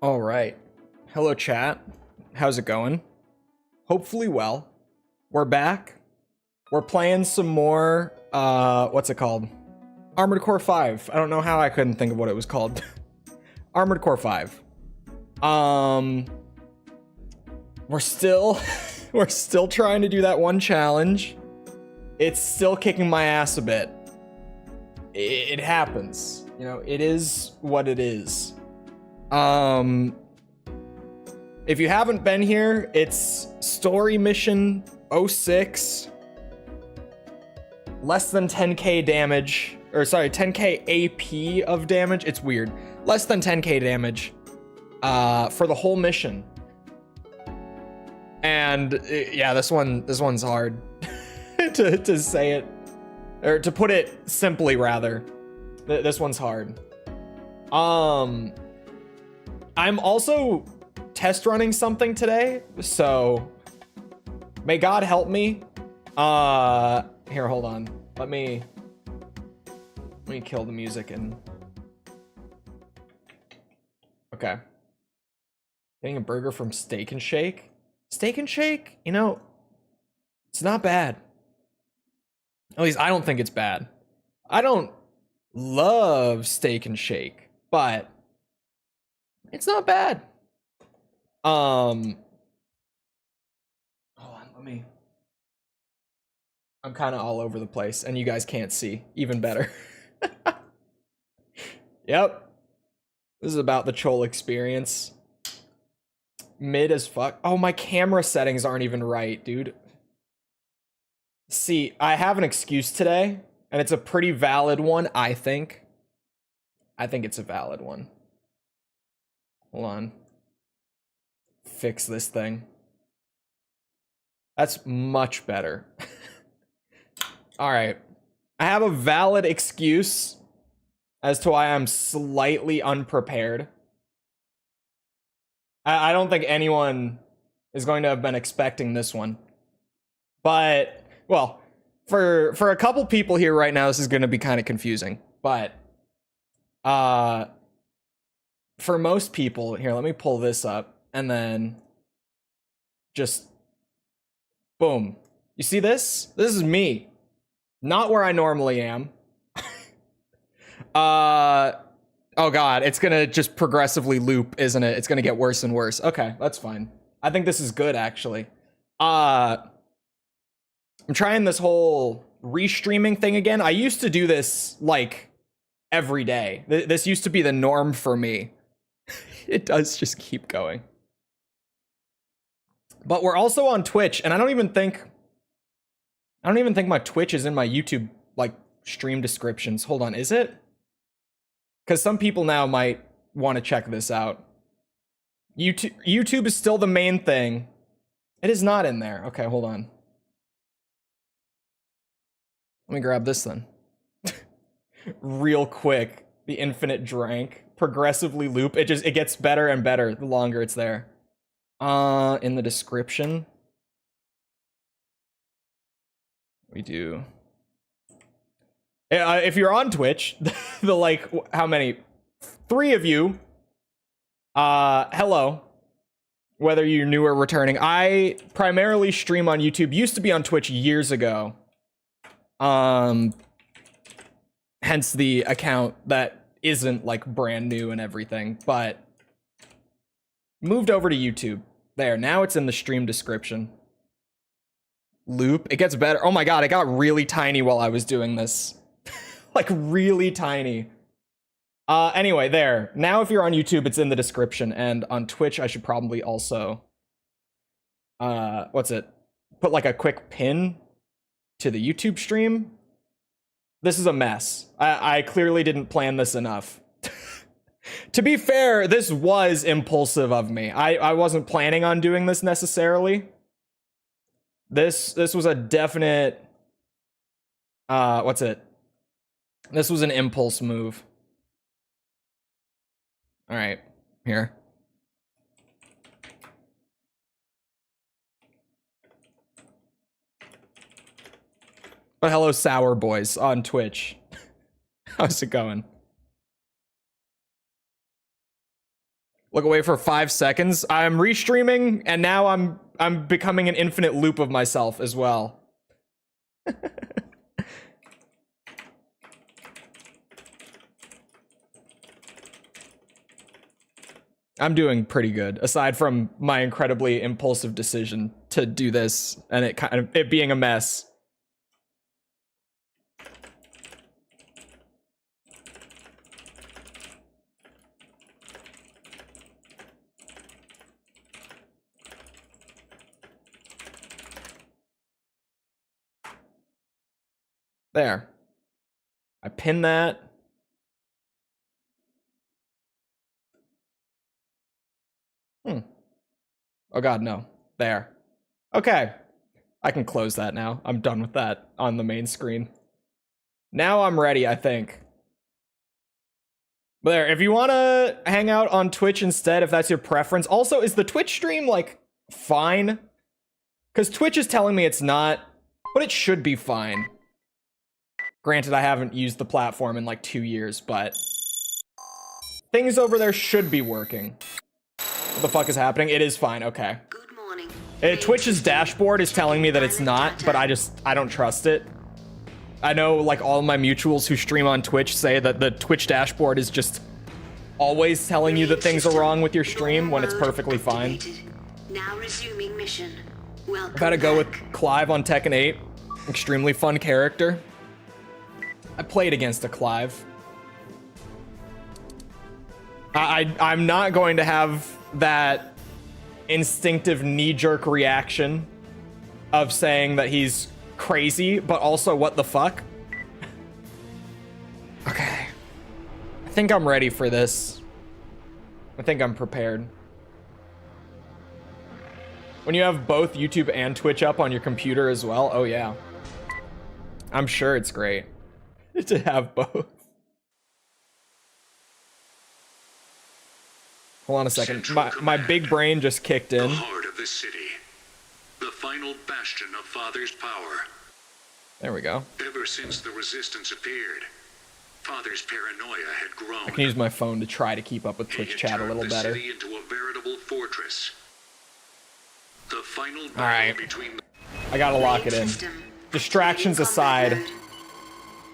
All right. Hello, chat. How's it going? Hopefully well. We're back. We're playing some more, what's it called? Armored Core 5. I don't know how I couldn't think of what it was called. Armored Core 5. We're still, we're still trying to do that one challenge. It's still kicking my ass a bit. It happens. You know, it is what it is. If you haven't been here, it's story mission 06. Less than 10k damage, or sorry, 10k AP of damage. It's weird. Less than 10k damage for the whole mission. And yeah, this one's hard to say it, or to put it simply rather. This one's hard. I'm also test running something today, so may God help me. Here, hold on. Let me kill the music and okay. Getting a burger from Steak and Shake. Steak and Shake, you know, it's not bad. At least I don't think it's bad. I don't love Steak and Shake, but it's not bad. Hold on, I'm kind of all over the place and you guys can't see. Even better. Yep. This is about the Chole experience. Mid as fuck. Oh, my camera settings aren't even right, dude. See, I have an excuse today, and it's a pretty valid one, I think. I think it's a valid one. Hold on. Fix this thing. That's much better. All right. I have a valid excuse as to why I'm slightly unprepared. I don't think anyone is going to have been expecting this one. But, well, for a couple people here right now, this is going to be kind of confusing. But, for most people, here, let me pull this up. And then, just, boom. You see this? This is me. Not where I normally am. Oh god, it's gonna just progressively loop, isn't it? It's gonna get worse and worse. Okay, that's fine. I think this is good, actually. I'm trying this whole restreaming thing again. I used to do this, like, every day. This used to be the norm for me. It does just keep going. But we're also on Twitch, and I don't even think my Twitch is in my YouTube, like, stream descriptions. Hold on, is it? Because some people now might want to check this out. YouTube is still the main thing. It is not in there. Okay, hold on. Let me grab this then. Real quick. The infinite drank. Progressively loop. It gets better and better the longer it's there. In the description. We do. If you're on Twitch, the like, how many? 3 of you. Hello. Whether you're new or returning. I primarily stream on YouTube. Used to be on Twitch years ago. Hence the account that isn't like brand new and everything, but moved over to YouTube. There, now it's in the stream description. Loop, it gets better. Oh my god, it got really tiny while I was doing this. Like, really tiny. Anyway, there. Now if you're on YouTube, it's in the description, and on Twitch, I should probably also, what's it? Put, like, a quick pin to the YouTube stream. This is a mess. I clearly didn't plan this enough. To be fair, this was impulsive of me. I wasn't planning on doing this necessarily. This was a definite, what's it? This was an impulse move. All right, here. Oh, hello, Sour Boys on Twitch. How's it going? Look away for 5 seconds. I'm restreaming, and now I'm becoming an infinite loop of myself as well. I'm doing pretty good, aside from my incredibly impulsive decision to do this and it being a mess. There. I pin that. Oh god, no. There. Okay. I can close that now. I'm done with that on the main screen. Now I'm ready, I think. But there, if you want to hang out on Twitch instead, if that's your preference. Also, is the Twitch stream, like, fine? Because Twitch is telling me it's not, but it should be fine. Granted, I haven't used the platform in, like, 2 years, but things over there should be working. What the fuck is happening? It is fine, okay. Good morning. Twitch's dashboard is telling me that it's not, but I don't trust it. I know, like, all of my mutuals who stream on Twitch say that the Twitch dashboard is just always telling you that things are wrong with your stream when it's perfectly fine. Now resuming mission. Welcome. Gotta go with Clive on Tekken 8. Extremely fun character. I played against a Clive. I'm not going to have that instinctive knee-jerk reaction of saying that he's crazy, but also what the fuck? Okay. I think I'm ready for this. I think I'm prepared. When you have both YouTube and Twitch up on your computer as well, oh yeah. I'm sure it's great to have both. Hold on a second. My big brain just kicked in. The heart of the city. The final bastion of Father's power. There we go. Ever since the resistance appeared, Father's paranoia had grown. I can use my phone to try to keep up with Twitch chat a little better. He had turned the city into a veritable fortress. The final battle Alright. between the I gotta lock it in. Distractions aside.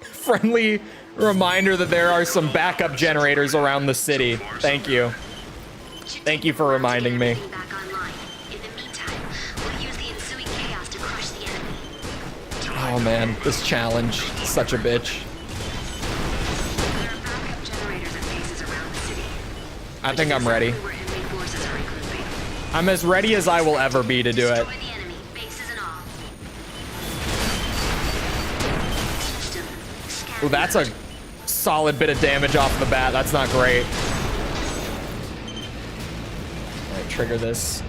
Friendly reminder that there are some backup generators around the city. Thank you. Thank you for reminding me. Oh man, this challenge is such a bitch. I think I'm ready. I'm as ready as I will ever be to do it. Ooh, that's a solid bit of damage off the bat. That's not great. Alright, trigger this.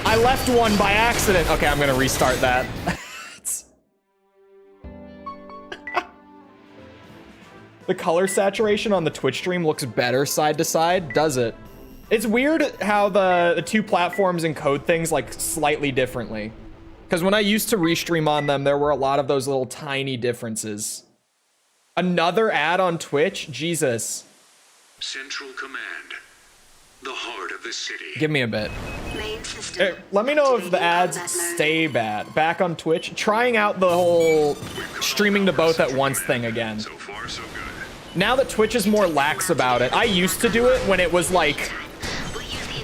I left one by accident. Okay, I'm gonna restart that. The color saturation on the Twitch stream looks better side to side, does it? It's weird how the two platforms encode things like slightly differently. Because when I used to restream on them, there were a lot of those little tiny differences. Another ad on Twitch? Jesus. Central Command. The heart of the city. Give me a bit. Hey, let me know if the ads stay bad. Back on Twitch, trying out the whole streaming to both at once thing again. So far, so good. Now that Twitch is more lax about it, I used to do it when it was like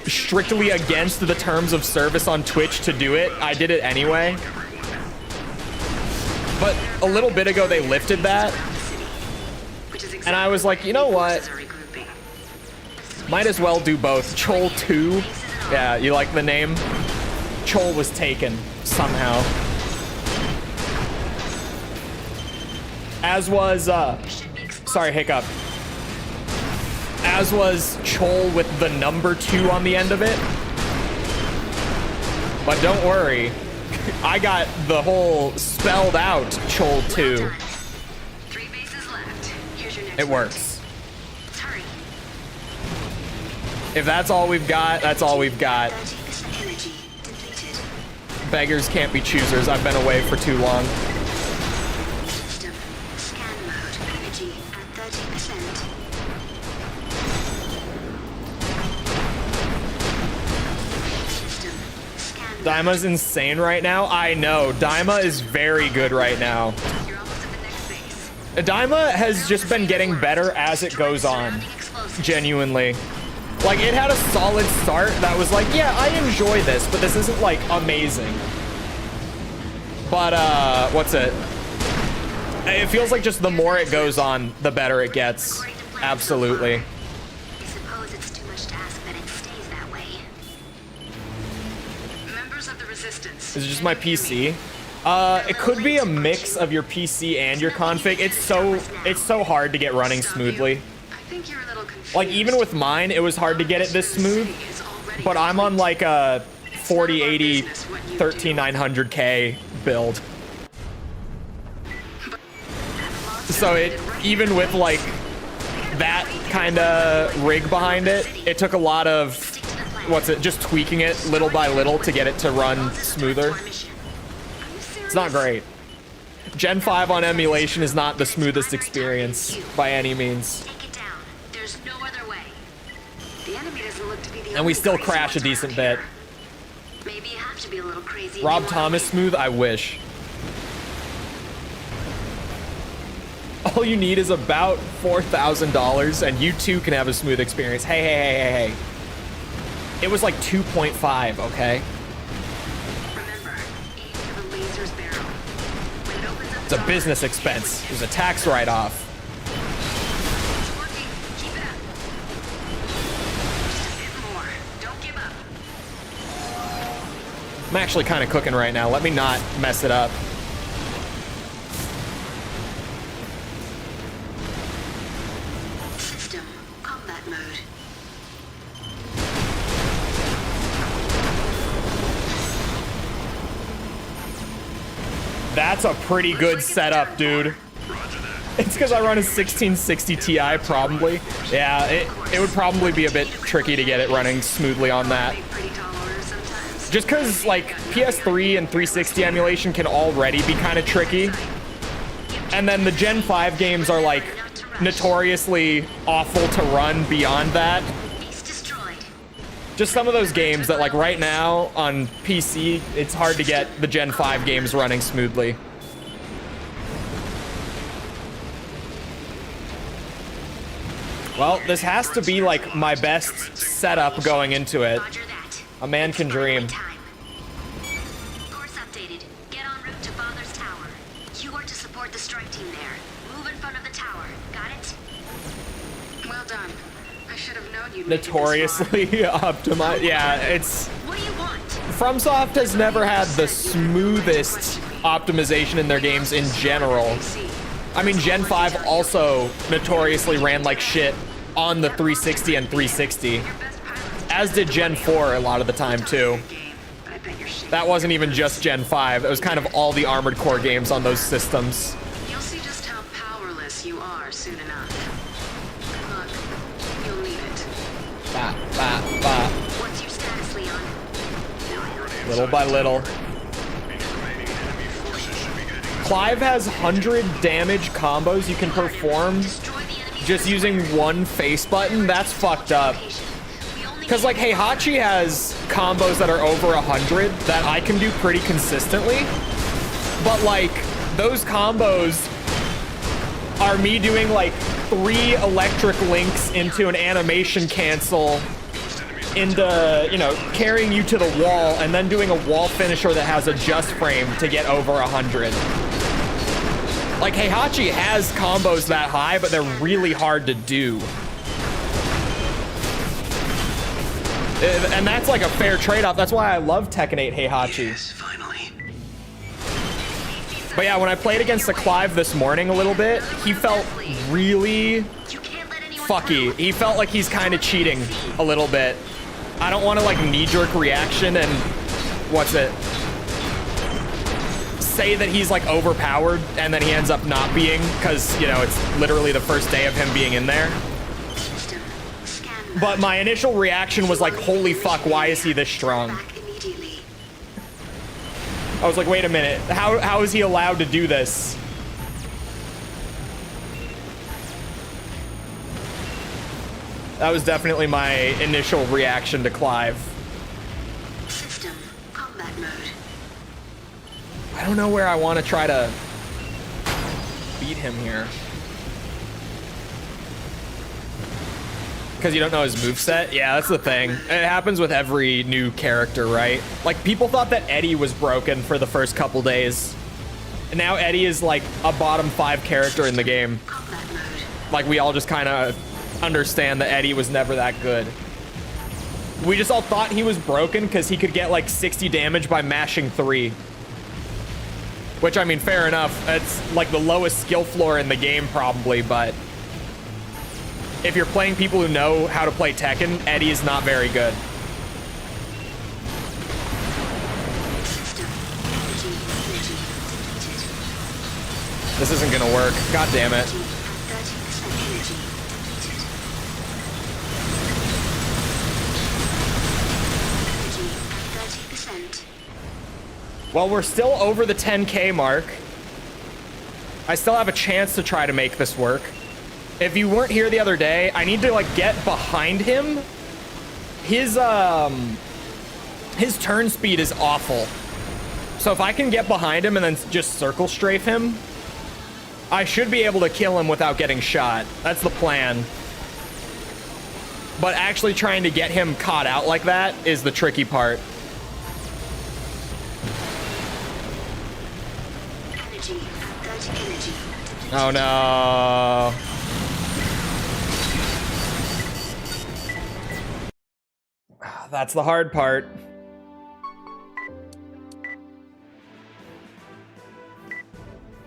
strictly against the terms of service on Twitch to do it. I did it anyway. But a little bit ago they lifted that. And I was like, you know what? Might as well do both. Chole 2. Yeah, you like the name? Chole was taken somehow. As was, sorry, hiccup. As was Chole with the number 2 on the end of it. But don't worry. I got the whole spelled out Chole 2. It works. If that's all we've got, that's all we've got. Beggars can't be choosers. I've been away for too long. Daima's insane right now. I know. Daima is very good right now. You're almost at the next phase. Daima has just been getting better as it goes on. Genuinely. Like, it had a solid start that was like, yeah, I enjoy this, but this isn't, like, amazing. But, what's it? It feels like just the more it goes on, the better it gets. Absolutely. I suppose it's too much to ask that it stays that way. Members of the resistance. Is it just my PC? It could be a mix of your PC and your config. It's so hard to get running smoothly. I think you're a little confused. Like, even with mine, it was hard to get it this smooth. But I'm on like a 4080 13900K build. So it, even with like that kind of rig behind it, it took a lot of, what's it, just tweaking it little by little to get it to run smoother. It's not great. Gen 5 on emulation is not the smoothest experience by any means. Take it down. There's no other way. The enemy doesn't look to be the And we only still crazy crash a ones decent around bit. here. Maybe you have to be a little crazy. if Rob you wanna Thomas win. smooth, I wish. All you need is about $4,000 and you too can have a smooth experience. Hey. It was like 2.5, okay? Remember, aim for the laser's barrel. When it opens up It's a business expense. It was a tax write-off. It's working. Keep it up. Just a bit more. Don't give up. I'm actually kind of cooking right now. Let me not mess it up. System combat mode. That's a pretty good setup, dude. It's because I run a 1660 Ti, probably. Yeah, it would probably be a bit tricky to get it running smoothly on that. Make pretty tall orders sometimes. Just because, like, PS3 and 360 emulation can already be kind of tricky. And then the Gen 5 games are, like, notoriously awful to run beyond that. Base destroyed. Just some of those games that, like, right now on PC, it's hard to get the Gen 5 games running smoothly. Well, this has to be, like, my best setup going into it. Roger that. A man can dream. Time. Course updated. Get en route to Father's Tower. You are to support the strike team there. Move in front of the tower. Got it? Well done. I should have known you'd make it this far. Notoriously optimized. Yeah, it's... What do you want? FromSoft has never had the smoothest optimization in their games in general. I mean, Gen 5 also notoriously ran like shit on the 360 and 360. As did Gen 4 a lot of the time, too. But I bet you're shaking. That wasn't even just Gen 5. It was kind of all the Armored Core games on those systems. You'll see just how powerless you are soon enough. Good luck. You'll need it. Bah, bah, bah. What's your status, Leon? Little by little. Clive has 100 damage combos you can perform Destroy the enemy. just using one face button. That's fucked up. We only Because, like, Heihachi has combos that are over 100 that I can do pretty consistently. But, like, those combos are me doing, like, 3 electric links into an animation cancel into, you know, carrying you to the wall and then doing a wall finisher that has a just frame to get over 100. Like, Heihachi has combos that high, but they're really hard to do. And that's like a fair trade-off. That's why I love Tekken 8 Heihachi. Yes, finally. But yeah, when I played against the Clive this morning a little bit, he felt really You can't let anyone fucky. through. He felt like he's kind of cheating a little bit. I don't want to, like, knee-jerk reaction and what's it? Say that he's, like, overpowered and then he ends up not being because, you know, it's literally the first day of him being in there. System. Scan But my initial reaction was like, holy fuck, why is he this strong? back immediately. I was like, wait a minute, how is he allowed to do this? That was definitely my initial reaction to Clive. System combat I don't know where I want to try to beat him here. Because you don't know his moveset? Yeah, that's the thing. It happens with every new character, right? Like, people thought that Eddie was broken for the first couple days. And now Eddie is like a bottom 5 character in the game. Like, we all just kind of understand that Eddie was never that good. We just all thought he was broken because he could get like 60 damage by mashing 3. Which, I mean, fair enough. It's like the lowest skill floor in the game probably, but if you're playing people who know how to play Tekken, Eddie is not very good. This isn't gonna work. God damn it. Well, we're still over the 10K mark. I still have a chance to try to make this work. If you weren't here the other day, I need to like get behind him. His turn speed is awful. So if I can get behind him and then just circle strafe him, I should be able to kill him without getting shot. That's the plan. But actually trying to get him caught out like that is the tricky part. Oh no. That's the hard part.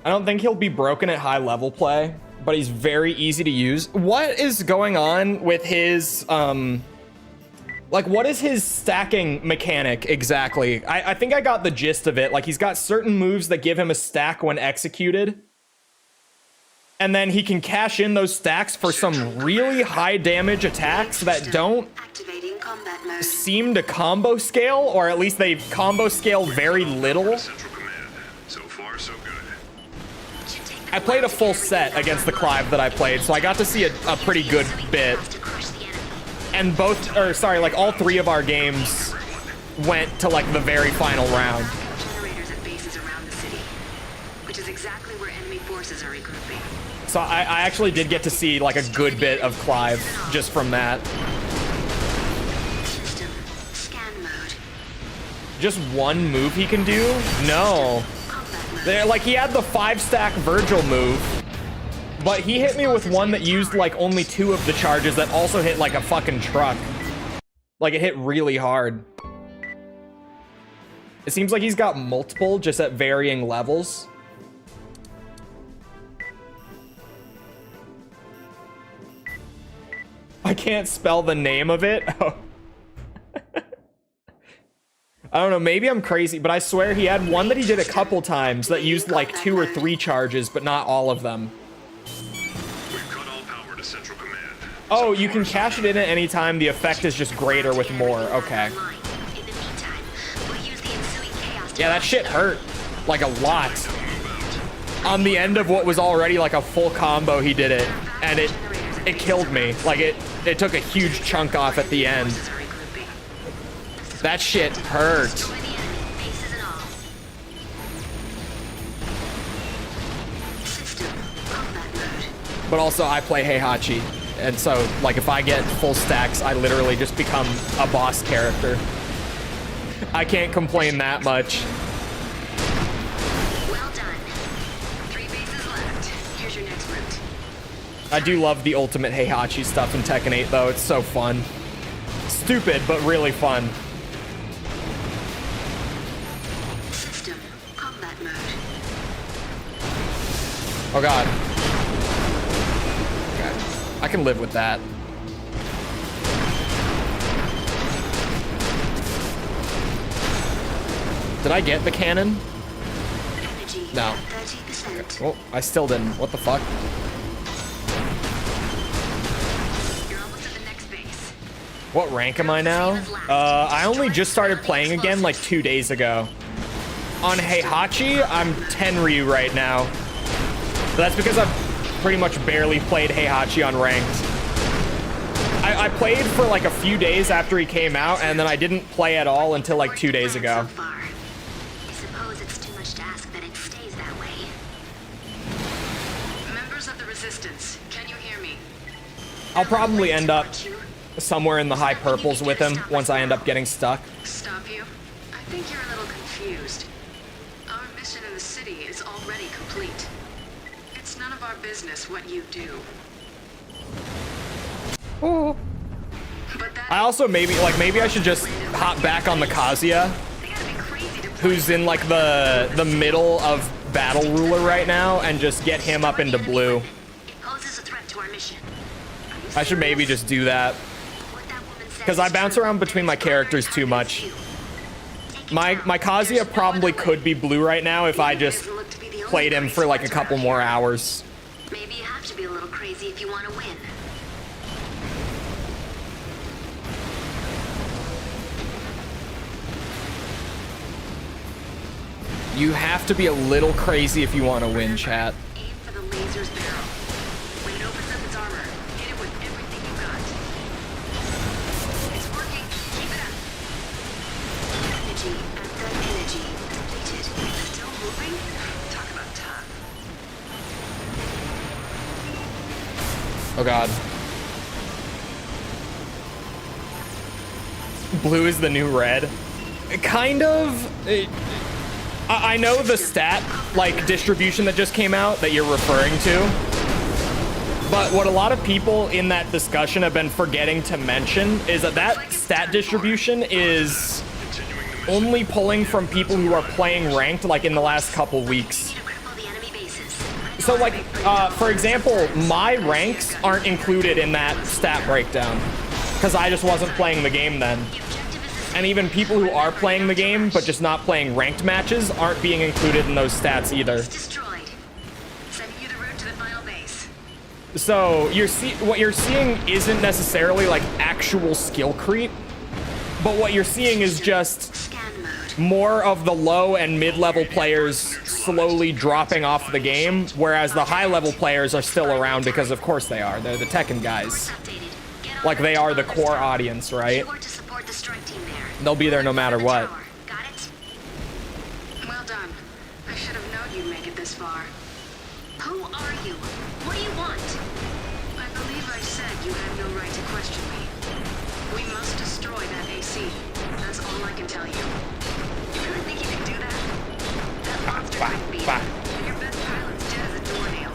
I don't think he'll be broken at high level play, but he's very easy to use. What is going on with his, like, what is his stacking mechanic exactly? I think I got the gist of it. Like, he's got certain moves that give him a stack when executed. And then he can cash in those stacks for some really high damage attacks that don't seem to combo scale, or at least they combo scale very little. So far, so good. I played a full set against the Clive that I played, so I got to see a pretty good bit. And both, or sorry, like all 3 of our games went to like the very final round. Generators at bases around the city, which is exactly where enemy forces are regrouping. So I actually did get to see like a good bit of Clive just from that. System scan mode. Just one move he can do? No. There, like, he had the 5-stack Virgil move, but he hit me with one that used like only 2 of the charges that also hit like a fucking truck. Like, it hit really hard. It seems like he's got multiple, just at varying levels. I can't spell the name of it. Oh. I don't know, maybe I'm crazy, but I swear he had one that he did a couple times that used like 2 or 3 charges, but not all of them. We've cut all power to Central Command. Oh, you can cash it in at any time. The effect is just greater with more. Okay. Yeah, that shit hurt. Like a lot. On the end of what was already like a full combo, he did it. And it killed me. Like it took a huge chunk off at the end. That shit hurt. But also, I play Heihachi, and so, like, if I get full stacks, I literally just become a boss character. I can't complain that much. Well done. 3 bases left. Here's your next route. I do love the ultimate Heihachi stuff in Tekken 8, though. It's so fun. Stupid, but really fun. System combat mode. Oh, God. Okay. I can live with that. Did I get the cannon? Energy No. 30%. Okay. Well, I still didn't. What the fuck? You're almost at the next base. What rank am I now? I only just started playing again like 2 days ago. On Heihachi, I'm Tenryu right now. But that's because I've pretty much barely played Heihachi on ranked. I played for like a few days after he came out, and then I didn't play at all until like 2 days ago. So far. I suppose it's too much to ask Resistance, can you hear me? I'll probably end up somewhere in the high purples with him once I end up getting stuck. Stop you? I think you're a little confused. Our mission in the city is already complete. It's none of our business what you do. Oh. But that I also maybe I should just hop back on the Kazuya, they gotta be crazy to who's in like the middle of Battle Ruler right now, and just get him up into blue. It poses a threat to our mission. I should maybe just do that, because I bounce around between my characters too much. My Kazuya probably could be blue right now if I just played him for like a couple more hours. Maybe you have to be a little crazy if you want to win. You have to be a little crazy if you want to win, chat. Aim for the laser's barrel. When it opens up its armor, hit it with everything you got. It's working. Keep it up. Energy and that energy depleted. Still moving? Talk about tough. Oh god. Blue is the new red. Kind of. I know the stat, like, distribution that just came out that you're referring to, but what a lot of people in that discussion have been forgetting to mention is that that stat distribution is only pulling from people who are playing ranked, like, in the last couple weeks. So, like, for example, my ranks aren't included in that stat breakdown, because I just wasn't playing the game then. And even people who are playing the game, but just not playing ranked matches, aren't being included in those stats either. Destroyed. Sending you the route to the final base. So what you're seeing isn't necessarily like actual skill creep, but what you're seeing is just Scan mode. more of the low and mid-level players slowly dropping off the game, whereas the high-level players are still around because of course they are. They're the Tekken guys. Updated. Get on Like they are the route to core Father's Tower. audience, right? You are to support the strike team there. They'll be there no matter what. Got it? Well done. I should have known you'd make it this far. Who are you? What do you want? I believe I said you had no right to question me. We must destroy that AC. That's all I can tell you. You really think you can do that? That monster couldn't beat bah. it. Your best pilot's dead as a doornail.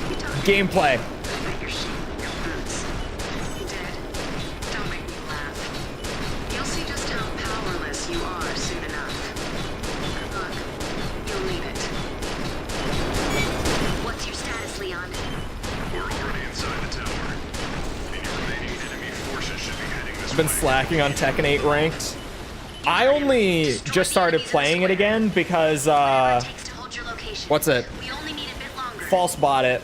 You talk Gameplay. I bet you're shaking your boots. Dead. Don't make me laugh. You'll see just how powerless you are soon enough. Good luck. You'll need it. What's your status, Leon? We're already inside the tower. Any remaining enemy forces should be heading this I've been way. slacking on Tekken 8 ranked. I only just started playing it again because, Whatever it takes to hold your location. what's it? We only need a bit longer. False bought it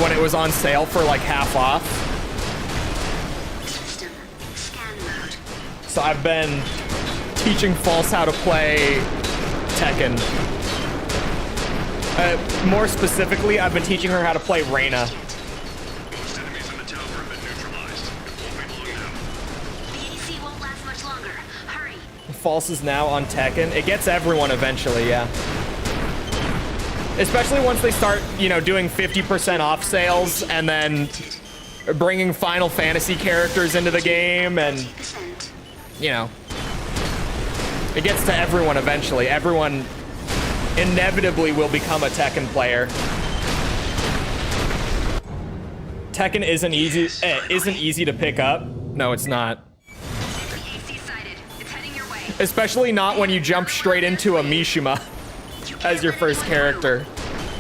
when it was on sale for like half off. System. Scan mode. So I've been teaching False how to play Tekken. More specifically, I've been teaching her how to play Reina. Most enemies in the tower have been neutralized. It won't be long now. The AC won't last much longer. Hurry. False is now on Tekken. It gets everyone eventually, yeah. Especially once they start, you know, doing 50% off sales and then bringing Final Fantasy characters into the game, and, 50%. you know, it gets to everyone eventually. Everyone inevitably will become a Tekken player. Tekken isn't easy to pick up. No, it's not. The AC sighted. It's heading your way. Especially not when you jump straight into a Mishima as your first character.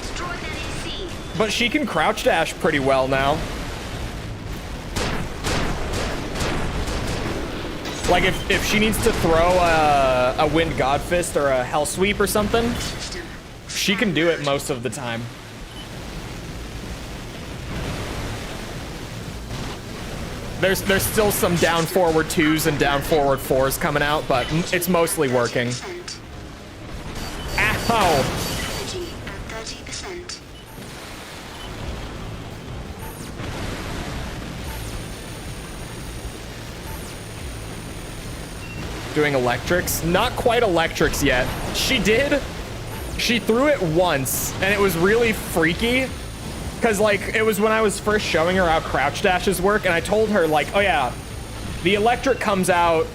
Destroy that AC. But she can crouch dash pretty well now. Like if she needs to throw a Wind God Fist or a Hell Sweep or something, System. she can do it most of the time. There's still some down forward 2s and down forward 4s coming out, but it's mostly working. 30%. Ow! Energy at 30%. Doing electrics? Not quite electrics yet. She did. She threw it once, and it was really freaky. Because, like, it was when I was first showing her how crouch dashes work, and I told her, like, oh yeah, the electric comes out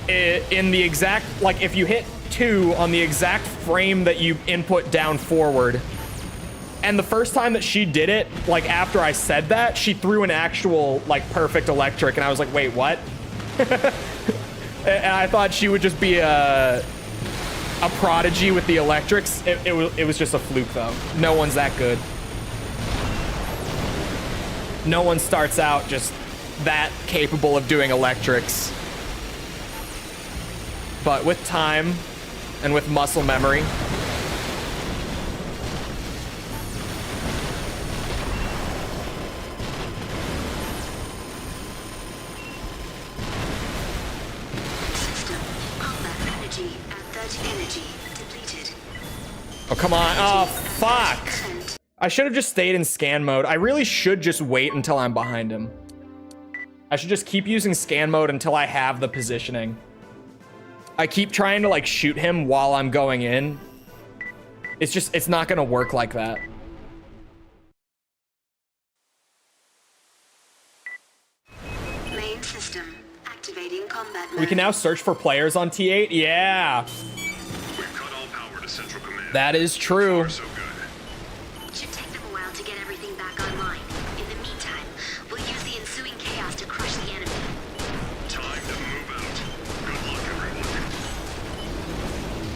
in the exact, like, if you hit 2 on the exact frame that you input down forward. And the first time that she did it, like, after I said that, she threw an actual, like, perfect electric, and I was like, wait, what? And I thought she would just be a prodigy with the electrics. It was just a fluke, though. No one's that good. No one starts out just that capable of doing electrics. But with time and with muscle memory, oh, come on. Oh, fuck. I should have just stayed in scan mode. I really should just wait until I'm behind him. I should just keep using scan mode until I have the positioning. I keep trying to, like, shoot him while I'm going in. It's not gonna work like that. Main system activating combat mode. We can now search for players on T8? Yeah. We've cut all power to Central Command. That is true. So good. Should take them a while to get everything back online. In the meantime, we'll use the ensuing chaos to crush the enemy. Time to move out. Good luck, everyone.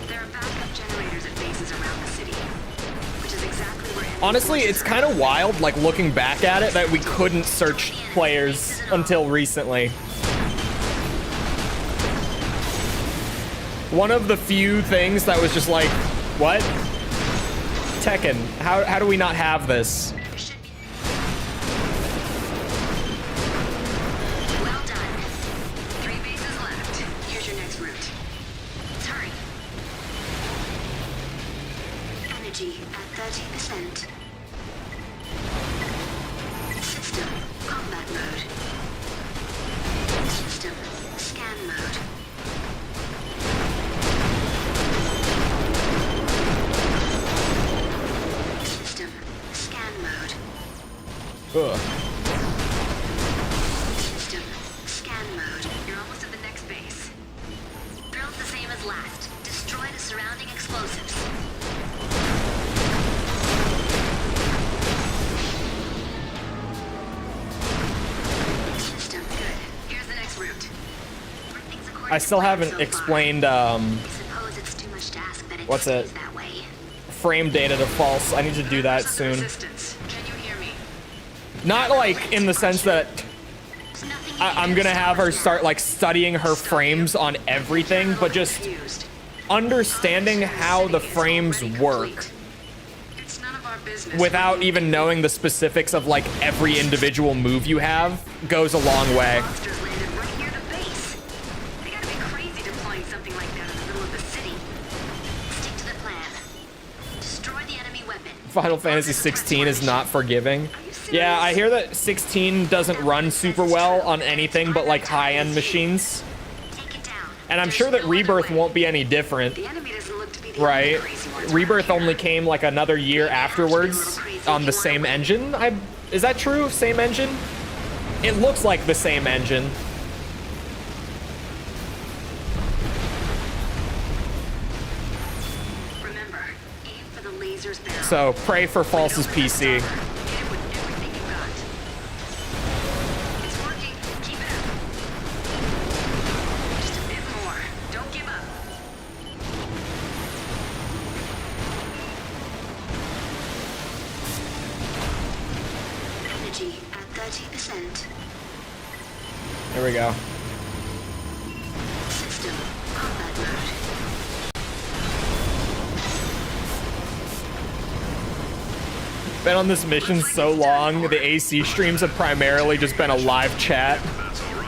There are backup generators at bases around the city, which is exactly where enemy Honestly, forces it's are. kind of wild, like, looking back at it, that we couldn't search players until recently. One of the few things that was just like, what? Tekken, how do we not have this? There should be. Well done. 3 bases left. Here's your next route. Let's hurry. Energy at 30%. System combat mode. System scan mode. System scan mode. Ugh. System scan mode. You're almost at the next base. Drill's the same as last. Destroy the surrounding explosives. System good. Here's the next route. Everything's according I still to plan haven't so far. explained, I suppose it's too much to ask that it what's stays it? that way. frame data to false. I need to do that soon. Resistance. Can you hear me? Not like in the sense that There's nothing you I'm can gonna have her stop us start now. like studying her frames on everything, but just Confused. understanding how the frames work It's none of our business. without even knowing the specifics of like every individual move you have goes a long way. Monsters landed right near the base. They gotta be crazy deploying something like that in the middle of the city. Stick to the plan. Destroy the enemy weapon. Final Fantasy 16 is not forgiving. Yeah, I hear that 16 doesn't run super well on anything but like high-end machines. Take it down. And I'm sure that Rebirth won't be any different, The enemy doesn't look to be the right? only crazy ones Rebirth around only here. came like another year afterwards on the same engine. Is that true? Same engine? It looks like the same engine. Remember, aim for the laser's barrel. So pray for False's PC. Hit it with everything you got. It's working. Keep it up. Just a bit more. Don't give up. Energy at 30%. Here we go. System combat mode. Been on this mission so long, the AC streams have primarily just been a live chat.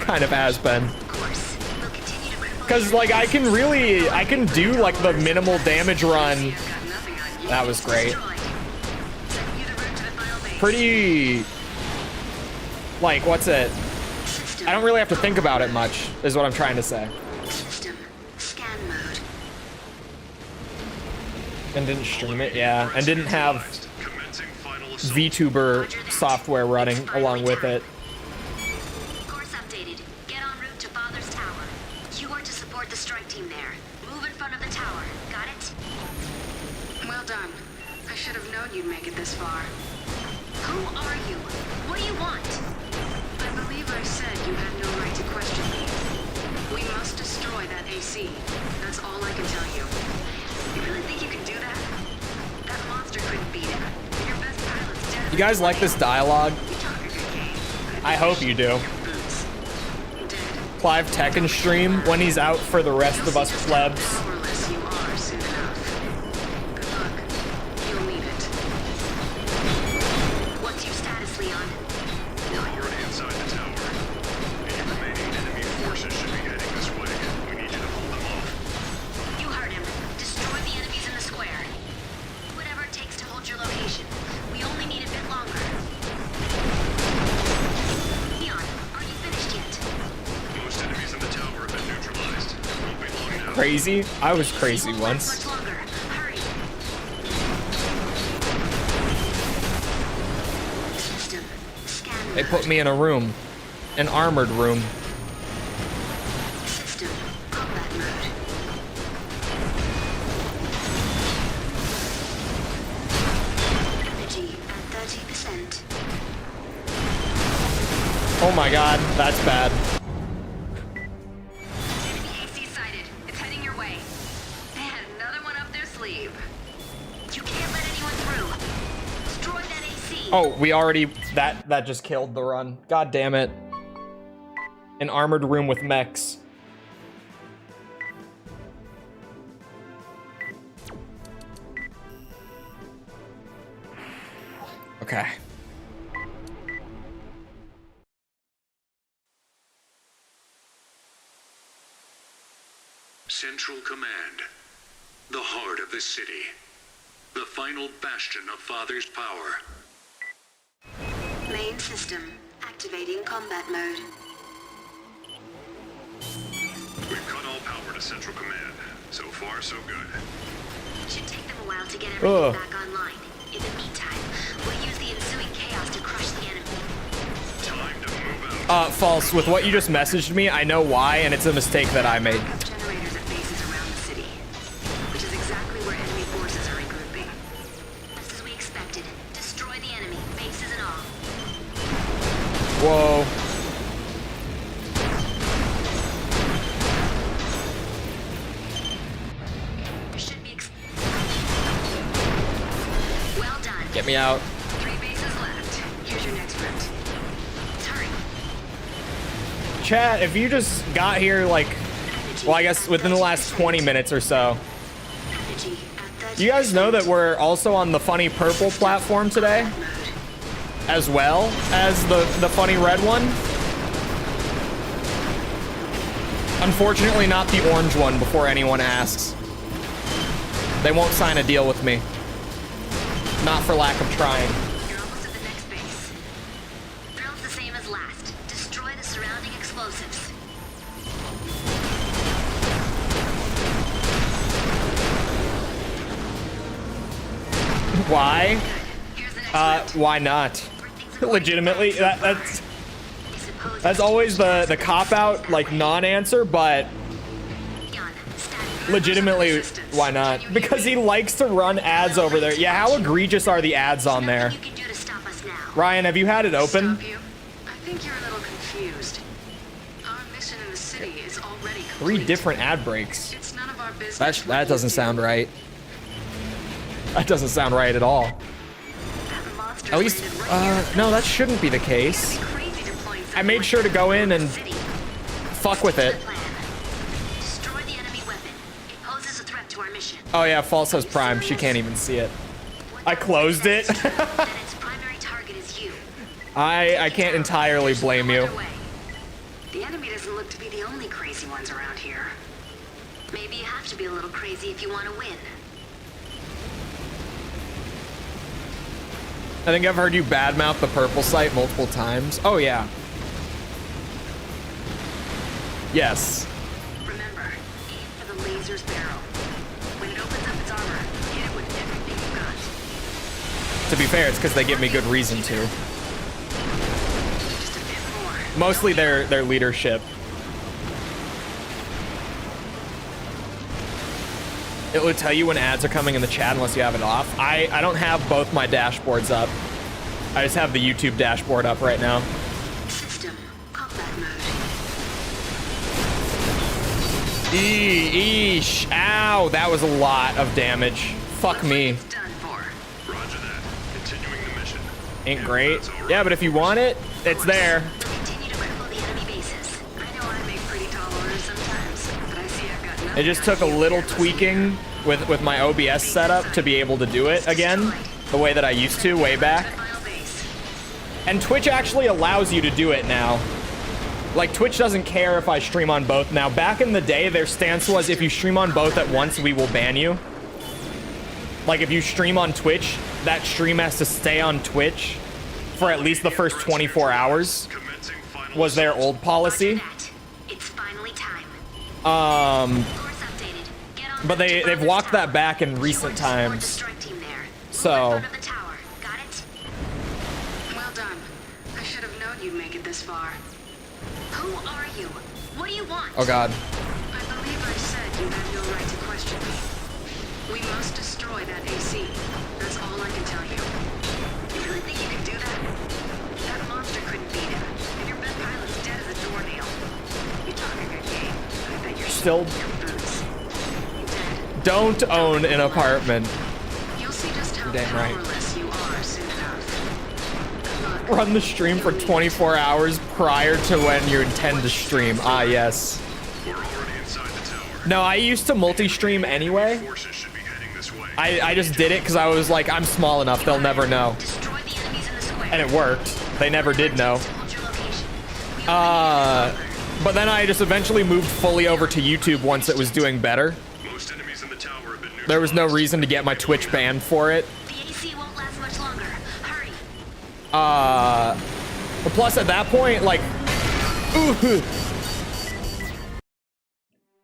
Kind of has been. Of course, we'll continue to cripple Because like I can do like the minimal damage run. I've got nothing on you. That was great. Destroyed. Sending you the route to the final base. Pretty, like, what's it? System I don't really have to think about it much, is what I'm trying to say. System scan mode. And didn't stream it, yeah. And didn't have Commencing final VTuber software running along with it. Course updated. Get en route to Father's Tower. You are to support the strike team there. Move in front of the tower. Got it? Well done. I should have known you'd make it this far. Who are you? What do you want? I believe I said you had no right to question me. We must destroy that AC. That's all I can tell you. You really think you can do that? That monster couldn't beat it. Your best pilot's dead. You guys like this dialogue? You talk a good game. I hope you do. Boots. Dead. Clive Tekken stream when he's out for the rest of us plebs. Powerless you are soon enough. Good luck. You'll need it. What's your status, Leon? We're already inside the tower. Any remaining enemy forces should be heading this way. We need you to hold them off. You heard him. Destroy the enemies in the square. Whatever it takes to hold your location. We only need a bit longer. Leon, are you finished yet? Most enemies in the tower have been neutralized. Won't be long now. Crazy? I was crazy You won't last once. much longer. Hurry. System. Scan. They put me in a room. An armored room. System. Combat mode. Energy at 30%. Oh my god, that's bad. Enemy AC sighted. It's heading your way. And another one up their sleeve. You can't let anyone through. Destroy that AC. Oh, we already that just killed the run. God damn it. An armored room with mechs. Okay. Central Command. The heart of the city. The final bastion of Father's power. Main system. Activating combat mode. We've cut all power to Central Command. So far, so good. It should take them a while to get everything Ugh. back online. In the meantime, we'll use the ensuing chaos to crush the enemy. Time to move out. False. With what you just messaged me, I know why, and it's a mistake that I made. Backup generators at bases around the city, which is exactly where enemy forces are regrouping. Just as we expected. Destroy the enemy, bases and all. Whoa. There should be well done. Get me out. 3 bases left. Here's your next route. Let's hurry. Chat, if you just got here, like, well, I guess within the last 20 minutes or so, Energy at 30%. do you guys know that we're also on the funny purple platform today? As well as the funny red one? Unfortunately, not the orange one before anyone asks. They won't sign a deal with me. Not for lack of trying. You're almost at the next base. Drill's the same as last. Destroy the surrounding explosives. Why? Here's the next route. Why not? Legitimately, that's I suppose that's always the cop-out, like, non-answer, but Leon, static. legitimately, why not? Because he likes to run ads over there. Yeah, how egregious are the ads on there? Nothing you can do to stop us now. Ryan, have you had it open? Stop you? I think you're a little confused. Our mission in the city is already complete. 3 different ad breaks. It's none of our business. That what doesn't you do. sound right. That doesn't sound right at all. That monster's At least, landed right here. no, that shouldn't be the case. It'd be crazy deploying I made something sure to like go that in and city. fuck with it. Plan. Destroy the enemy weapon. It poses a threat to our mission. Oh yeah, False has Prime. She can't even see it. I closed it. Then its primary target is you. I can't entirely blame you. Other way. The enemy doesn't look to be the only crazy ones around here. Maybe you have to be a little crazy if you want to win. I think I've heard you badmouth the purple site multiple times. Oh yeah. Yes. Remember, aim for the laser's barrel. When it opens up its armor, hit it with everything you've got. to be fair, it's because they give me good reason to. Just a bit more. Mostly their leadership. It will tell you when ads are coming in the chat unless you have it off. I don't have both my dashboards up. I just have the YouTube dashboard up right now. System. Combat mode. Eesh. Ow, that was a lot of damage. Fuck me. It's done for. Roger that. Continuing the mission. Ain't great. Yeah, but if you want it, it's there. We'll continue to cripple the enemy bases. I know I make pretty tall orders sometimes, but I see I've got nothing. It just took a little tweaking with my OBS setup to be able to do it again the way that I used to way back. Final base. And Twitch actually allows you to do it now. Like, Twitch doesn't care if I stream on both now. Back in the day, their stance was if you stream on both at once, we will ban you. Like, if you stream on Twitch, that stream has to stay on Twitch for at least the first 24 hours, Commencing final was their old policy. That. It's finally time. Um, Course updated. Get on but route to they've Father's walked Tower. that back in You are recent to support the times. strike team there. Move So- in front of the tower. Got it? Well done. I should have known you'd make it this far. Who are you? What do you want? Oh god. I believe I said you had no right to question me. We must destroy that AC. That's all I can tell you. You really think you can do that? That monster couldn't beat him, and your best pilot's dead as a doornail. You talk a good game. I bet you're Still your boots. Dead. don't own an apartment. You'll see just how Damn right. powerless you are soon enough. Good luck. Run the stream for 24 hours prior to when you intend to stream. Ah, yes. We're already inside the tower. No, I used to multi-stream anyway. Forces should be heading this way. I just did it because I was like, I'm small enough, they'll never know. Destroy the enemies in the square. And it worked. They never did know. Hold your location. We only need But then I just eventually moved fully over to YouTube once it was doing better. Most enemies in the tower have been There was no reason to get my Twitch banned for it. The AC won't last much longer. Hurry. But plus at that point, like,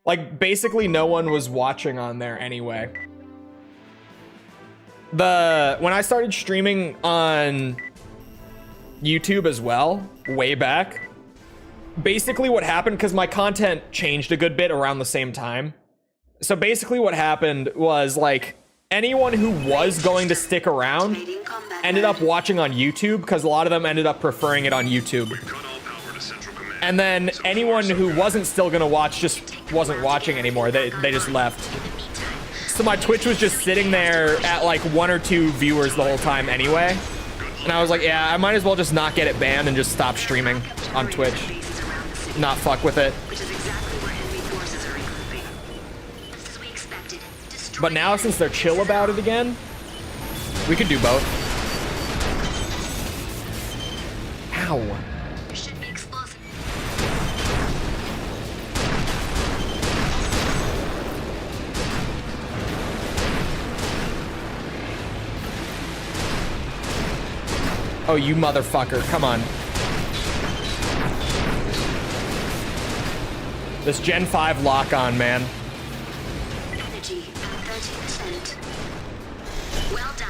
like basically no one was watching on there anyway. When I started streaming on YouTube as well, way back, basically what happened, because my content changed a good bit around the same time. So basically what happened was, like, anyone who was going to stick around Activating combat ended up mode. watching on YouTube, because a lot of them ended up preferring it on YouTube. Cut all power to central command. And then So anyone far, so who good. wasn't still gonna watch just wasn't watching anymore. They just left. In the meantime, So my Twitch was just sitting there at like 1 or 2 viewers the whole time anyway. And I was like, yeah, I might as well just not get it banned and just stop streaming on Twitch. Bases around the city, Not fuck with it. which is exactly where enemy forces are regrouping. just as we expected. Destroy But now the since they're enemies. chill about it again, we could do both. Ow. There should be explosive. Oh, you motherfucker. Come on. This Gen 5 lock-on, man. Energy at 30%. Well done.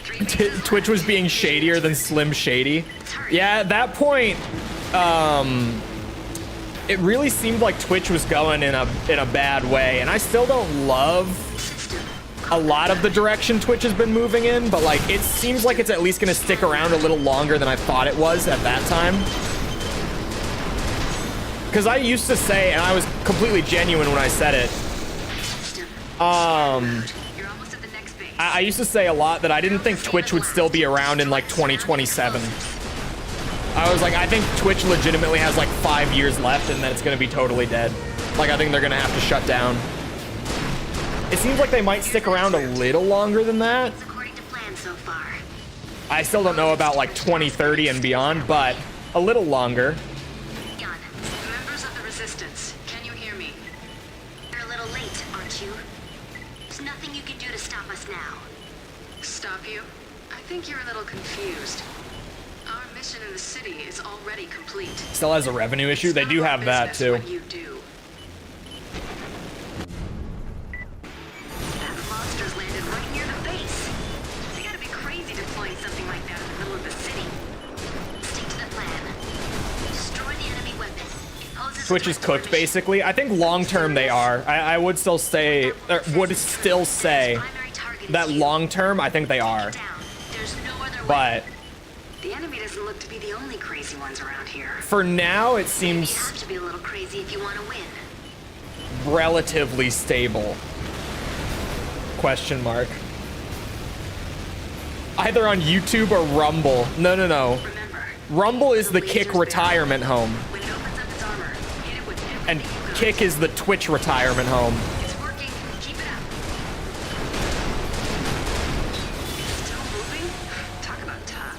3 bases Twitch was left. being shadier than Slim Shady. Yeah, at that point, it really seemed like Twitch was going in a bad way, and I still don't love System. a lot of the direction Twitch has been moving in, but like it seems like it's at least gonna stick around a little longer than I thought it was at that time. Because I used to say, and I was completely genuine when I said it, System. You're almost at the next base. I used to say a lot that I didn't think Twitch would still be around in like 2027. I was like, I think Twitch legitimately has like 5 years left and then it's gonna be totally dead. Like I think they're gonna have to shut down. It seems like they might stick around a little longer than that. It's according to plan so far. I still don't know about like 2030 and beyond, but a little longer. Gun. Members of the Resistance, can you hear me? You're a little late, aren't you? There's nothing you can do to stop us now. Stop you? I think you're a little confused. Our mission in the city is already complete. Still has a revenue issue. They do have that too. What you do. That monster's landed right near the base. They gotta be crazy to something like that in the middle of the city. Stick to the plan. Destroy the enemy weapon. It poses a Twitch is threat to cooked, our mission. basically. I think long term they are. I would still say, Primary target that is you. long term, I think they are. Down. There's no other way. But The enemy doesn't look to be the only crazy ones around here. for now, it You seems have to be a little crazy if you want to win. relatively stable. Question mark. Either on YouTube or Rumble. No. Remember, Rumble is the The Kick laser's retirement home, when it opens up its armor, hit it with everything and you got. Kick is the Twitch retirement home. It's working. Keep it up. It's still moving? Talk about tough.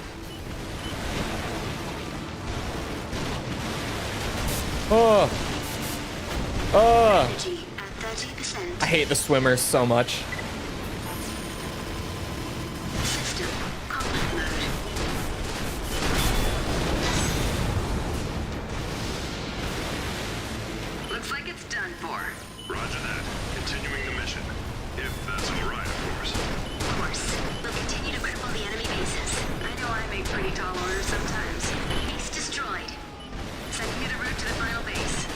Energy at 30%. I hate the swimmers so much. System combat mode. Looks like it's done for. Roger that. Continuing the mission. If that's all right, of course. Of course, we'll continue to cripple the enemy bases. I know I make pretty tall orders sometimes. Base destroyed. Sending you the route to the final base.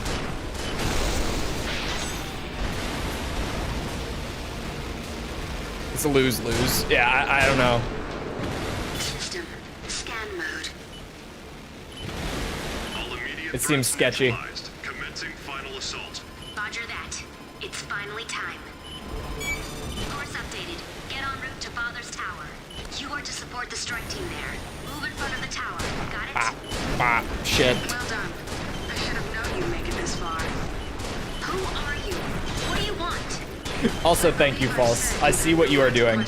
It's a lose-lose. Yeah, I don't know. System scan mode. All immediate It seems threats sketchy. neutralized. Commencing final assault. Roger that. It's finally time. Course updated. Get en route to Father's Tower. You are to support the strike team there. Move in front of the tower. Got it? Shit. Well done. I should have known you'd make it this far. Who are you? What do you want? Also, thank you, False. I see what you are doing.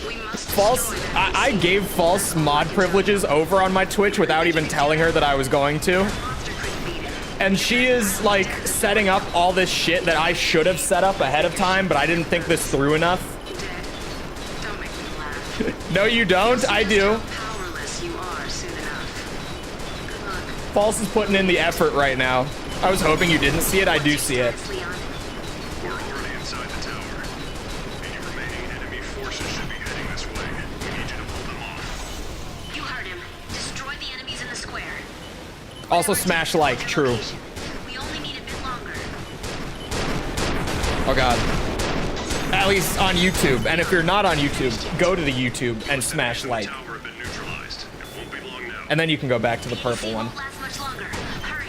We must False, destroy that I gave False mod privileges over on my Twitch without even telling her that I was going to. monster couldn't beat it. And she is like setting up all this shit that I should have set up ahead of time, but I didn't think this through enough. Dead. Don't make me laugh. No, you don't. I do. How powerless you are soon enough. Good luck. False is putting in the effort right now. I was hoping you didn't see it. I do see it. Leon. We're already inside the tower. Any remaining enemy forces should be heading this way. We need you to pull them off. You heard him. Destroy the enemies in the square. Also, smash like. True. We only need a bit longer. Oh god. At least on YouTube. And if you're not on YouTube, go to the YouTube and smash The like. tower have been neutralized. It won't be long now. And then you can go back to the The purple AC one. won't last much longer. Hurry.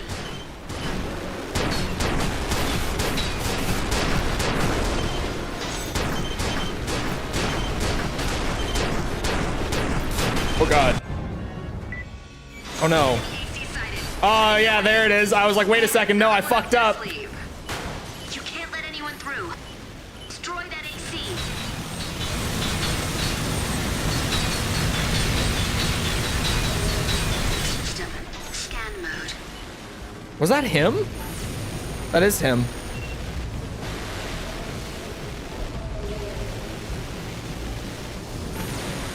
Oh god. Oh no. AC sighted. Oh yeah, there it is. I was like, wait a second. No, I fucked up. Leave. You can't let anyone through. Destroy that AC. System scan mode. Was that him? That is him.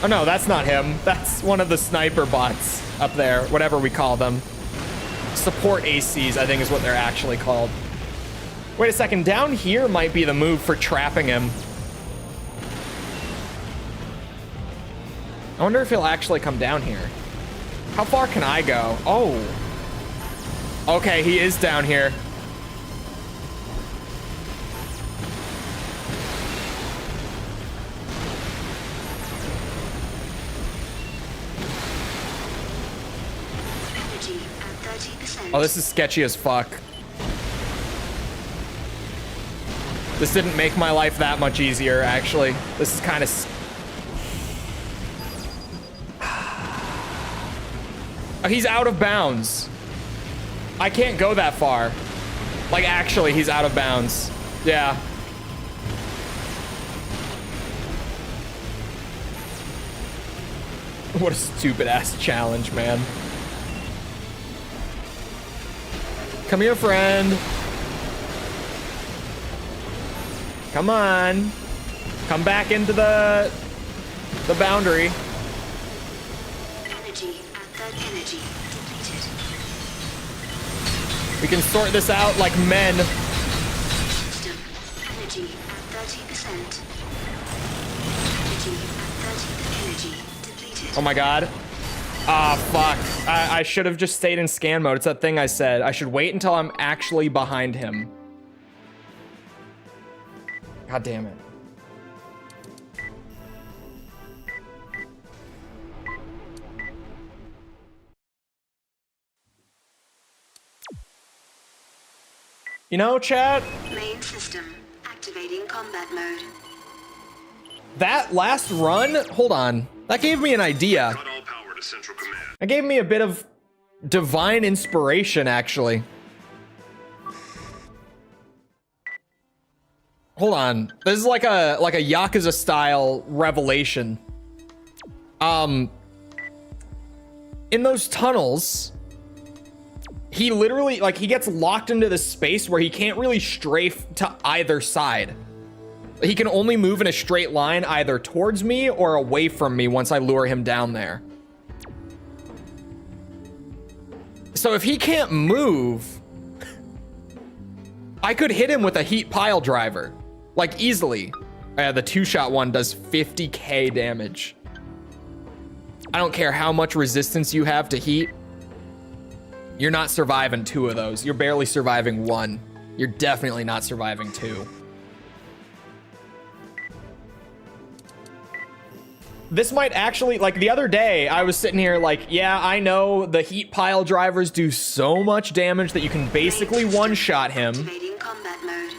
Oh no, that's not him. That's one of the sniper bots up there, whatever we call them. Support ACs, I think is what they're actually called. Wait a second, down here might be the move for trapping him. I wonder if he'll actually come down here. How far can I go? Oh. Okay, he is down here. Energy at 30%. Oh, this is sketchy as fuck. This didn't make my life that much easier, actually. This is kind of... Oh, he's out of bounds. I can't go that far. Like, actually, he's out of bounds. Yeah. What a stupid-ass challenge, man. Come here, friend. Come on. Come back into the boundary. Energy at that energy depleted. We can sort this out like men. System energy at 30%. Energy at 30% energy Oh my god. Ah, fuck. I should have just stayed in scan mode. It's that thing I said. I should wait until I'm actually behind him. God damn it. You know, chat, Main system activating combat mode. that last run, hold on. That gave me an idea. Cut all power to Central Command. That gave me a bit of divine inspiration, actually. Hold on. This is like a Yakuza style revelation. In those tunnels, he literally, like, he gets locked into this space where he can't really strafe to either side. He can only move in a straight line either towards me or away from me once I lure him down there. So if he can't move, I could hit him with a heat pile driver, like, easily. The 2-shot one does 50k damage. I don't care how much resistance you have to heat. You're not surviving 2 of those. You're barely surviving 1. You're definitely not surviving 2. This might actually, like, the other day, I was sitting here like, yeah, I know the heat pile drivers do so much damage that you can basically one-shot him. Activating combat mode.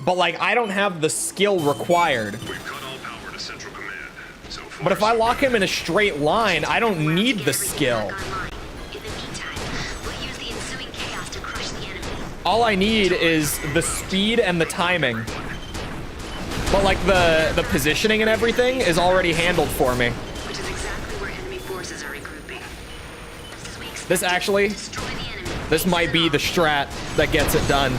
But, like, I don't have the skill required. We've cut all power to Central Command. So far, But if I lock him in a straight line, I don't need the skill. In the meantime, we'll use the ensuing chaos to crush the enemy. All I need is the speed and the timing. But, like, the positioning and everything is already handled for me. Which is exactly where enemy forces are regrouping. Just as we expected, This actually, destroy the enemy. this might be the strat that gets it done.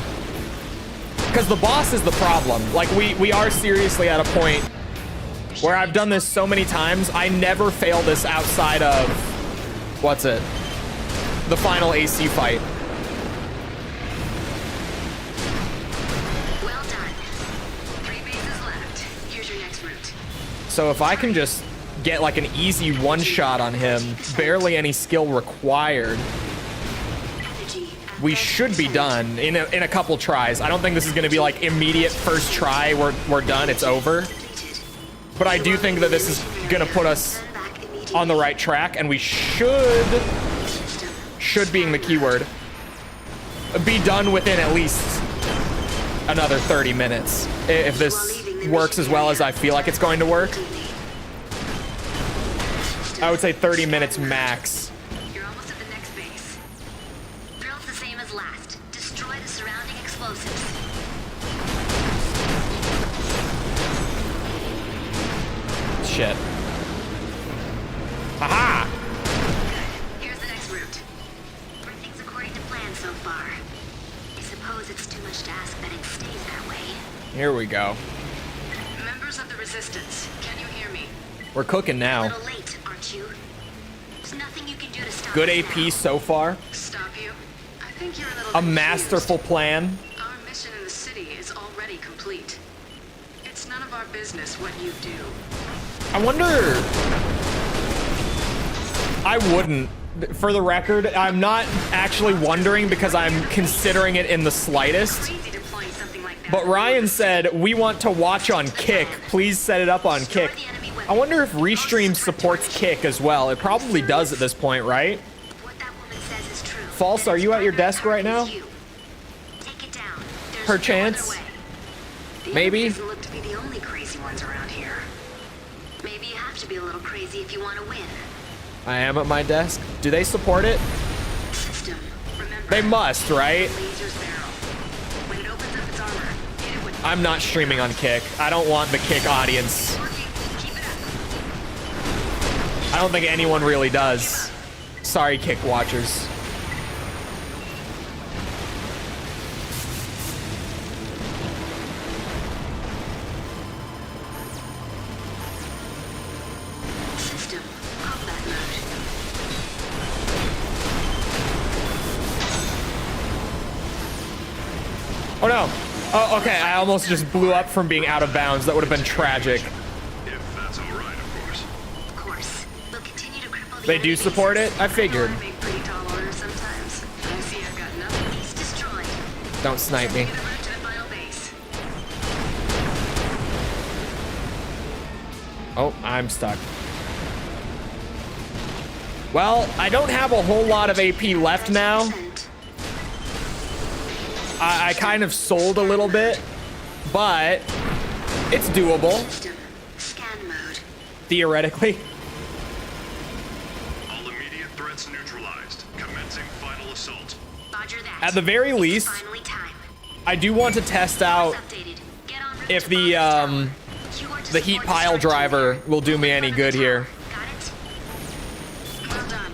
Because the boss is the problem. Like, we are seriously at a point where I've done this so many times, I never fail this outside of, what's it? The final AC fight. Well done. 3 bases left. Here's your next route. So if I can just get like an easy one-shot on him, barely any skill required, Energy at we should be 30%. done in a couple tries. I don't think this is going to be like immediate first try, we're done, it's over. Depleted. But I do think that this is going to put us Turn back immediately. on the right track, and we should being the keyword, be done within at least another 30 minutes. If this works as well as I feel like it's going to work, I would say 30 minutes max. You're almost at the next base. Drill's the same as last. Destroy the surrounding explosives. Shit. Haha! Here's the next route. Everything's according to plan so far. I suppose it's too much to ask that it stays that way. Here we go. Members of the Resistance, can you hear me? We're cooking A now. little late, aren't you? There's nothing you can do to stop Good us AP now. so far. Stop you? I think you're a little A confused. masterful plan. Our mission in the city is already complete. It's none of our business what you do. I wonder... I wouldn't. For the record, I'm not actually wondering because I'm considering it in the slightest. Crazy deploying something like that. But Ryan said, we want to watch on Kick. Please set it up on Kick. I wonder if Restream supports Kick as well. It probably does at this point, right? What that woman says is true. False, are you at your desk right now? You. Take it down. There's Perchance? no other way. The Maybe. enemy doesn't look to be the only crazy ones around here. Maybe you have to be a little crazy if you want to win. I am at my desk. Do they support it? System. Remember, They must, right? laser's barrel. When it opens up its armor, hit it with I'm not streaming on Kick. I don't want the Kick audience. working. Keep it up. I don't think anyone really does. Sorry, Kick watchers. System. Combat mode. Oh no. Oh, okay. I almost just blew up from being out of bounds. That would have been tragic. If that's all right, of course. Of course. We'll continue They do support it? I figured. I make pretty tall orders sometimes. I see I've got nothing. He's destroyed. Don't snipe me. Get a route to the final base. Oh, I'm stuck. Well, I don't have a whole lot of AP left now. 30%. I kind of sold a little bit, but it's doable, System. Scan mode. theoretically. All immediate threats neutralized. Commencing final assault. Roger that. At the very least, Finally time. I do want to test out Updated. Get en route if to the Father's Tower. You are to the heat support pile the strike driver team there. will do me Move any in front good of the here. tower. Got it? Well done.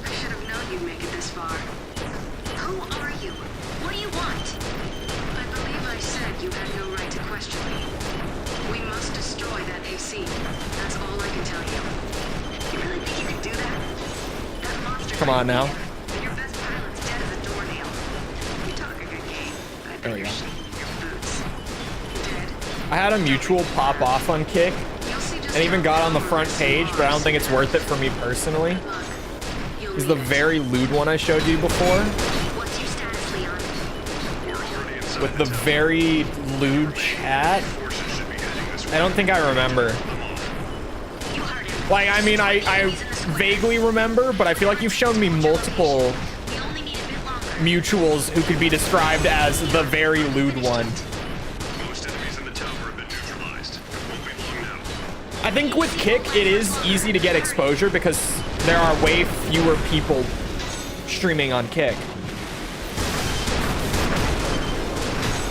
I should have known you'd make it this far. Who are you? What do you want? I believe I said you had no right to question me. We must destroy that AC. That's all I can tell you. You really think you can do that? That monster. Come on now. And your best pilot's dead as a doornail. You talk a good game. I There bet we you're go. shaking your boots. Dead. I had a mutual pop off on Kick You'll see just and even how got on the powerful front this page, but I don't think it's worth it for me personally. Good luck. You'll This is the need it. very lewd one I showed you before, What's your status, Leon? We're already inside with the very lewd chat. forces should be heading this way. I don't think I remember. You heard him. Like, I mean, I vaguely remember, but I feel like you've shown me multiple We only need a bit longer. mutuals who could be described as the very lewd one. Most enemies in the tower have been neutralized. It won't be long now. I think with Kick, it is easy to get exposure because there are way fewer people streaming on Kick.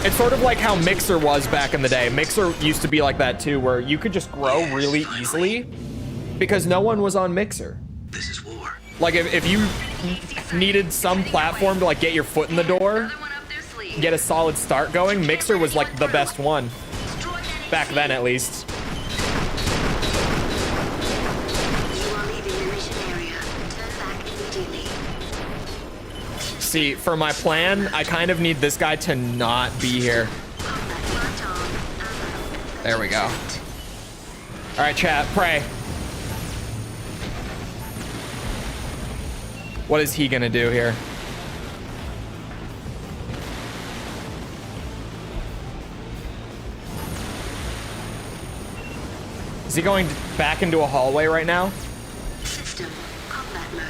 It's sort of like how Mixer was back in the day. Mixer used to be like that too, where you could just grow really easily because no one was on Mixer. This is war. Like if you needed some platform to like get your foot in the door, Another one up their sleeve. get a solid start going, Mixer was like the best one. Destroy that Back AC. then at least. You are leaving the mission area. Turn back immediately. See, for my plan, I kind of need this guy to not be here. Combat front on. Ammo. There we go. All right, chat, pray. What is he gonna do here? Is he going back into a hallway right now? System. Combat mode.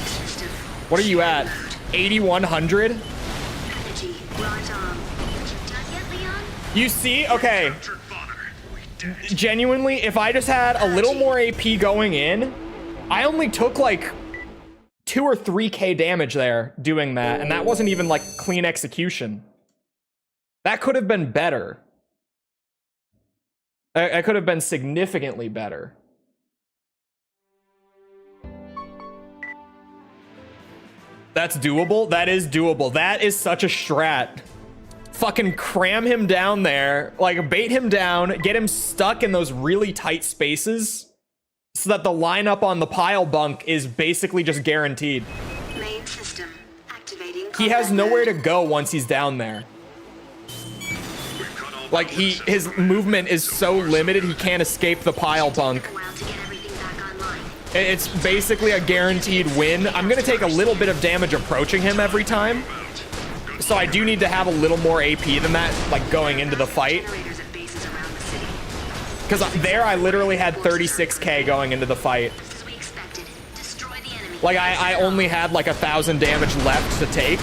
System. What are you at? 8,100? Energy. Right arm. You done yet, Leon? You see? Okay. Captured father. We did it. Genuinely, if I just had a little more AP going in, I only took like 2 or 3k damage there doing that, and that wasn't even like clean execution. That could have been better. I could have been significantly better. That's doable. That is doable. That is such a strat. Fucking cram him down there, like bait him down, get him stuck in those really tight spaces so that the lineup on the pile bunk is basically just guaranteed. Main system. Activating. He has combat nowhere mode. to go once he's down there. We've cut all Like his movement is so limited, he can't escape the pile bunk. A while to get everything back online. It's basically a guaranteed win. I'm gonna take a little bit of damage approaching him every time. So I do need to have a little more AP than that, like going into the fight. Generators at bases around the city. Because there I literally had 36k going into the fight. Just as we expected. Destroy the enemy. Like I only had like 1,000 damage left to take.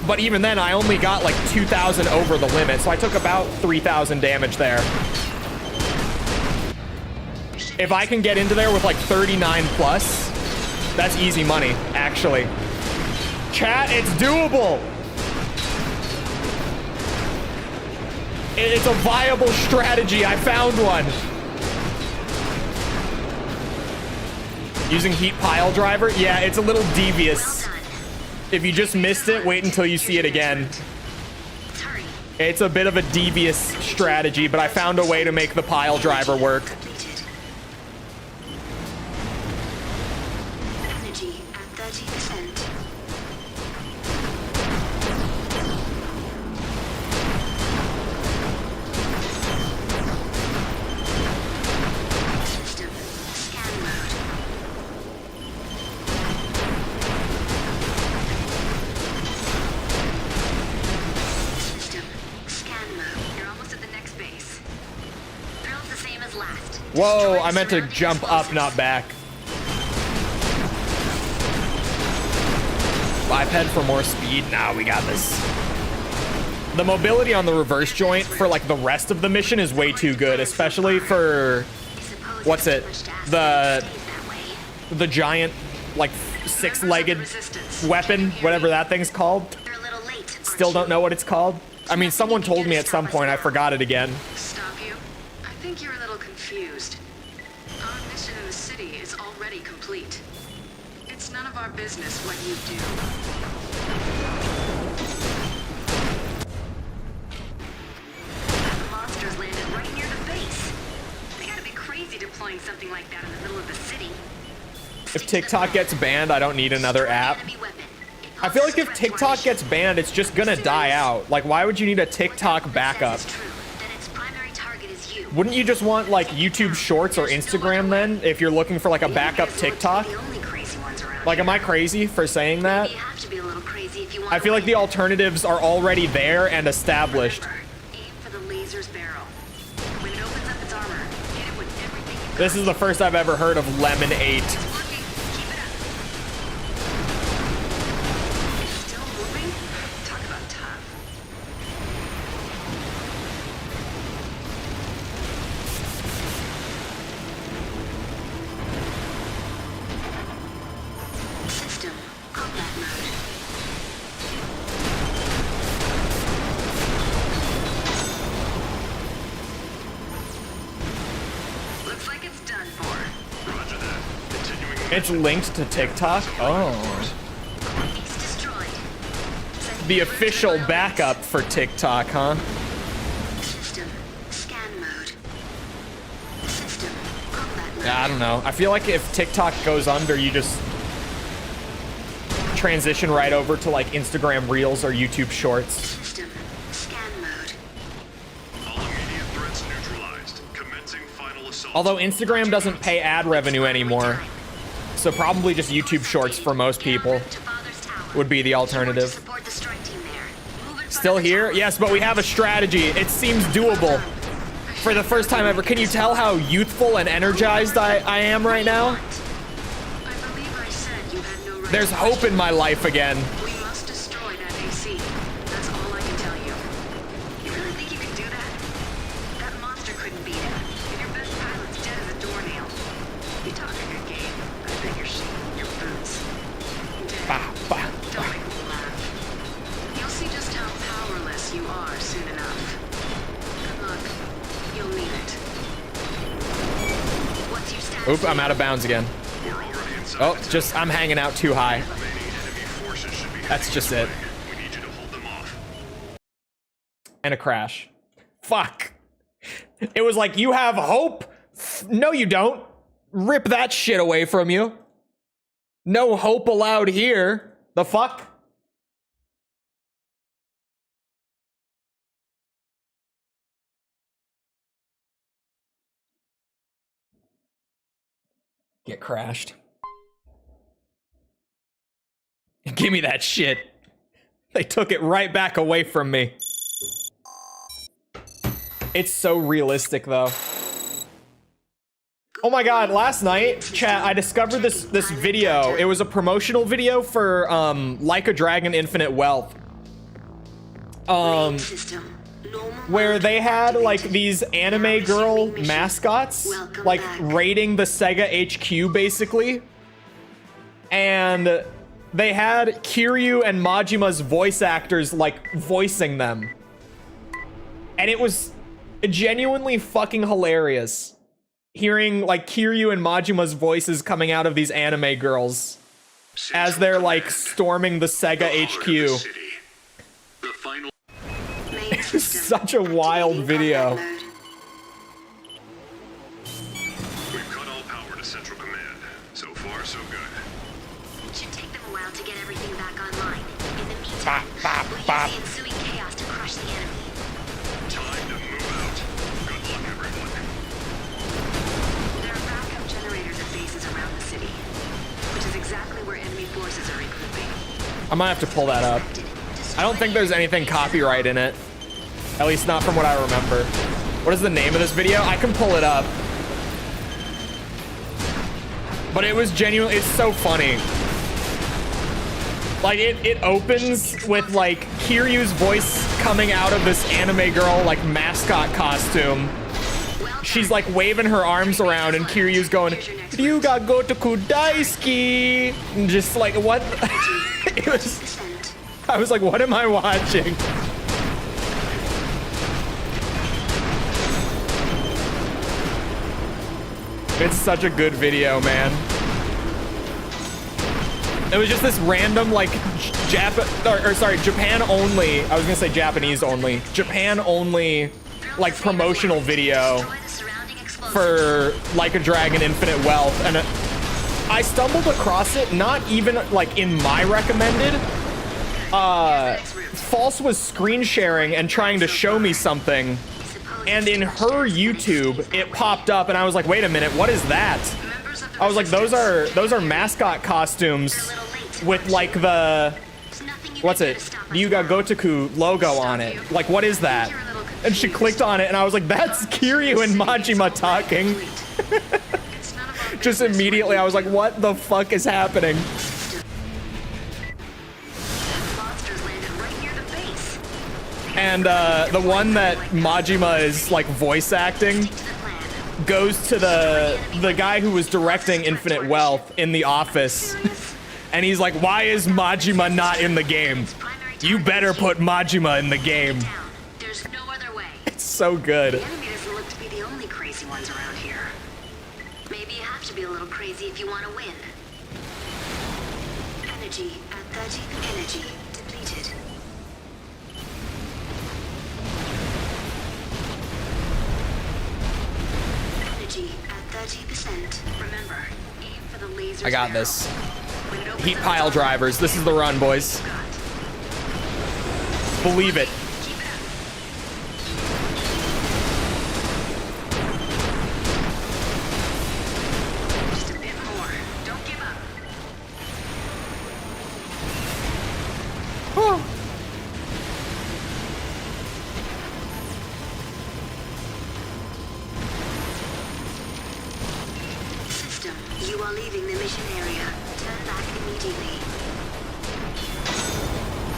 But even then I only got like 2,000 over the limit. So I took about 3,000 damage there. If I can get into there with like 39 plus, that's easy money, actually. Chat, it's doable. It's a viable strategy. I found one. Using heat pile driver? Yeah, it's a little devious. Well done. If you just missed it, wait until you see it again. Let's hurry. It's a bit of a devious strategy, but I found a way to make the pile driver work. Completed. Energy at 30%. System. is last. Whoa, Destroy I meant to surrounding jump up, explosives. not back. Biped for more speed. Nah, we got this. The mobility on the reverse joint for like the rest of the mission is way too good, especially for I suppose what's it's it? too much to ask The that it stays that way. the giant like six-legged weapon, whatever that thing's called. You're a little late. aren't Still you? don't know what it's called. I mean, someone told me at some point. I forgot it again. Stop you? I think you're a little confused. Our mission in the city is already complete. It's none of our business what you do. The monsters landed right near the base. They gotta be crazy deploying something like that in the middle of the city. If TikTok gets banned, I don't need another app. I feel like if TikTok gets banned, it's just gonna die out. Like, why would you need a TikTok backup? Wouldn't you just want like YouTube Shorts or Instagram then, if you're looking for like a backup TikTok? Like, am I crazy for saying that? I feel like the alternatives are already there and established. Aim for the laser's barrel. When it opens up its armor, hit it with everything you got. This is the first I've ever heard of Lemon 8. Working. Keep it up. It's still moving? Talk about tough. System combat mode. Looks like it's done for. Roger that. Continuing. It's linked to TikTok? Oh. It's destroyed. Sending The alert to official railways. backup for TikTok, huh? System scan mode. System combat mode. Yeah, I don't know. I feel like if TikTok goes under, you just transition right over to like Instagram Reels or YouTube Shorts. System scan mode. All immediate threats neutralized. Commencing final assault. Although Instagram doesn't pay ad revenue anymore, so probably just YouTube Shorts for most people To Father's Tower. would be the You alternative. support the strike team there. Move in front Still of the here? tower. Yes, but we have a strategy. It seems doable. For the first time ever, can you tell how youthful and energized I am right now? I believe I said you had no right. There's to hope in my life again. We must destroy that AC. That's all I can tell you. You really think you can do that? That monster couldn't beat it. And your best pilot's dead as a doornail. You talk a good game. I bet you're shaking your boots. Bah, bah, Don't bah. make me laugh. You'll see just how powerless you are soon enough. Good luck. You'll need it. What's your status? Oop, I'm out of bounds again. We're already inside. Oh, the just I'm hanging out too high. remaining enemy forces should be That's heading just this it. way. We need you to hold them off. And a crash. Fuck. It was like, you have hope? No, you don't. Rip that shit away from you. No hope allowed here. The fuck? Get crashed. Give me that shit. They took it right back away from me. It's so realistic though. Oh my god, last night, chat, I discovered this video. It was a promotional video for Like a Dragon Infinite Wealth. System. Normal Where mode they had like activated. these Now anime girl resuming mission. mascots, Welcome like back. raiding the Sega HQ basically. And they had Kiryu and Majima's voice actors like voicing them. And it was genuinely fucking hilarious. Hearing like Kiryu and Majima's voices coming out of these anime girls as they're like storming the Sega HQ. City. The final. Main It's system. such a wild Activating video. combat mode. We've cut all power to Central Command. So far, so good. It should take them a while to get everything back online. In the meantime, Bop, bop, we'll use bop. the ensuing chaos to crush the enemy. Time to move out. Good luck, everyone. There are backup generators at bases around the city, which is exactly where enemy forces are regrouping. I might have to pull that up. I don't think there's anything copyright in it. At least not from what I remember. What is the name of this video? I can pull it up. But it was genuinely, it's so funny. Like, it opens with, like, Kiryu's voice coming out of this anime girl, like, mascot costume. She's, like, waving her arms around, and Kiryu's going, Ryuga Gotoku Daisuki! And just, like, what? It was... I was like, what am I watching? It's such a good video, man. It was just this random, like, Japan only. I was gonna say Japanese only. Japan only, like, promotional video for Like a Dragon Infinite Wealth. And I stumbled across it, not even, like, in my recommended. False was screen sharing and trying to show me something. And in her YouTube, it popped up, and I was like, wait a minute, what is that? I was like, those are mascot costumes with, like, the, what's it, Ryuga Gotoku logo on it. Like, what is that? And she clicked on it, and I was like, that's Kiryu and Majima talking. Just immediately, I was like, what the fuck is happening? And the one that Majima is, like, voice acting goes to the guy who was directing Infinite Wealth in the office. And he's like, why is Majima not in the game? You better put Majima in the game. There's no other way. It's so good. The enemy doesn't look to be the only crazy ones around here. Maybe you have to be a little crazy if you want to win. Energy at 30. Energy depleted. Energy at 30%. Remember, aim for the laser. I got this. Heat pile drivers. This is the run, boys. Believe it. Keep it up. Just a bit more. Don't give up. System, you are leaving the mission area. Turn back immediately.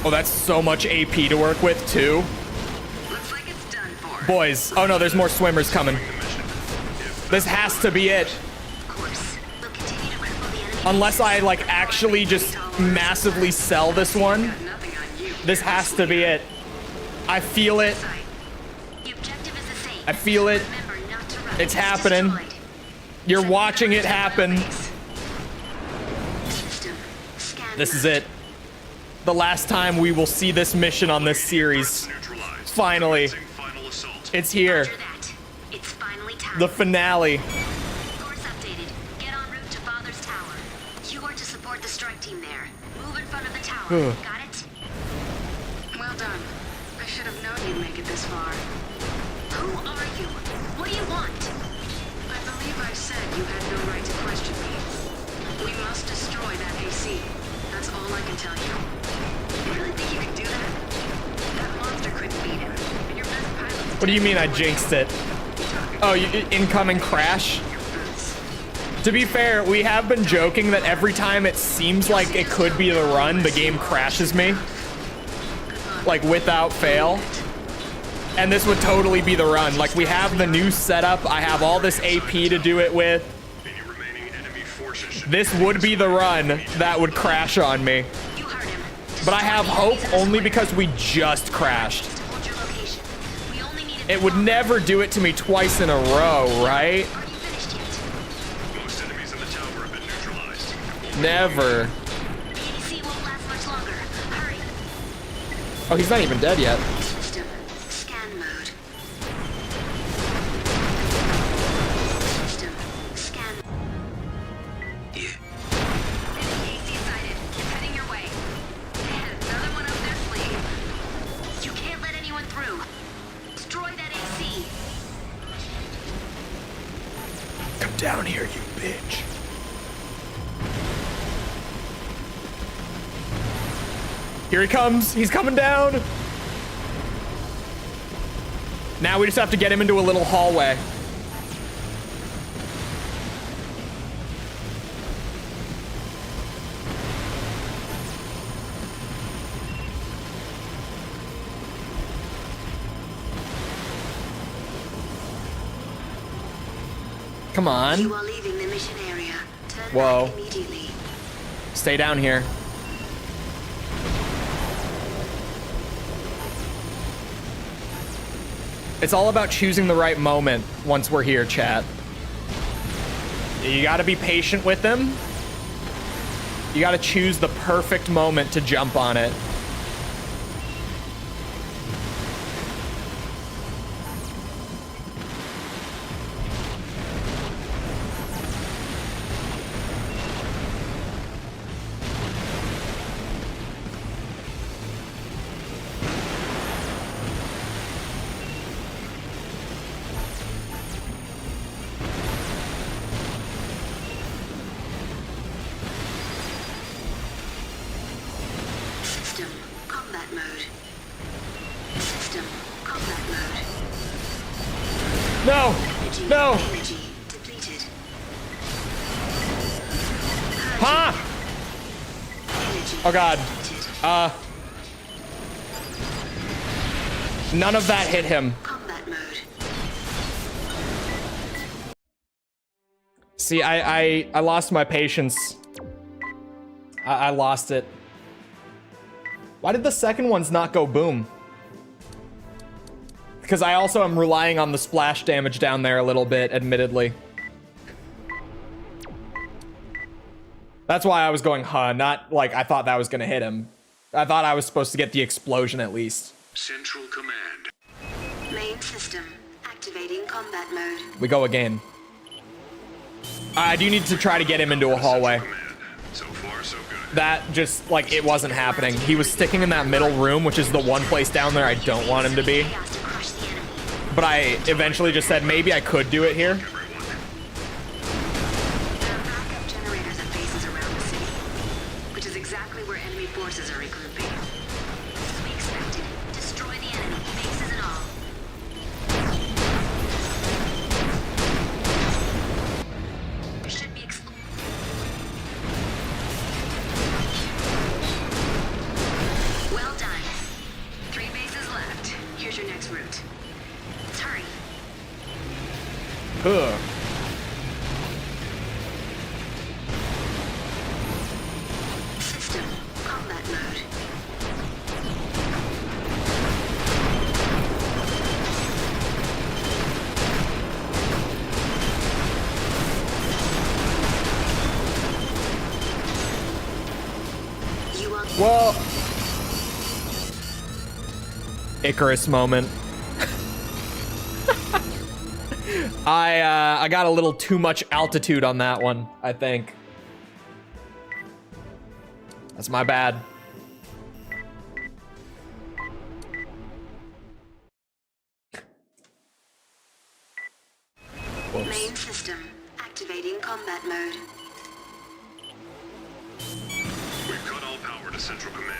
Oh, that's so much AP to work with, too. Looks like it's done for. Boys. Oh, no, there's more swimmers coming. This has to be it. Of course. We'll continue to cripple the enemy. Unless I, like, actually just massively sell this one. Nothing on you. This has to be it. I feel it. The objective is the same. I feel it. Remember not to run. It's happening. Destroyed. You're watching it happen. System. Scan This is it. The last time we will see this mission on this series. Neutralized. Finally. Final assault. It's here. After that, it's finally time. The finale. Course updated. Get en route to Father's Tower. You are to support the strike team there. Move in front of the tower. Got it? Well done. I should have known you'd make it this far. Who are you? What do you want? I believe I said you had no right to question me. We must destroy that AC. That's all I can tell you. You really think you can do that? That monster couldn't beat him. And your best pilot's What do you mean I jinxed it? Oh, incoming crash? To be fair, we have been joking that every time it seems like it could be the run, the game crashes me. Like, without fail. And this would totally be the run. Like, we have the new setup. I have all this AP to do it with. Any remaining enemy forces should This would be the run that would crash on me. You heard him. But I have hope only because we just crashed. Hold your location. We only need It would never do it to me twice in a row, right? Are you finished yet? most enemies in the tower have been neutralized. Never. The AC won't last much longer. Hurry. Oh, he's not even dead yet. System. Scan mode. System. Scan. Enemy AC sighted. It's heading your way. Another one up their sleeve. You can't let anyone through. Destroy that AC. Come down here, you bitch. Here he comes. He's coming down. Now we just have to get him into a little hallway. Come on. You are leaving the mission area. Turn Whoa. back immediately. Stay down here. It's all about choosing the right moment once we're here, chat. You gotta be patient with them. You gotta choose the perfect moment to jump on it. System combat mode. System combat mode. No! Energy, No! energy depleted. Huh? Energy Oh god. depleted. None of that hit him. Combat mode. See, I lost my patience. I lost it. Why did the second ones not go boom? Because I also am relying on the splash damage down there a little bit, admittedly. That's why I was going, huh, not like I thought that was gonna hit him. I thought I was supposed to get the explosion at least. Central Command. Main system activating combat mode. We go again. I do need to try to get him into a hallway. Command. So far, so good. That just, like, it wasn't happening. He was sticking in that middle room, which is the one place down there I don't want him to be. Chaos to crush the enemy. But I eventually just said maybe I could do it here. Everyone. There are backup generators at bases around the city, which is exactly where enemy forces are regrouping. As we expected, destroy the enemy, bases and all. Should be well done. 3 bases left. Here's your next route. Let's hurry. Ugh. System combat mode. You are Well, Icarus moment. I got a little too much altitude on that one, I think. That's my bad. Whoops. main system activating combat mode. We've cut all power to Central Command.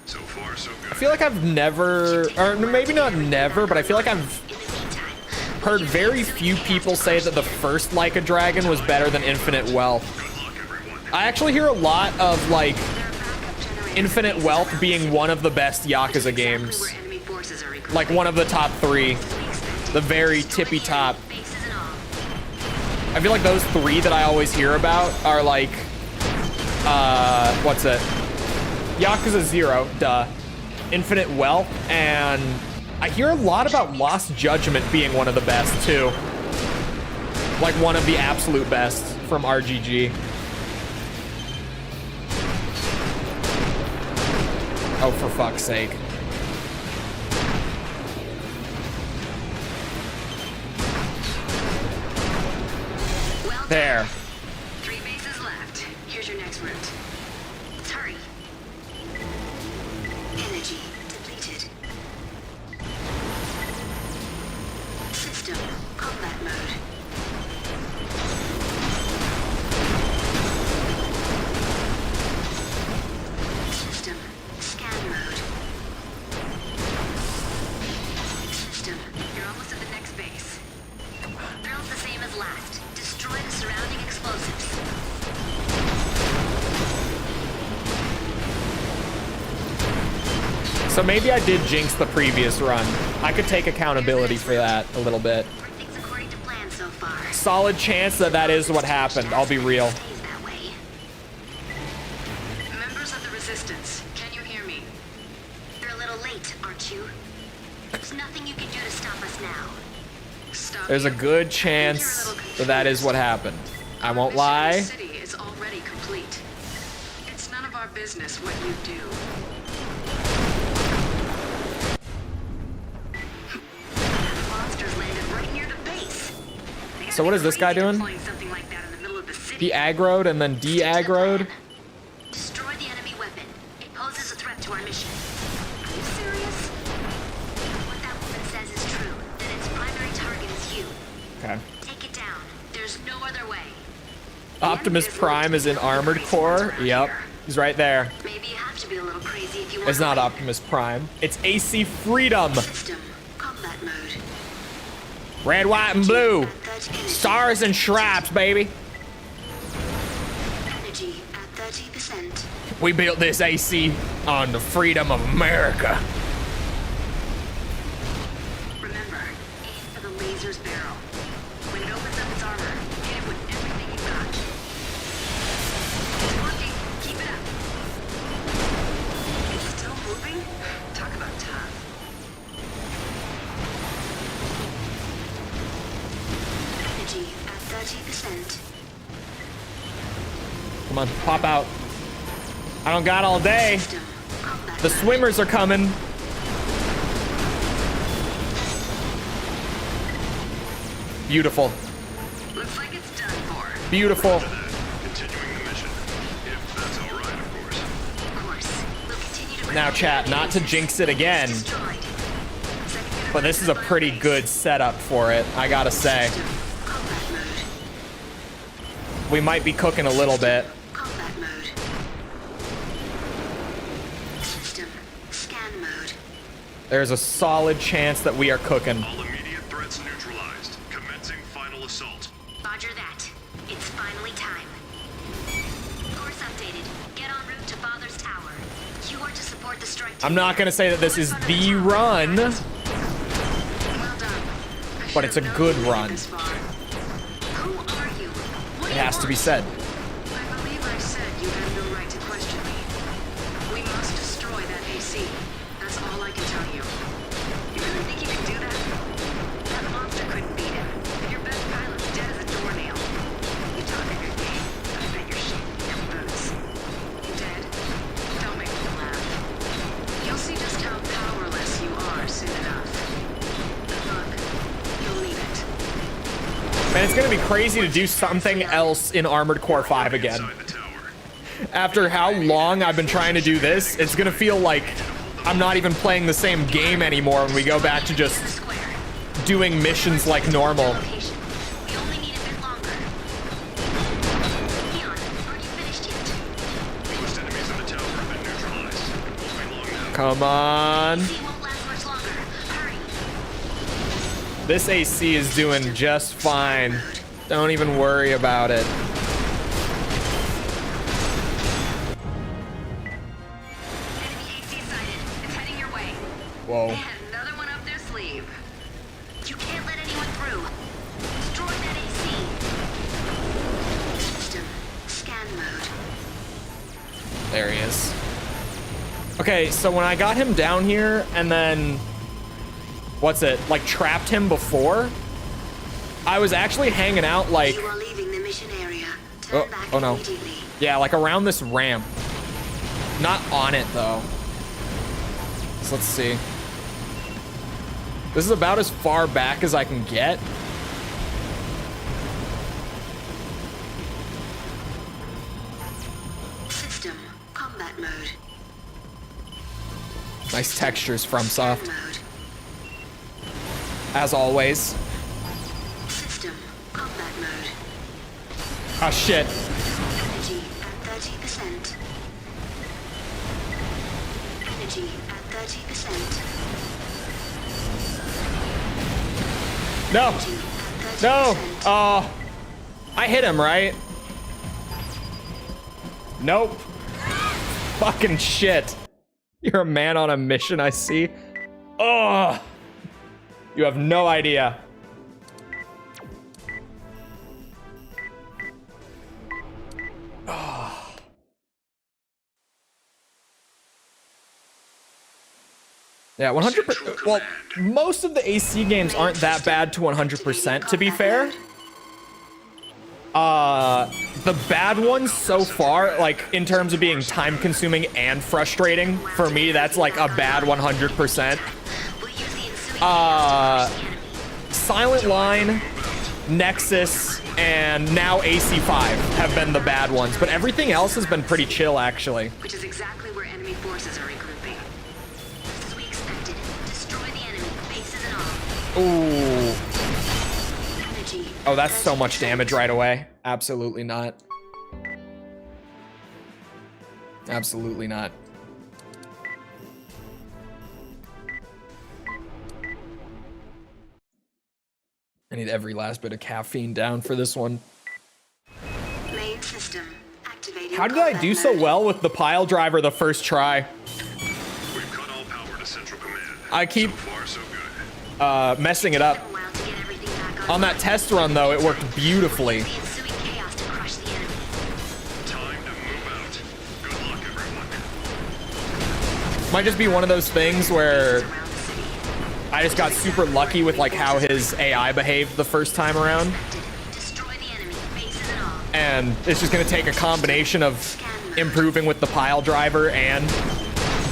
So far, so good. I feel like I've never, or maybe not never, but I feel like I've In the meantime, heard very few people say that the first Like a Dragon was better than Infinite Wealth. Good luck, everyone. I actually hear a lot of, like, there are backup generators Infinite at bases Wealth around being the one of the best Yakuza city, games. exactly where enemy forces are regrouping. Like, one of the top 3. As we expected, The very destroy tippy the top. enemy, bases and all. I feel like those 3 that I always hear about are like, what's it? Yakuza 0, duh. Infinite Wealth, and I hear a lot about Lost Judgment being one of the best too. Like one of the absolute best from RGG. Oh, for fuck's sake. Well done. There. 3 bases left. Here's your next route. Let's hurry. Energy depleted. System combat mode. System scan mode. System, you're almost at the next base. Drill's the same as last. Destroy the surrounding explosives. So maybe I did jinx the previous run. I could take accountability for that a little bit. Everything's according to plan so far. solid chance that that is what happened. I'll be real. Stays that way. Members of the Resistance, can you hear me? You're a little late, aren't you? There's nothing you can do to stop us now. Stop There's a you? good I think chance you're a little that that is confused. what happened. I Our won't mission in lie. the city is already complete. It's none of our business what you do. The monsters landed right near the base. They gotta So what be is this guy crazy doing? deploying something like that in the middle of the city. He aggroed and then de-aggroed. Destroy the enemy weapon. It poses a threat to our mission. Are you serious? What that woman says is true. That its primary target is you. Okay. Take it down. There's no other way. Optimus Prime is in Armored Core. Yep. He's right there. Maybe you have to be a little crazy if you want It's not Optimus Prime. It's AC Freedom. System. Combat mode. Red, white, and blue. At 30 energy. Stars and stripes, baby. Energy at 30%. We built this AC on the freedom of America. Remember, aim for the laser's barrel. When it opens up its armor, hit it with everything you've got. It's working. Keep it up. It's still moving? Talk about tough. Energy at 30%. Come on, pop out. I don't got all day. System. Combat The mode. swimmers are coming. Beautiful. Looks like it's done for. Beautiful. Continuing the mission. If that's all right, of course. Of course. We'll continue to Now, chat, not to jinx it again, destroyed. but this is a pretty good setup for it, I gotta say. Combat mode. We might be cooking a little bit. Combat mode. System. Scan mode. There's a solid chance that we are cooking. All immediate threats neutralized. Commencing final assault. Roger that. It's finally time. Course updated. Get en route to Father's Tower. You are to support the strike team. I'm not gonna say that this is the run, Well done. I but should it's a have known good you'd get run. this far. Who are you? What It do you has to be want? said. I believe I said you had no right to question me. We must destroy that AC. That's all I can tell you. You really think you can do that? That monster couldn't beat him. And your best pilot's dead as a doornail. You talk a good game, but I bet you're shaking your boots. Dead? Don't make me laugh. You'll see just how powerless you are soon enough. Good luck. You'll need it. Man, it's gonna be crazy to do something else in Armored Core 5 again. Inside the tower. After how long I've been trying to do this, it's gonna feel like I'm not even playing the same game anymore when we go back to just Square. doing missions like normal. Location. We only need a bit longer. Leon, are you finished yet? Most enemies in the tower have been neutralized. Won't be long now. Come on. AC won't last much longer. Hurry. This AC is doing just fine. Don't even worry about it. Enemy AC sighted. It's heading your way. Whoa. They had another one up their sleeve. You can't let anyone through. Destroy that AC. System. Scan mode. There he is. Okay, so when I got him down here and then, what's it, like trapped him before, I was actually hanging out like, You are leaving the mission area. Turn back oh no. immediately. Yeah, like around this ramp. Not on it though. So let's see. This is about as far back as I can get. System. Combat mode. Nice textures from Scan Soft, mode. as always. System. Combat mode. Oh shit. Energy at 30%. Energy at 30%. No, Energy at 30%. no. Oh, I hit him, right? Nope. Fucking shit. You're a man on a mission, I see. Oh, you have no idea. Yeah, 100%. Well, most of the AC games aren't that bad to 100%, to be fair. The bad ones so far, like in terms of being time consuming and frustrating, for me, that's like a bad 100%. Silent Line, Nexus, and now AC5 have been the bad ones, but everything else has been pretty chill, actually. Which is exactly where enemy forces are regrouping. As we expected, destroy the enemy, bases and all. Ooh. Energy. Oh, that's so much damage right away. Absolutely not. Absolutely not. I need every last bit of caffeine down for this one. Main system activating. How did I do so well with the pile driver the first try? We've cut all power to central command. I keep So far, so good. messing it up. A while to get everything back On that test run, though, it worked beautifully. The ensuing chaos to crush the enemy. Time to move out. Good luck, everyone. Might just be one of those things where Around the city. I just got super lucky with like how his AI behaved the first time around. Destroy the enemy, bases and all. And it's just gonna take a combination of improving with the pile driver and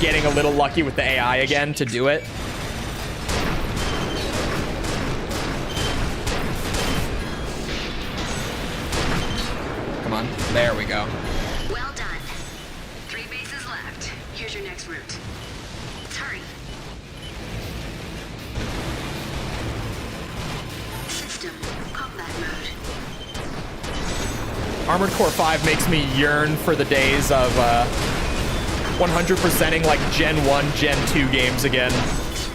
getting a little lucky with the AI again to do it. Come on, there we go. Well done. 3 bases left. Here's your next route. Let's hurry. System combat mode. Armored Core 5 makes me yearn for the days of 100%ing like Gen 1, Gen 2 games again,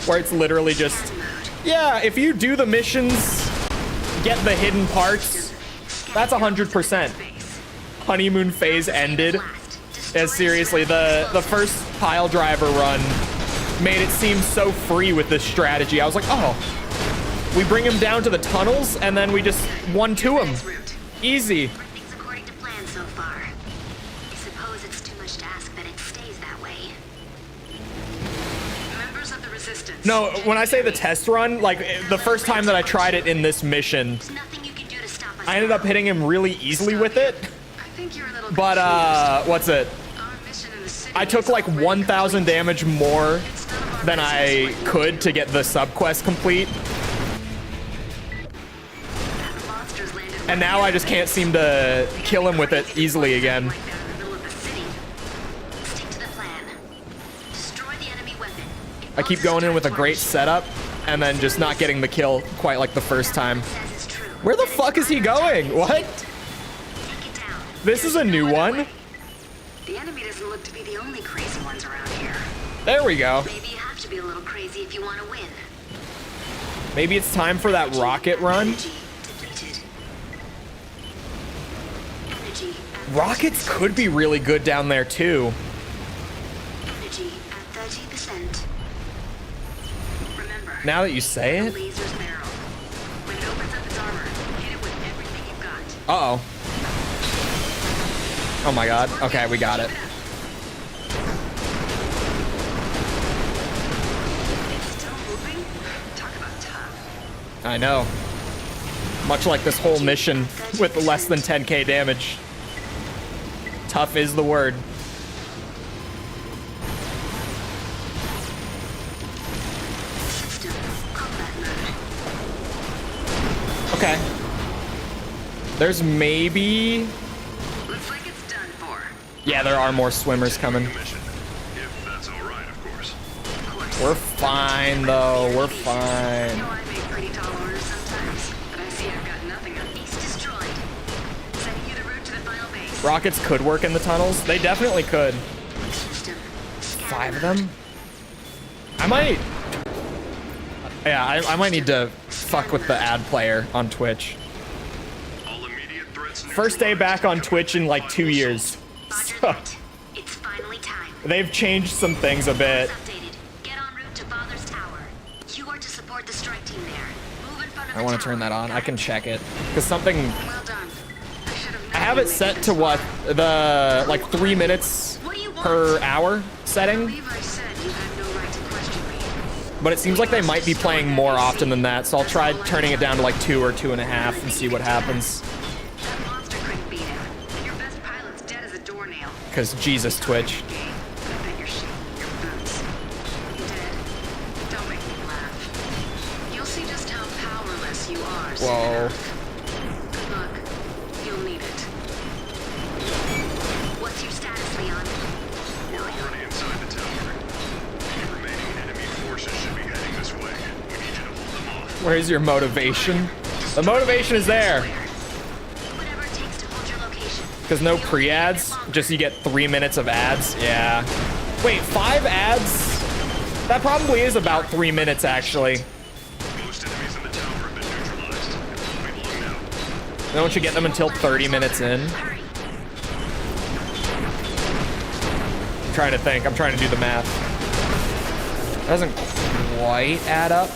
where it's literally just, yeah, if you do the missions, get the hidden parts, that's 100%. Honeymoon phase ended. Yeah, seriously, the first pile driver run made it seem so free with this strategy. I was like, oh, we bring him down to the tunnels and then we just 1-2 him. Easy. Everything's according to plan so far. I suppose it's too much to ask that it stays that way. Members of the resistance. No, when I say the test run, like the first time that I tried it in this mission, There's nothing you can do to stop us. I ended up hitting him really easily with it. I think you're a little But confused. what's it? Our mission in the city I took is like already 1,000 complete. damage more It's none of our than I business what you could do. to get the subquest complete. Monsters landed And now I just can't seem to kill him with it easily again. Like that in the middle of the city. Stick to the plan. Destroy the enemy weapon. I keep going in with a great setup and then just not getting the kill quite like the first time. Says it's true. Where the fuck is he going? What? Take it down. This is a new one. The enemy doesn't look to be the only crazy ones around here. There we go. Maybe you have to be a little crazy if you want to win. Maybe it's time for that rocket run. Energy depleted. Energy at Rockets could be really good down there too. energy at 30%. Remember, Now that you say the it. laser's barrel. When it opens up its armor, hit it with everything you've got. Uh-oh. Oh my god. Okay, we got it. Still moving? Talk about tough. I know. Much like this whole mission with less than 10k damage. Tough is the word. system combat mode. Okay. There's maybe... Looks like it's done for. Yeah, there are more swimmers coming. Mission. If that's all right, of course. Of course. We're fine, though. We're You fine. know I make pretty tall orders sometimes, but I see I've got nothing on Base destroyed. Sending you the route to the final base. Rockets could work in the tunnels. They definitely could. System. 5 of them? I might... Yeah, I might need to fuck with the ad player on Twitch. All immediate threats First day back on Twitch in like 2 years. Roger So, that. It's finally time. they've changed some things a bit. Updated. Get en route to Father's Tower. You are to support the strike team there. Move in front of I the want to tower. turn that on. I Got can it? check it. Because something... Well done. I should have I have it set to what? The, like, 3 minutes What do you want? per hour I setting? believe I said you had no right to question me. but it seems like they might be playing more often than that, so I'll try turning it down to like 2 or 2.5 and see what happens. That monster couldn't beat him. And your best pilot's dead as a doornail. Because Jesus, Twitch. I bet you're shaking your boots. Dead. Don't make me laugh. You'll see just how powerless you are soon Whoa. enough. Good luck. You'll need it. What's your status, Leon? We're already inside the tower. Any remaining enemy forces should be heading this way. We need you to hold them off. Where's your motivation? The motivation is there. Whatever it takes to hold your location. Because no pre-ads, just you get 3 minutes of ads. Yeah. Wait, 5 ads? That probably is about 3 minutes, actually. Most enemies in the tower have been neutralized. It won't be long now. Don't you get them until 30 minutes in? Hurry. I'm trying to think. I'm trying to do the math. Doesn't quite add up.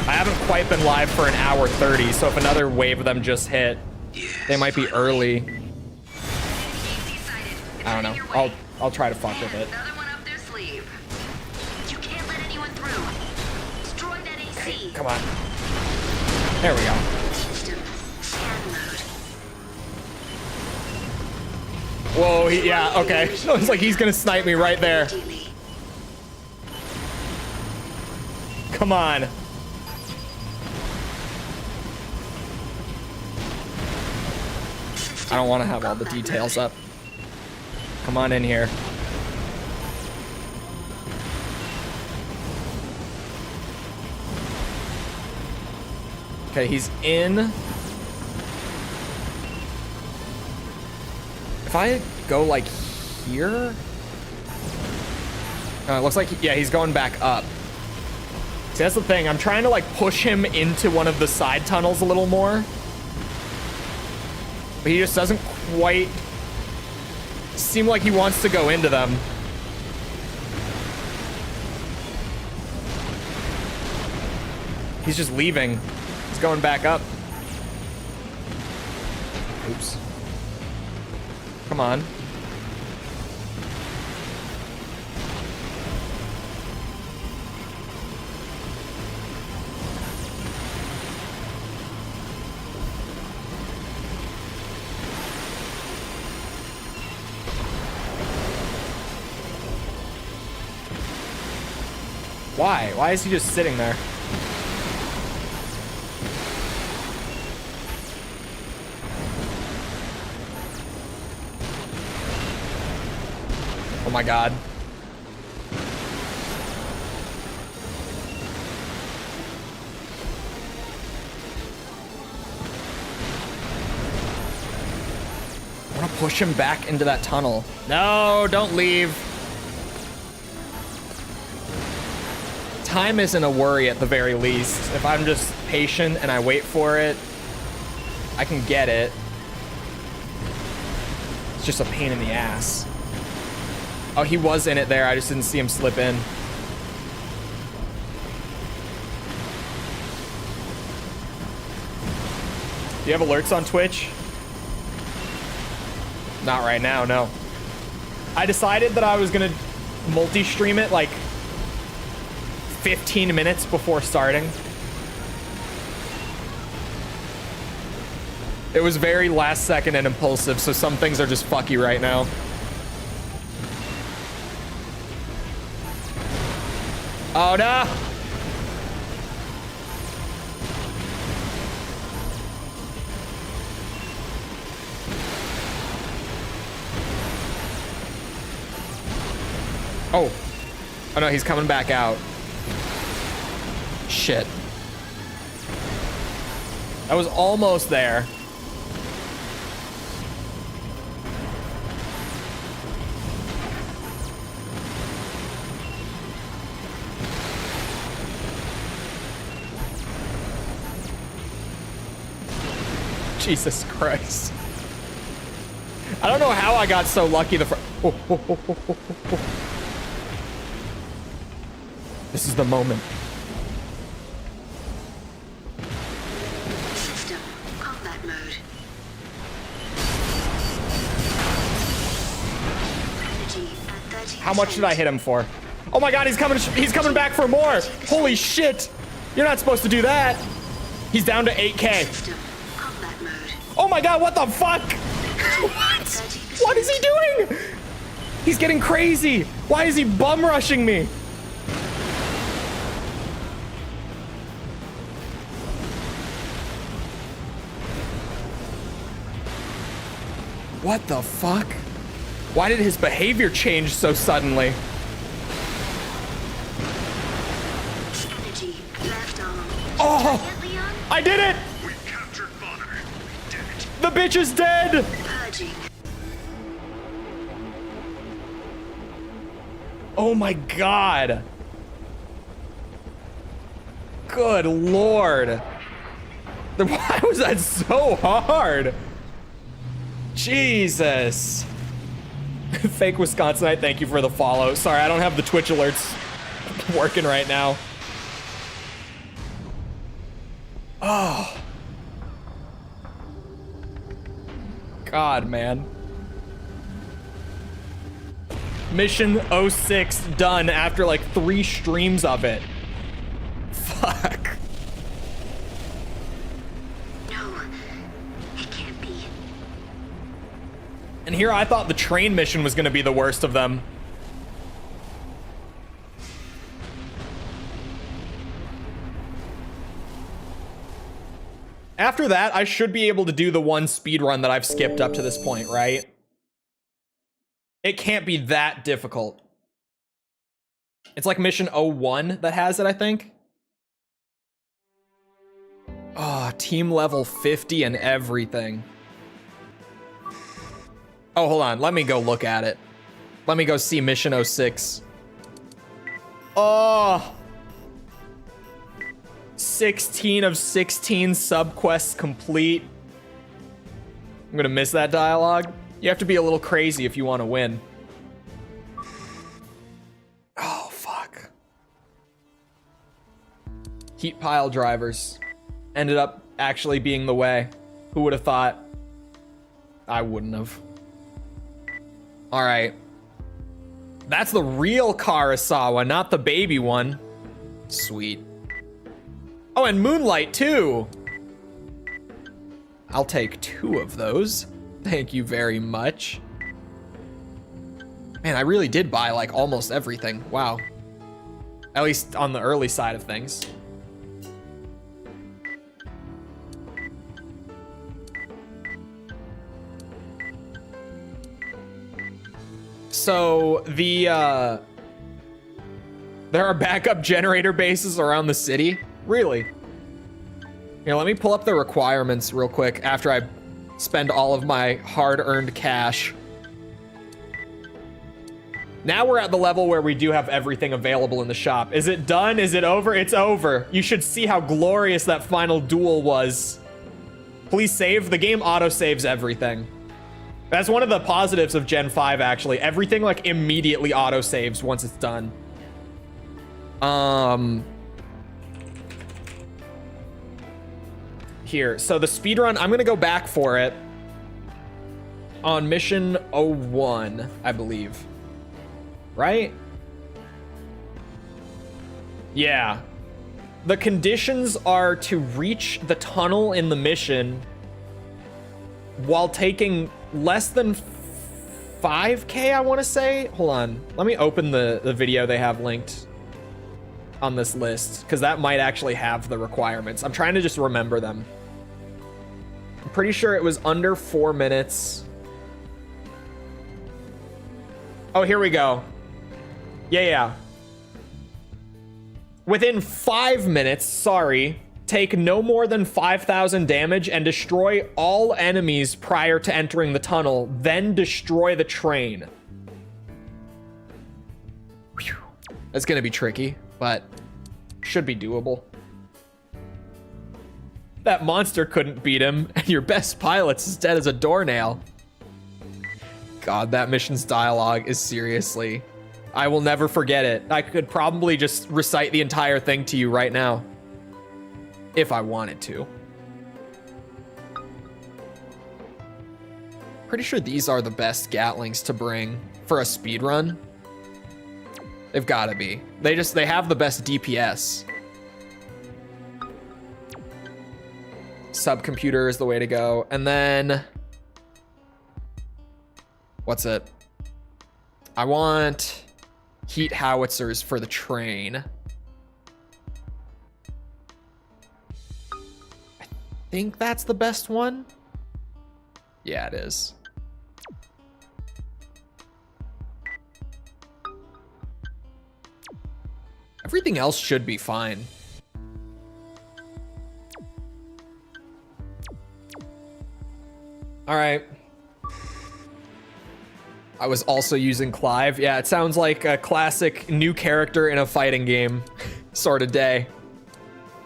I haven't quite been live for an hour 30, so if another wave of them just hit, they might be early. I don't know. I'll try to fuck with it. Another one up their sleeve. You can't let anyone through. Destroy that AC. Come on. There we go. System scan mode. Whoa, yeah, okay. It's like he's gonna snipe me right there. Immediately. Come on. I don't want to have all the details up. Come on in here. Okay, he's in. If I go like here? It looks like, yeah, he's going back up. See, that's the thing. I'm trying to like push him into one of the side tunnels a little more. But he just doesn't quite seem like he wants to go into them. He's just leaving. He's going back up. Oops. Come on. Why? Why is he just sitting there? Oh my God. I want to push him back into that tunnel. No, don't leave. Time isn't a worry at the very least. If I'm just patient and I wait for it, I can get it. It's just a pain in the ass. Oh, he was in it there. I just didn't see him slip in. Do you have alerts on Twitch? Not right now, no. I decided that I was gonna multi-stream it like 15 minutes before starting. It was very last second and impulsive, so some things are just fucky right now. Oh no! Oh. Oh no, he's coming back out. Shit. I was almost there. Jesus Christ. I don't know how I got so lucky the This is the moment. System combat mode. Energy at 30%. How much did I hit him for? Oh my god, he's coming back for more. Holy shit. You're not supposed to do that. He's down to 8K. System. Combat mode. Oh my god, what the fuck? What? What is he doing? He's getting crazy. Why is he bum rushing me? What the fuck? Why did his behavior change so suddenly? Energy. Left arm. Oh, Get Leon. I did it. We captured Bonner. We did it. The bitch is dead. Purging. Oh my god. Good lord. Why was that so hard? Jesus. Fake Wisconsinite, thank you for the follow. Sorry, I don't have the Twitch alerts working right now. Oh. God, man. Mission 06 done after like 3 streams of it. Fuck. No. It can't be. And here I thought the train mission was gonna be the worst of them. After that, I should be able to do the one speed run that I've skipped up to this point, right? It can't be that difficult. It's like mission 01 that has it, I think. Oh, team level 50 and everything. Oh, hold on. Let me go look at it. Let me go see mission 06. Oh. 16 of 16 subquests complete. I'm gonna miss that dialogue. You have to be a little crazy if you want to win. Oh, fuck. Heat pile drivers ended up actually being the way. Who would have thought? I wouldn't have. All right. That's the real Karasawa, not the baby one. Sweet. Oh, and Moonlight too. I'll take 2 of those. Thank you very much. Man, I really did buy like almost everything. Wow. At least on the early side of things. So there are backup generator bases around the city? Really? Here, let me pull up the requirements real quick after I spend all of my hard-earned cash. Now we're at the level where we do have everything available in the shop. Is it done? Is it over? It's over. You should see how glorious that final duel was. Please save. The game auto-saves everything. That's one of the positives of Gen 5, actually. Everything, like, immediately auto-saves once it's done. Here, so the speedrun, I'm gonna go back for it on mission 01, I believe. Right? Yeah. The conditions are to reach the tunnel in the mission while taking less than 5K, I want to say. Hold on. Let me open the video they have linked on this list, because that might actually have the requirements. I'm trying to just remember them. I'm pretty sure it was under 4 minutes. Oh, here we go. Yeah. Within 5 minutes, sorry, take no more than 5,000 damage and destroy all enemies prior to entering the tunnel, then destroy the train. Whew. That's gonna be tricky, but should be doable. That monster couldn't beat him, and your best pilot's as dead as a doornail. God, that mission's dialogue is seriously... I will never forget it. I could probably just recite the entire thing to you right now. If I wanted to. Pretty sure these are the best Gatlings to bring for a speedrun. They've got to be. They have the best DPS. Subcomputer is the way to go. And then what's it? I want heat howitzers for the train. I think that's the best one. Yeah, it is. Everything else should be fine. All right. I was also using Clive. Yeah, it sounds like a classic new character in a fighting game sort of day.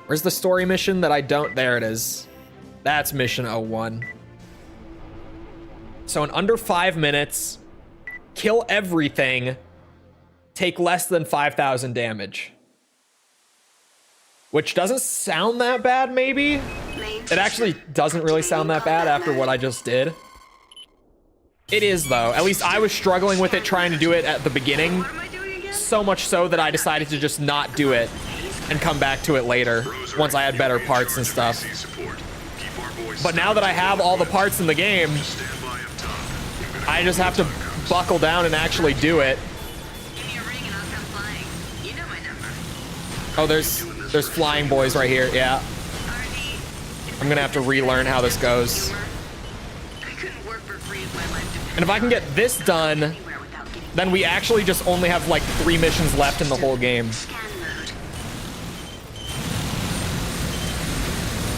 Where's the story mission that I don't? There it is. That's mission 01. So in under 5 minutes, kill everything, take less than 5,000 damage. Which doesn't sound that bad, maybe? It actually doesn't really sound that bad after what I just did. It is, though. At least I was struggling with it, trying to do it at the beginning. So much so that I decided to just not do it and come back to it later once I had better parts and stuff. But now that I have all the parts in the game, I just have to buckle down and actually do it. Oh, there's flying boys right here. Yeah. I'm gonna have to relearn how this goes. And if I can get this done, then we actually just only have like 3 missions left in the whole game.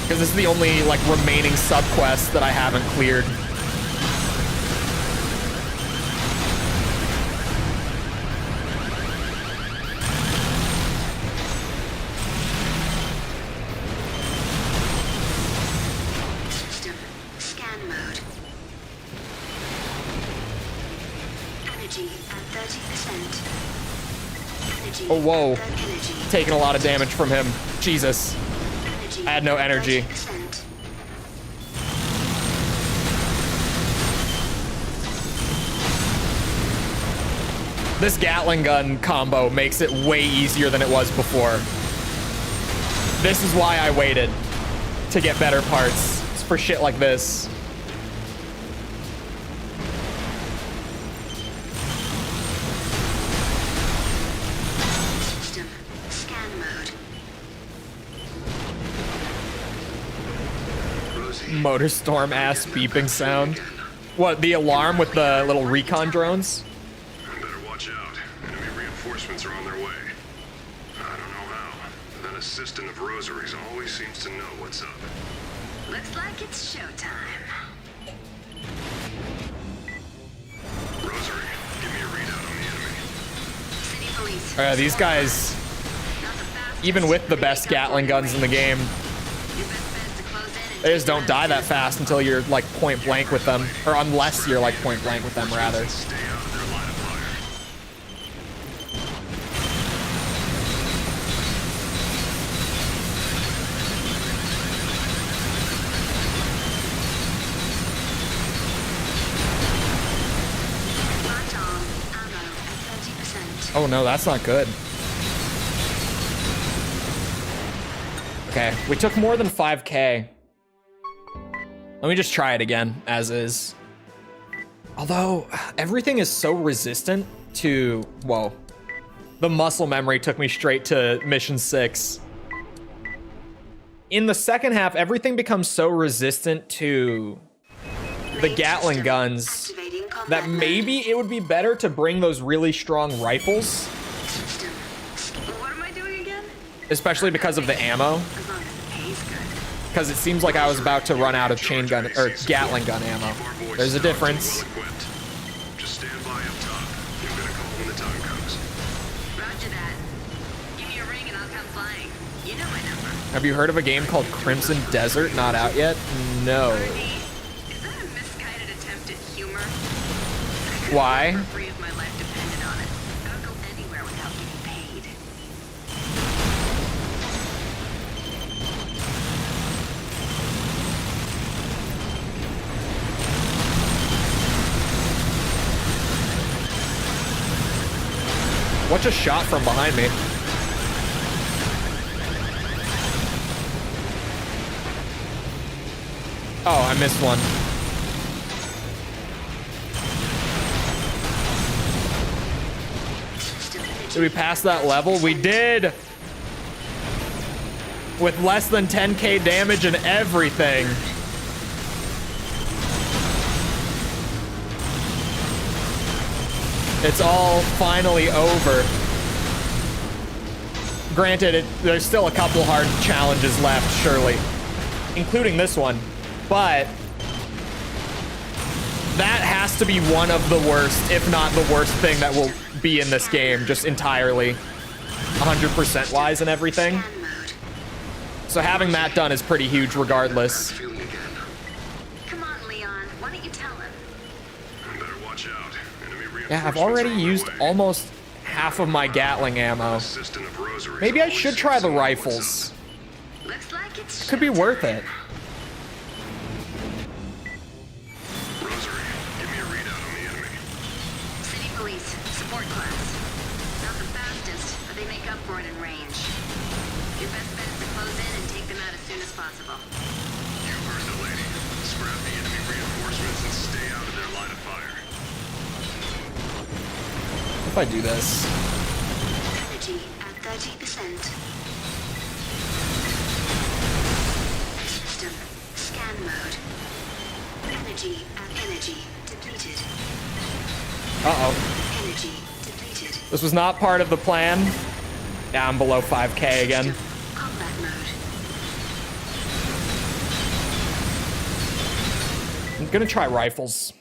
Because this is the only like remaining subquest that I haven't cleared. Oh, whoa. Taking a lot of damage from him. Jesus. I had no energy. This Gatling gun combo makes it way easier than it was before. This is why I waited to get better parts. It's for shit like this. Motor storm ass beeping sound. What, the alarm with the little recon drones? Better watch out. Enemy reinforcements are on their way. I don't know how. That assistant of Rosary's always seems to know what's up. Looks like it's showtime. Rosary, give me a readout on the enemy. City police. These guys, even with the best Gatling guns in the game, they just don't die that fast until you're like point blank with them, or unless you're like point blank with them, rather. Stay out of their line of fire. Oh no, that's not good. Okay, we took more than 5K. Let me just try it again, as is. Although, everything is so resistant to... Whoa. The muscle memory took me straight to mission 6. In the second half, everything becomes so resistant to the Gatling guns that maybe it would be better to bring those really strong rifles. What am I doing again? Especially because of the ammo. Because it seems like I was about to run out of chain gun or Gatling gun ammo. There's a difference. Just stand by up top. I'm gonna call when the time comes. Roger that. Give me a ring and I'll come flying. You know my number. Have you heard of a game called Crimson Desert? Not out yet? No. Is that a misguided attempt at humor? Why? For free if my life depended on it. I'll go anywhere without getting paid. What just shot from behind me? Oh, I missed one. Did we pass that level? We did! With less than 10k damage and everything. It's all finally over. Granted, there's still a couple hard challenges left, surely. Including this one. But that has to be one of the worst, if not the worst thing that will be in this game, just entirely. 100% wise and everything. So having that done is pretty huge regardless. Come on, Leon. Why don't you tell him? Better watch out. Yeah, I've already used almost half of my Gatling ammo. Maybe I should try the rifles. Looks like it's Could be worth it. Rosary, give me a readout on the enemy. City police, support class. Not the fastest, but they make up for it in range. Your best bet is to close in and take them out as soon as possible. You heard the lady. Scrap the enemy reinforcements and stay out of their line of fire. If I do this. Energy at 30%. System scan mode. Energy depleted. Uh-oh. Energy depleted. This was not part of the plan. Yeah, I'm below 5k again. System combat mode. I'm gonna try rifles.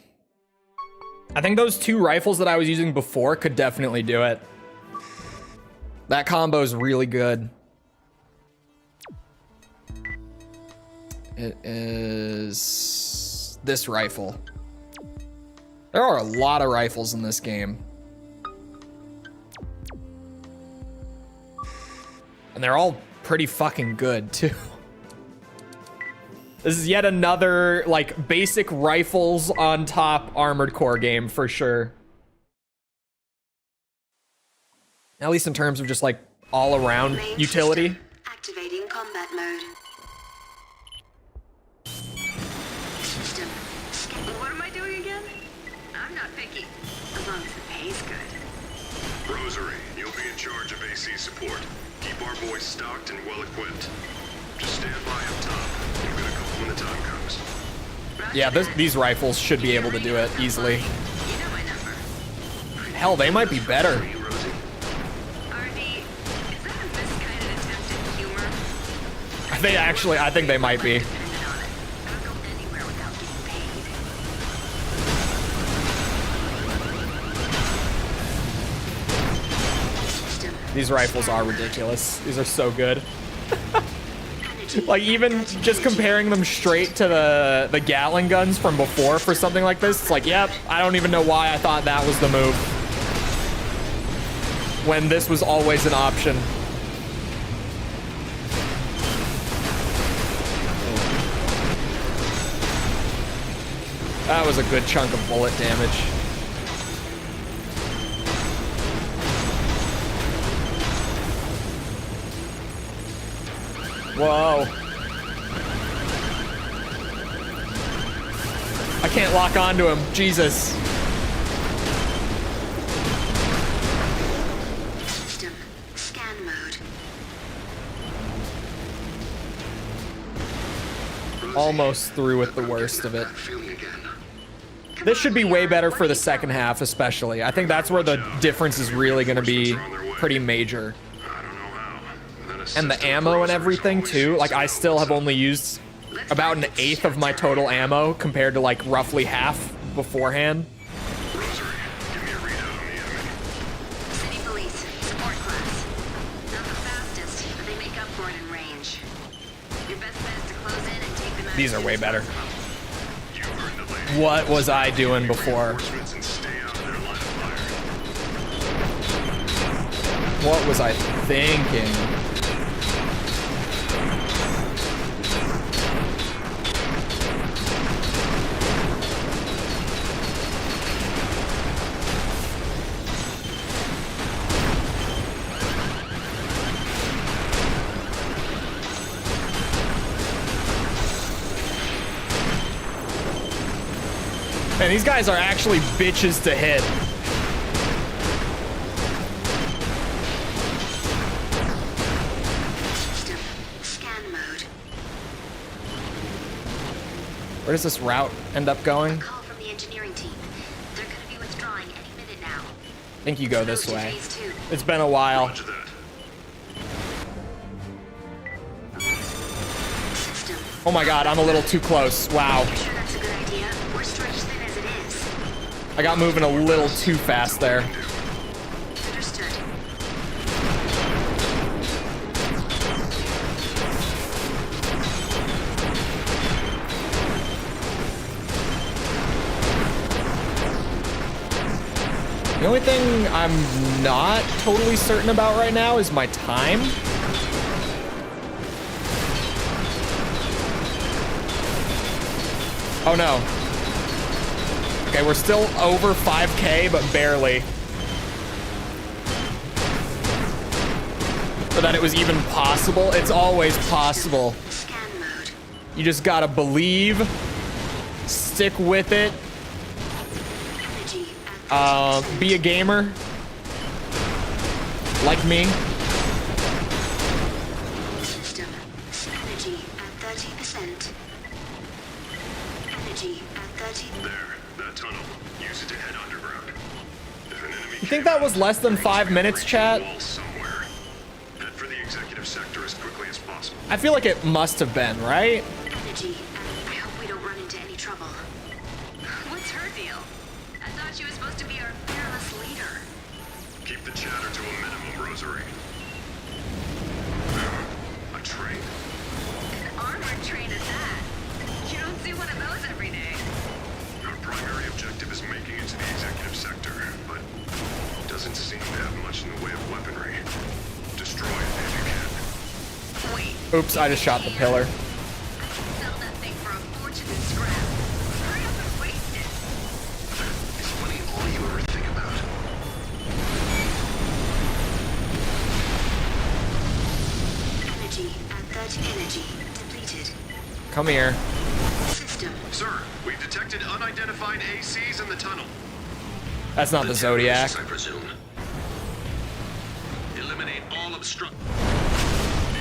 I think those two rifles that I was using before could definitely do it. That combo is really good. It is this rifle. There are a lot of rifles in this game. And they're all pretty fucking good too. This is yet another, like, basic rifles on top Armored Core game for sure. At least in terms of just, like, all-around Main utility. system activating combat mode. System scan. What am I doing again? I'm not picky. As long as the pay's good. Rosary, you'll be in charge of AC support. Keep our boys stocked and well equipped. Just stand by up top. You're gonna call when the time comes. Yeah, these rifles should be able to do it easily. You know my number. Hell, they might be better. Hey, Rosie. RD, is that a misguided attempt at humor? I think they might be. Dependent on it. I don't go anywhere without getting paid. System These rifles are ridiculous. These are so good. energy Like, even just comparing them straight to the Gatling guns from before for something like this, it's like, yep, I don't even know why I thought that was the move. When this was always an option. That was a good chunk of bullet damage. Whoa. I can't lock onto him. Jesus. system scan mode. Almost through with the worst of it. Feeling again. This should be way better for the second half, especially. I think that's where the difference is really going to be pretty major. I don't know how. Then a And the system of ammo and Rosaries everything always too. Like, I seems still have to only used about an eighth of my total ammo compared to like roughly half beforehand. Rosary, give me a readout on the enemy. City police, support class. Not the fastest, but they make up for it in range. Your best bet is to close in and take them out. These as are soon way as better. possible. You heard the lady. What was I doing before? Reinforcements and stay out of their line of fire. What was I thinking? Man, these guys are actually bitches to hit. System. Scan mode. Where does this route end up going? Call from the engineering team. They're gonna be withdrawing any minute now. I think you go this Move to way. phase 2. It's been a while. Roger that. System. Oh my god, I'm a little too close. Wow. You sure that's a good idea? We're stretched thin as it is. I got moving a little too fast there. Understood. The only thing I'm not totally certain about right now is my time. Oh no. Okay, we're still over 5K, but barely. So that it was even possible. It's always possible. Scan mode. You just gotta believe, stick with it, Energy at be a gamer, like me. system. Energy at 30%. Energy at 30. There, that tunnel. Use it to head underground. If an enemy You think that was less than 5 minutes, chat? wall somewhere, head for the executive sector as quickly as possible. I feel like it must have been, right? Energy. I hope we don't run into any trouble. What's her deal? I thought she was supposed to be our fearless leader. Keep the chatter to a minimum, Rosary. A train? An armored train at that. You don't see one of those every day. Our primary objective is making it to the executive sector, but doesn't seem to have much in the way of weaponry. Destroy it if you can. Wait, Oops, I just shot the pillar. sell that thing for a fortune in scrap. Hurry up and waste it. Is money all you ever think about? Energy at 30. Energy depleted. Come here. System. Sir, we've detected unidentified ACs in the tunnel. That's not the Zodiac. I presume. Eliminate all obstruct.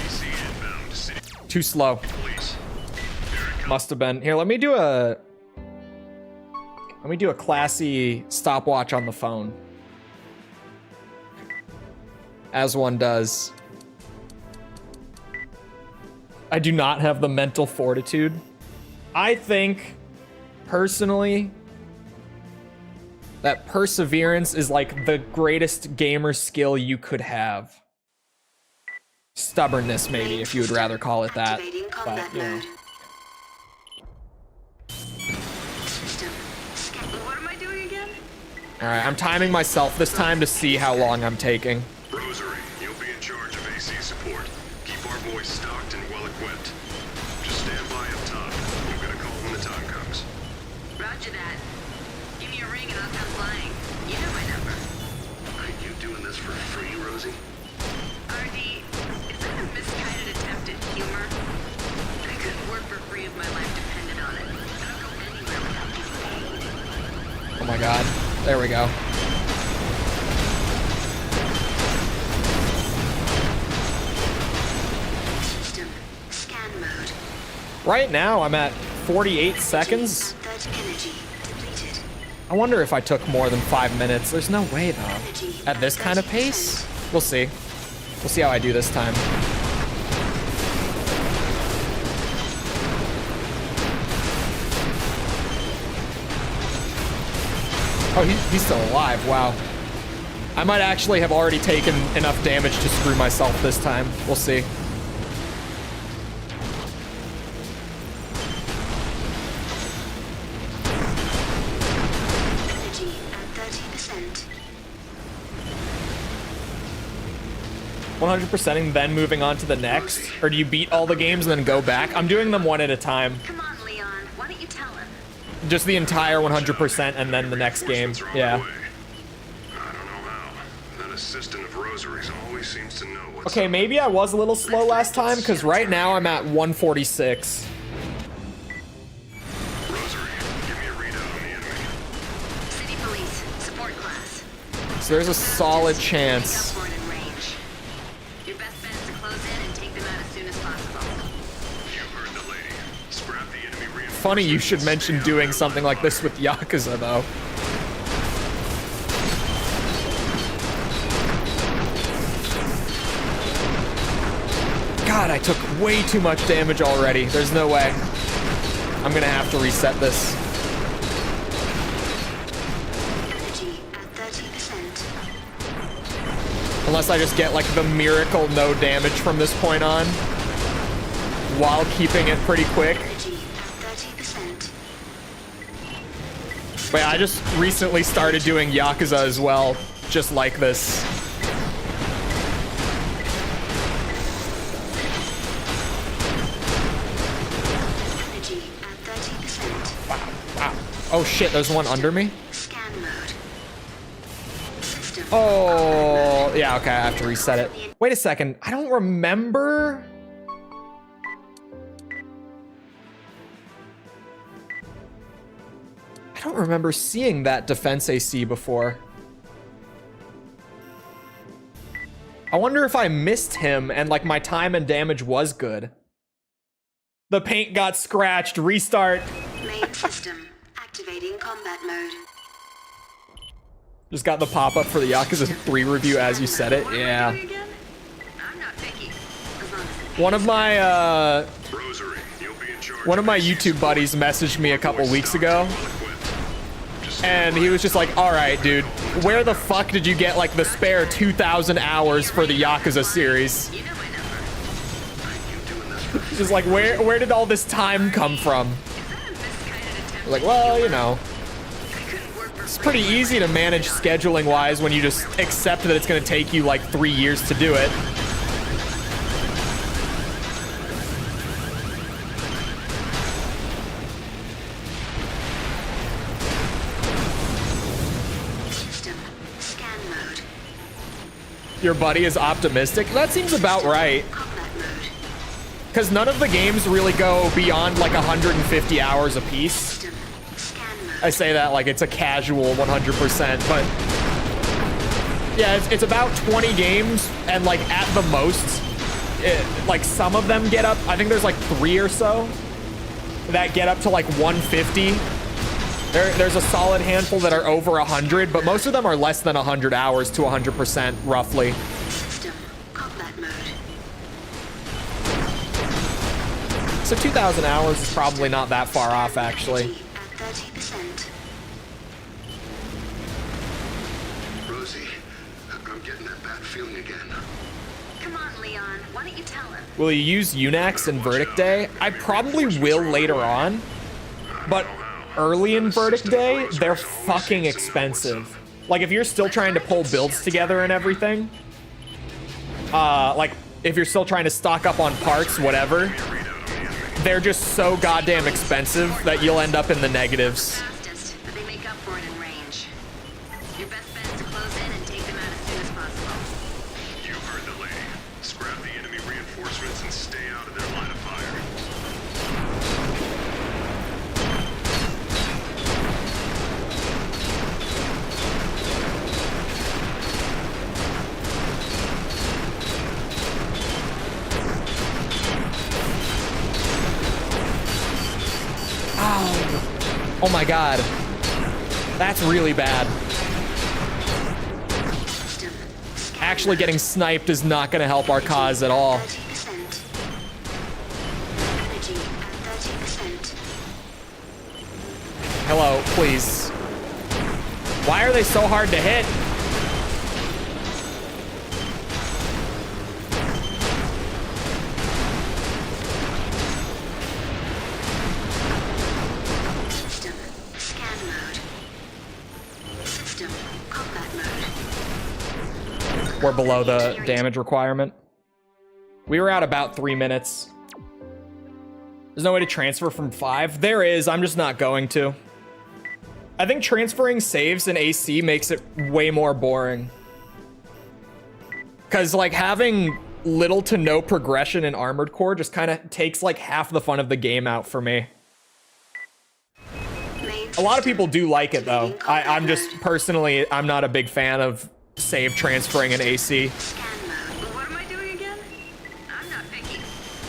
AC inbound city Too slow. police. Here it comes. Must have been. Here, let me do a classy stopwatch on the phone. As one does. I do not have the mental fortitude. I think, personally, that perseverance is like the greatest gamer skill you could have. Stubbornness, maybe, if you would rather call it that. Activating combat But, you know. mode. System. Scan. What am I doing again? Alright, I'm timing myself this time to see how long I'm taking. Rosary, you'll be in charge of AC support. Keep our boys stocked and well equipped. Just stand by up top. You'll get a call when the time comes. Roger that. Give me a ring and I'll come flying. You know my number. Are you doing this for free, Rosie? RD, is that a misguided attempt at humor? I couldn't work for free if my life depended on it. I don't go anywhere without people. Oh my god. There we go. System. Scan mode. Right now, I'm at 48 seconds. At 30. Energy depleted. I wonder if I took more than 5 minutes. There's no way, though. Energy At this kind of pace? We'll see. We'll see how I do this time. Oh, he's still alive. Wow. I might actually have already taken enough damage to screw myself this time. We'll see. Energy at 30%. 100%ing, then moving on to the next? Or do you beat all the games and then go back? I'm doing them one at a time. Come on, Leon. Why don't you tell him? Just the entire 100% and then the next game. Reinforcements are on Yeah. their way. I don't know how. That assistant of Rosary's always seems to know what's Okay, up. maybe I was a little slow last time, because right now I'm at 146. Rosary, give me a readout on the enemy. So there's a solid chance. Make up for it in range. Your best bet is to close in and take them out as soon as possible. You heard the lady. Scrap the enemy reinforcements. Funny you should mention doing something like this with Yakuza, though. God, I took way too much damage already. There's no way. I'm gonna have to reset this. Energy at 30%. Unless I just get, like, the miracle no damage from this point on. While keeping it pretty quick. Energy at 30%. Wait, I just recently started doing Yakuza as well. Just like this. Energy at 30%. Wow. Oh shit, there's one under me? Scan mode. System. Oh, yeah, okay, I have to reset it. Wait a second, I don't remember. I don't remember seeing that defense AC before. I wonder if I missed him and like my time and damage was good. The paint got scratched, restart. Main system. Activating combat mode. Just got the pop-up for the Yakuza 3 review as you said it, yeah. I'm not picky. As long as it's One of my, Rosary, you'll be in charge. One of my YouTube buddies messaged me a couple weeks ago, and he was just like, all right, dude, where the fuck did you get like the spare 2,000 hours for the Yakuza series? you know my number. Just like, where did all this time come from? Is that a misguided attempt? Like, well, you know, I couldn't work for it's pretty easy to manage scheduling wise when you just accept that it's gonna take you like 3 years to do it. System. Scan mode. Your buddy is optimistic? That seems about right. Combat mode. Because none of the games really go beyond like 150 hours a piece. System. Scan mode. I say that like it's a casual 100%, but yeah, it's about 20 games, and like at the most, like some of them get up, I think there's like 3 or so that get up to like 150. There's a solid handful that are over 100, but most of them are less than 100 hours to 100% roughly. System. Combat mode. So 2,000 hours is probably not that far off, actually. Energy at 30%. Rosie, I'm getting that bad feeling again. Come on, Leon. Why don't you tell him? Will you use Unax in Verdict Day? I probably will later on, but early in Verdict Day, they're fucking expensive. Like, if you're still trying to pull builds together and everything, like, if you're still trying to stock up on parts, whatever, they're just so goddamn expensive that you'll end up in the negatives. Fastest, but they make up for it in range. Your best bet is to close in and take them out as soon as possible. You heard the lady. Scrap the enemy reinforcements and stay out of their line of fire. Oh my god. That's really bad. System. Scan Actually getting sniped is not going to help our cause at all. 30%. Energy at 30%. Hello, please. Why are they so hard to hit? System. Scan mode. System. Combat mode. We're below the damage requirement. We were at about 3 minutes. There's no way to transfer from 5. There is, I'm just not going to. I think transferring saves in AC makes it way more boring. Because, like, having little to no progression in Armored Core just kind of takes, like, half the fun of the game out for me. Main A lot of system. people do like it, though. I'm just, personally, I'm not a big fan of save transferring an AC. Scan mode. What am I doing again? I'm not picky.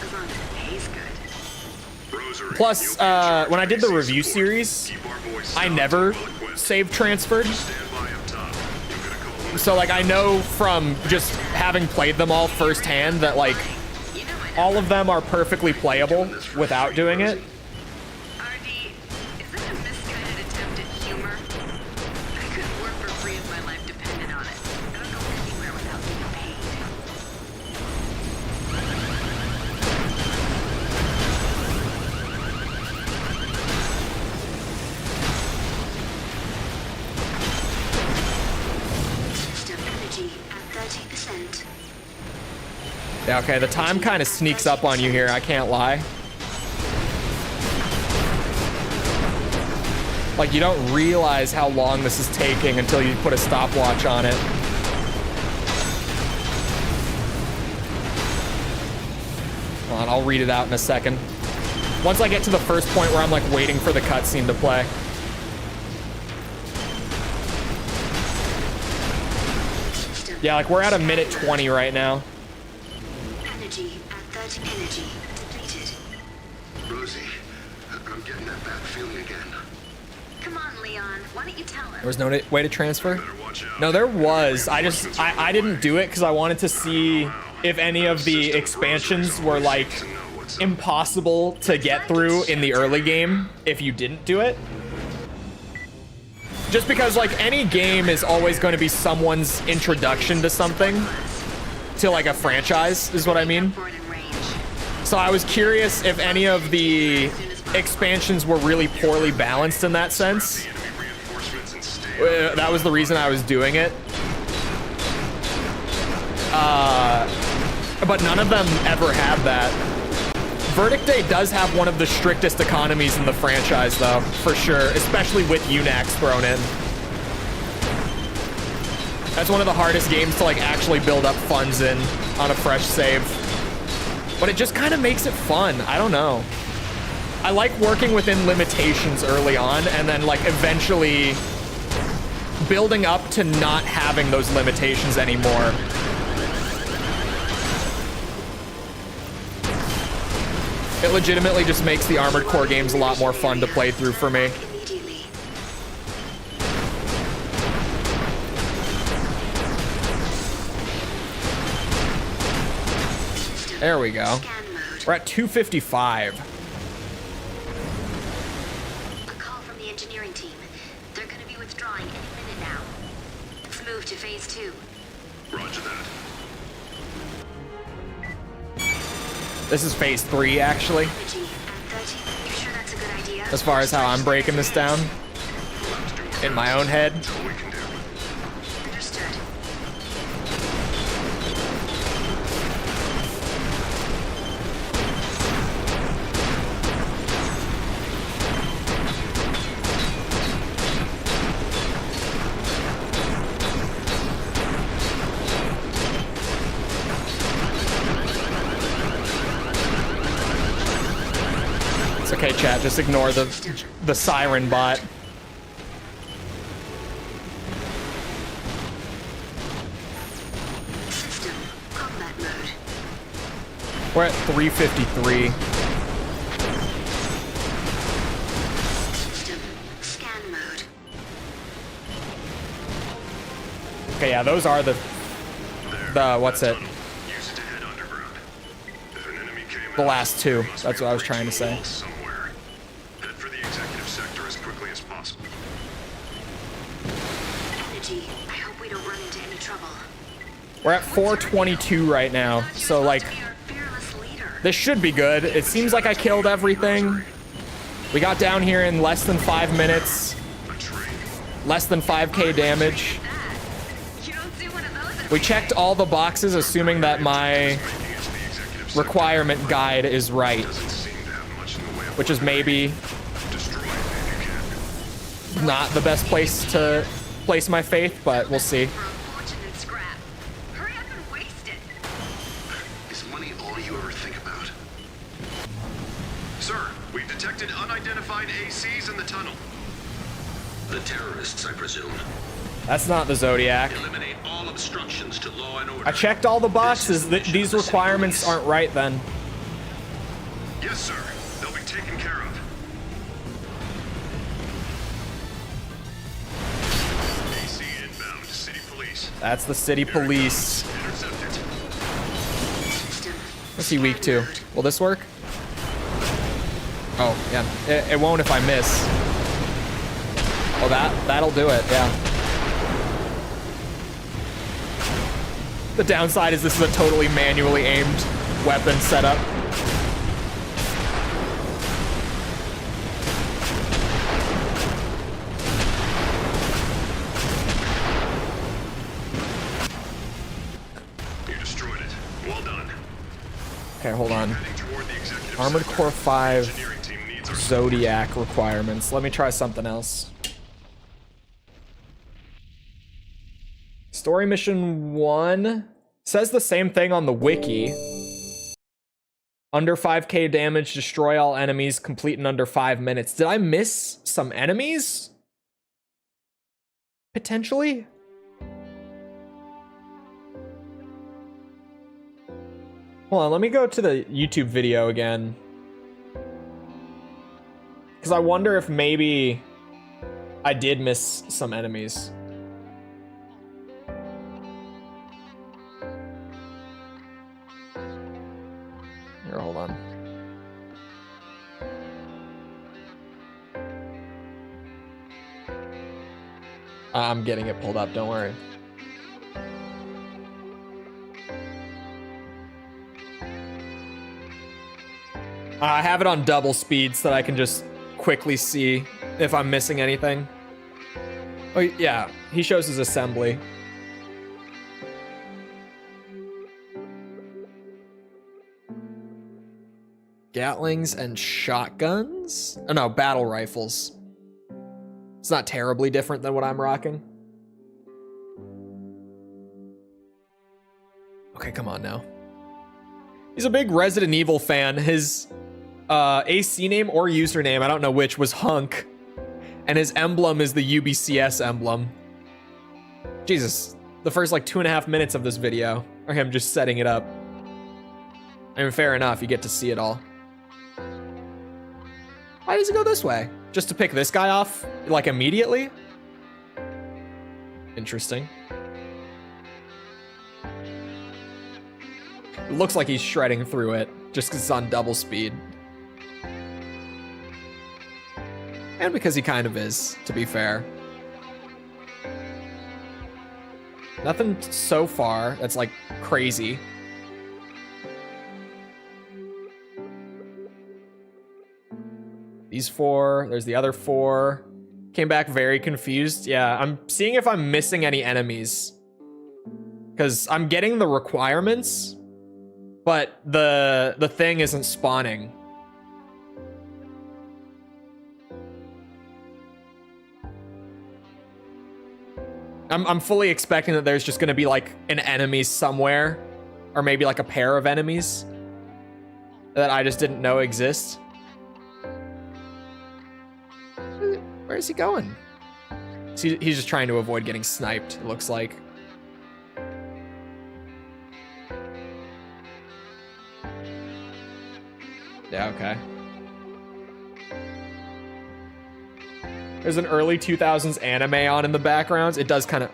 As long as it pays good. Rosary, Plus, you'll be in charge when I of did the AC review support. series, Keep our boys I stocked never and well-equipped. save transferred. Stand by up top. You'll get a call when So like I know from just having played them all firsthand that like You know my all of them are perfectly playable without doing it. RD, is that a misguided attempt at humor? I couldn't work for free if my life depended on it. I don't go anywhere without being paid. System energy at 30%. Yeah, okay, the time kind of sneaks up on you here, I can't lie. Like, you don't realize how long this is taking until you put a stopwatch on it. Hold on, I'll read it out in a second. Once I get to the first point where I'm like waiting for the cutscene to play. System Yeah, like we're at a minute 20 right now. energy at 30. Energy depleted. Rosie, I'm getting that bad feeling again. Come on, Leon. Why don't you tell him? There was no way to transfer? Better watch out. No, there was. I didn't do it because I wanted to see if any of the expansions were like To know what's up. impossible to get through in the early game if you didn't do it. Just because like any game is always going to be someone's introduction to something, to like a franchise is what I mean. For it in range. So I was curious if any of the expansions were really poorly balanced in that sense. The enemy reinforcements and stay That was the reason I was doing it. But none of them ever had that. Verdict Day does have one of the strictest economies in the franchise, though, for sure, especially with UNAX thrown in. That's one of the hardest games to like actually build up funds in on a fresh save. But it just kind of makes it fun. I don't know. I like working within limitations early on and then like eventually building up to not having those limitations anymore. It legitimately just makes the Armored Core games a lot more fun to play through for me. Immediately. System There we go. scan mode. We're at 255. A call from the engineering team. They're going to be withdrawing any minute now. Let's move to phase 2. Roger that. This is phase 3, actually, Energy at 30. You sure that's a good idea? as far as how I'm breaking this down in my own head. That's all we can do. Understood. It's okay, chat. Just ignore the siren bot. System combat mode. We're at 353. System scan mode. Okay, yeah, those are the what's it? Use it to head underground. If an enemy came The out, last two. there must That's be what a I was trying to breach say. wall somewhere. Head for the executive sector as quickly as possible. Energy. I hope we don't run into any trouble. We're at 422 right now, so like To be our fearless leader. this should be good. It seems like I killed everything. We got down here in less than 5 minutes, A train. less than 5k damage. You don't see one of those at We checked all the boxes, assuming that my Making it to the executive sector requirement guide is right, doesn't seem to have much in the way of which is maybe destroy it if you can. not the best place to place my faith, but we'll see. for a fortune and scrap. Hurry up and waste it. Is money all you ever think about? Sir, we've detected unidentified ACs in the tunnel. The terrorists, I presume. That's not the Zodiac. Eliminate all obstructions to law and order. I checked all the boxes. These requirements aren't right then. Yes, sir. They'll be taken care of. AC inbound. City police. That's the city police. Intercept it. System. What's he weak to? Will this work? Oh, yeah. It won't if I miss. Oh, that'll do it, yeah. The downside is this is a totally manually aimed weapon setup. You destroyed it. Well done. Okay, hold on. Heading toward the executive Armored sector. Core 5 Engineering team needs our Zodiac requirements. Let me try something else. Story mission 1 says the same thing on the wiki. Under 5k damage, destroy all enemies, complete in under 5 minutes. Did I miss some enemies? Potentially? Hold on, let me go to the YouTube video again. Because I wonder if maybe I did miss some enemies. Here, hold on. I'm getting it pulled up, don't worry. I have it on double speed so that I can just quickly see if I'm missing anything. Oh, yeah, he shows his assembly. Gatlings and shotguns? Oh no, battle rifles. It's not terribly different than what I'm rocking. Okay, come on now. He's a big Resident Evil fan. His AC name or username, I don't know which, was Hunk. And his emblem is the UBCS emblem. Jesus, the first like 2.5 minutes of this video are him just setting it up. I mean, fair enough, you get to see it all. Why does it go this way? Just to pick this guy off, like, immediately? Interesting. It looks like he's shredding through it, just because it's on double speed. And because he kind of is, to be fair. Nothing so far that's, like, crazy. These 4, there's the other 4. Came back very confused. Yeah, I'm seeing if I'm missing any enemies. Because I'm getting the requirements, but the thing isn't spawning. I'm fully expecting that there's just gonna be like an enemy somewhere, or maybe like a pair of enemies that I just didn't know exist. Where is he going? He's just trying to avoid getting sniped, it looks like. Yeah, okay. There's an early 2000s anime on in the background. It does kind of...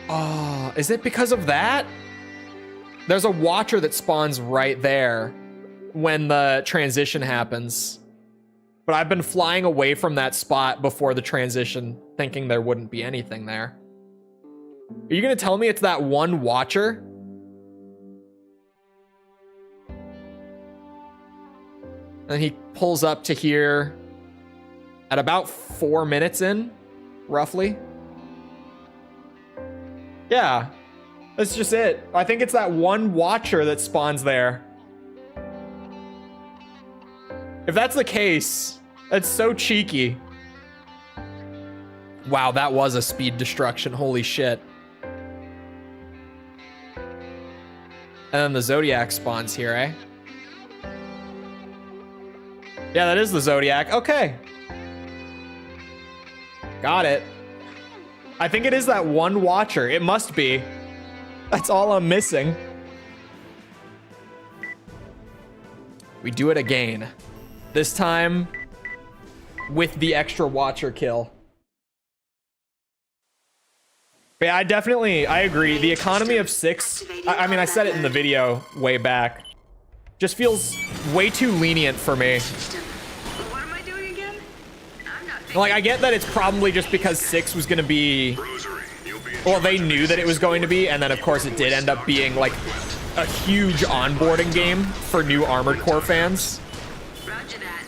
Oh, is it because of that? There's a watcher that spawns right there when the transition happens. But I've been flying away from that spot before the transition, thinking there wouldn't be anything there. Are you gonna tell me it's that one watcher? And he pulls up to here at about 4 minutes in, roughly. Yeah, that's just it. I think it's that one watcher that spawns there. If that's the case, that's so cheeky. Wow, that was a speed destruction. Holy shit. And then the Zodiac spawns here, eh? Yeah, that is the Zodiac. Okay. Got it. I think it is that one watcher. It must be. That's all I'm missing. We do it again. This time with the extra watcher kill. But yeah, I agree. The economy of 6, I mean, I said it in the video way back. Just feels way too lenient for me. What am I doing again? I'm not Like, I get that it's probably just because 6 was gonna be... Well, they knew that it was going to be, and then of course it did end up being like a huge onboarding game for new Armored Core fans. Roger that.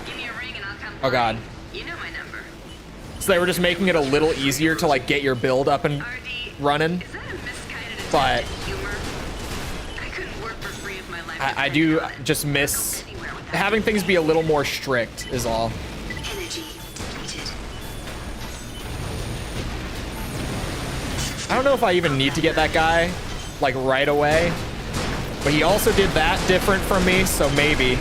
Give me a ring and I'll come. Oh god. You know my number. So they were just making it a little easier to like get your build up and RD, running. is that a misguided attempt But- at humor? I couldn't work for free if my life I do depended on it. just miss Anywhere without having things be a little more strict is all. Energy depleted. I don't know if I even need to get that guy like right away, but he also did that different from me, so maybe.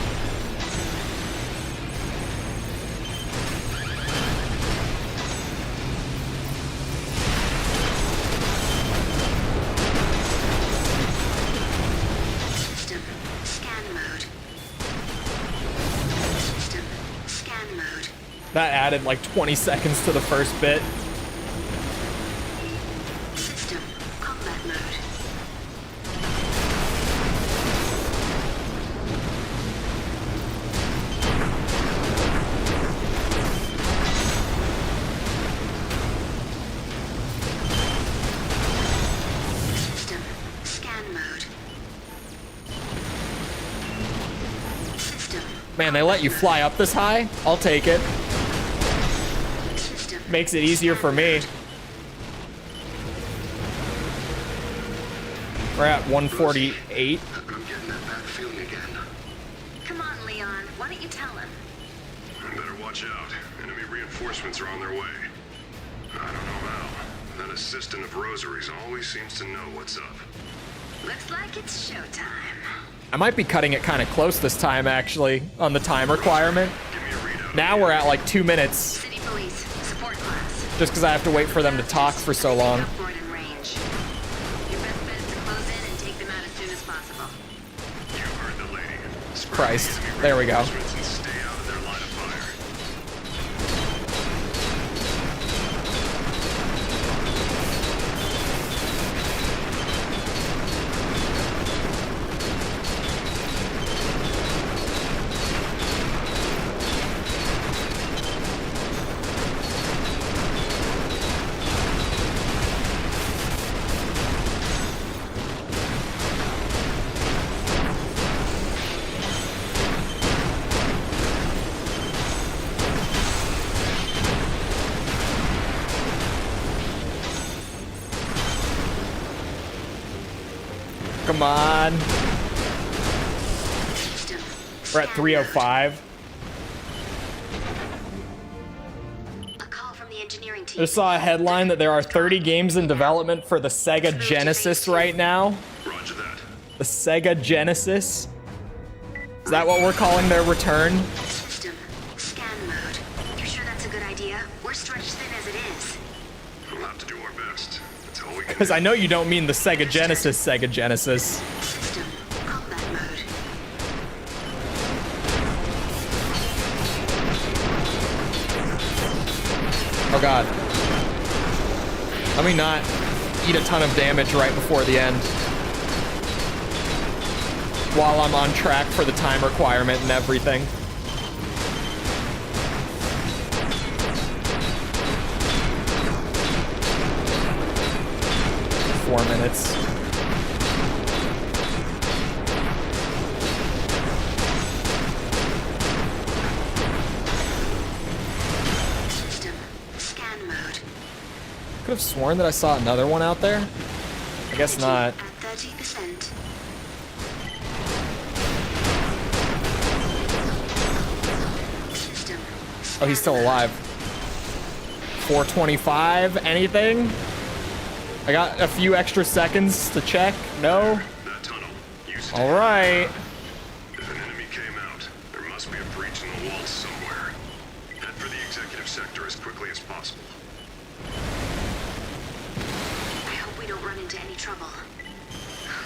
System scan mode. System scan mode. That added like 20 seconds to the first bit. System combat mode. System scan mode. System Man, they let you fly up this high? I'll take it. system Makes it easier for me. We're at 148. I'm getting that bad feeling again. Come on, Leon. Why don't you tell him? Better watch out. Enemy reinforcements are on their way. I don't know how. That assistant of Rosary's always seems to know what's up. Looks like it's showtime. I might be cutting it kind of close this time, actually, on the time requirement. Give me a readout. Now we're at like 2 minutes, City Police, support class. just because I have to wait for them to talk for so long. Outboard in range. Your best bet is to close in and take them out as soon as possible. You heard the lady. Spread Christ. the enemy There we go. reinforcements and stay out of their line of fire. Come on. System We're at 305. A call from the engineering team. Just saw a headline that there are 30 games in development for the Sega Genesis right now. Roger that. The Sega Genesis. Is that what we're calling their return? System scan mode. You're sure that's a good idea? We're stretched thin as it is. We'll have to do our best. That's all we can Because do. I know you don't mean the Sega Genesis Sega Genesis. System combat mode. Oh god. Let me not eat a ton of damage right before the end. While I'm on track for the time requirement and everything. Four minutes. System scan mode. Could have sworn that I saw another one out there. I guess not. At 30%. System Oh, he's still alive. 425, anything? I got a few extra seconds to check. No? That tunnel. You stay. All right. If an enemy came out, there must be a breach in the wall somewhere. Head for the executive sector as quickly as possible. I hope we don't run into any trouble.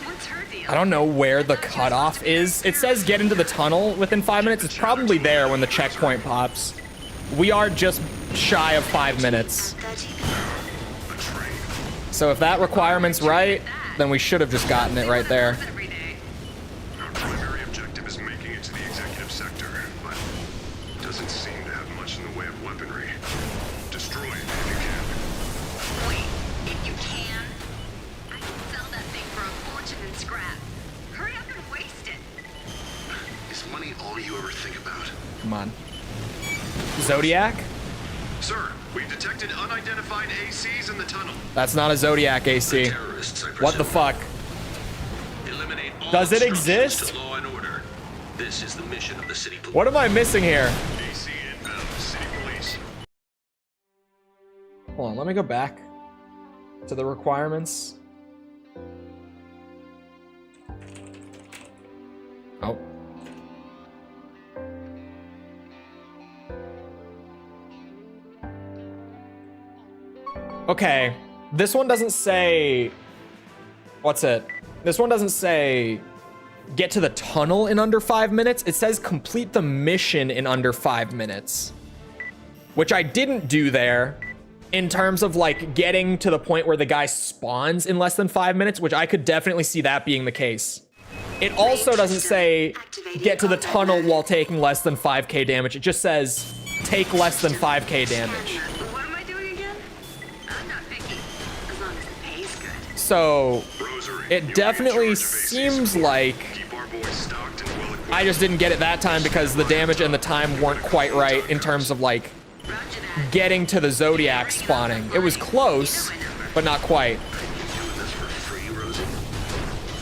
What's her deal? I don't know where the cutoff is. It says get into the tunnel within 5 minutes. It's probably there when the checkpoint pops. We are just shy of 5 minutes. 30. A train. So if that requirement's right, then we should have just gotten it right there. Every day. Our primary objective is making it to the executive sector, but doesn't seem to have much in the way of weaponry. Destroy it if you can. Wait, if you can, I can sell that thing for a fortune in scrap. Hurry up and waste it. Is money all you ever think about? Come on. Zodiac? Sir, we've detected unidentified ACs in the tunnel. That's not a Zodiac AC. Terrorists, I What the presume. fuck? Eliminate all Does it obstructions exist? to law and order. This is the mission of the city police. What am I missing here? AC inbound, city police. Hold on, let me go back to the requirements. Oh. Okay, this one doesn't say... What's it? This one doesn't say get to the tunnel in under 5 minutes. It says complete the mission in under 5 minutes. Which I didn't do there in terms of like getting to the point where the guy spawns in less than 5 minutes, which I could definitely see that being the case. It also doesn't say get to the tunnel while taking less than 5k damage. It just says take less than 5k damage. What am I doing again? I'm not picky, as long as it pays good. So Rosary, it you'll definitely be in charge of AC seems support. like Keep our boys stocked and well equipped. I just didn't get it that time because the damage and the time weren't quite right in terms of like Roger that. getting to the Zodiac spawning. It was close, but not quite. Doing this for free, Rosie?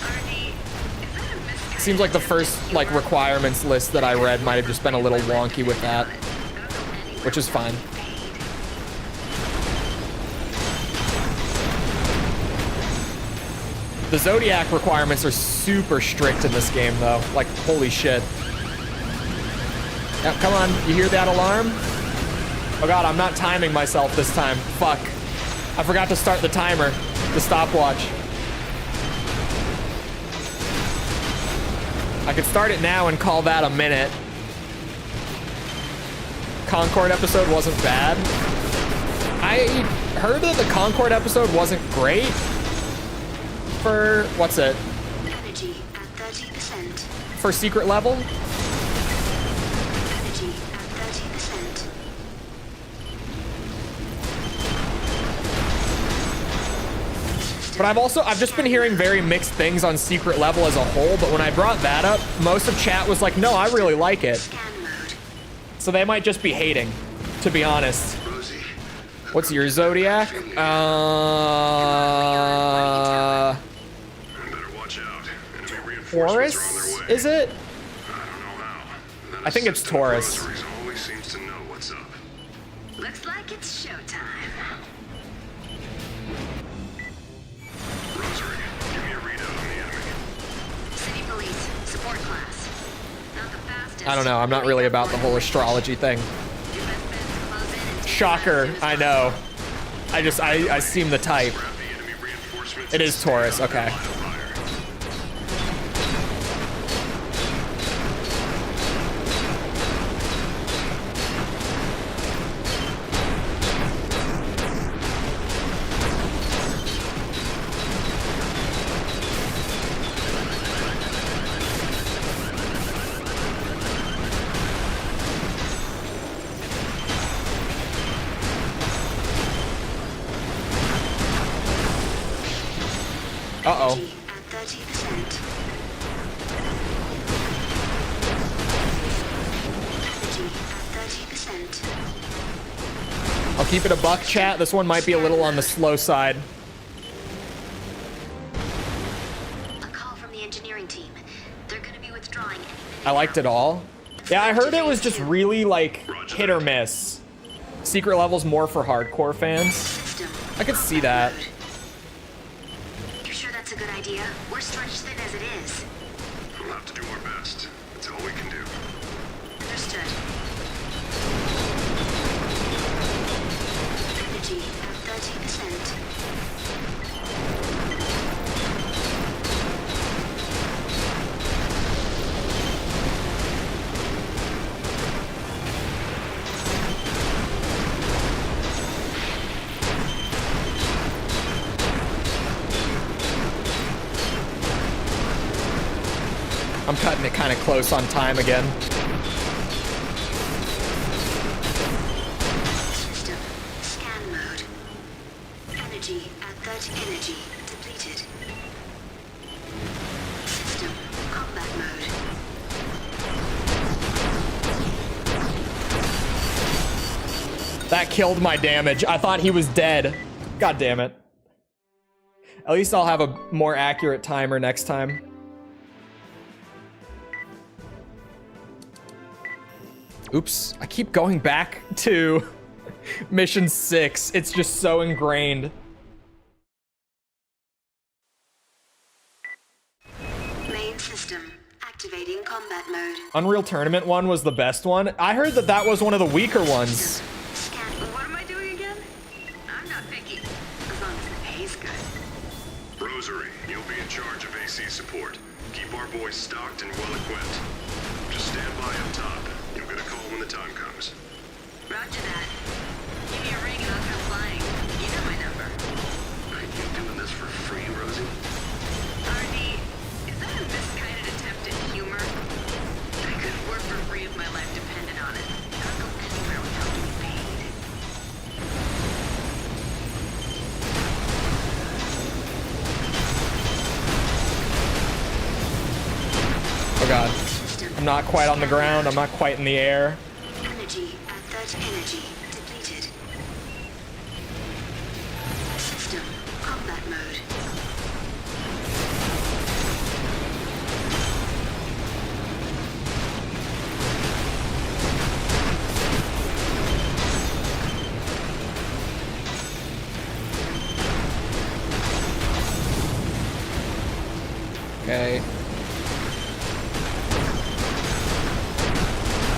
Arnie, is that a miscalculation? Seems like the first like requirements list that I read might have just been a little wonky with that, which is fine. The Zodiac requirements are super strict in this game though. Like, holy shit. Yep, come on, you hear that alarm? Oh god, I'm not timing myself this time. Fuck. I forgot to start the timer, the stopwatch. I could start it now and call that a minute. Concord episode wasn't bad. I heard that the Concord episode wasn't great for, what's it? Energy at 30%. For secret level? Energy at 30%. But I've just been hearing very mixed things on secret level as a whole, but when I brought that up, most of chat was like, no, I really like it. Scan mode. So they might just be hating, to be honest. Rosie, What's your Zodiac? Better watch out. Enemy reinforcements are on Taurus? their way. Is it? I don't know how. That I think it's assistant Taurus. Rosaries always seems to know what's up. Looks like it's showtime. Rosary, give me a readout on the enemy. City police, support class. Not the fastest. I don't know. I'm not really about the whole astrology thing. Your best bet is to close in and take Shocker. advantage of I this know. I seem the type. Grab the enemy reinforcements. It is Taurus. Okay. Line of fire. Uh-oh. Energy at 30%. Energy at 30%. I'll keep it a buck, chat. This one might be a little on the slow side. A call from the engineering team. They're gonna be withdrawing any minute I liked now. it all. Yeah, I heard it was just really, like, hit or miss. Secret level's more for hardcore fans. System. I could see that. You sure that's a good idea? We're stretched thin as it is. We'll have to do our best. That's all we can do. Understood. I'm cutting it kind of close on time again. System. Scan mode. Energy at 30 energy. Depleted. System. Combat mode. That killed my damage. I thought he was dead. God damn it. At least I'll have a more accurate timer next time. Oops. I keep going back to mission 6. It's just so ingrained. Main system. Activating combat mode. Unreal Tournament one was the best one. I heard that that was one of the weaker ones. Scan. What am I doing again? I'm not picky. As long as the pay's good. Rosary, you'll be in charge of AC support. Keep our boys stocked and well equipped. Just stand by up top. You'll get a call when the time comes. Roger that. Give me a ring and I'll come flying. You know my number. Are you doing this for free, Rosie? RD, is that a misguided attempt at humor? I couldn't work for free if my life depended on it. I'll go anywhere without getting paid. Oh god. I'm not quite on the ground. I'm not quite in the air. Energy at 30 energy. Depleted. System. Combat mode. Okay.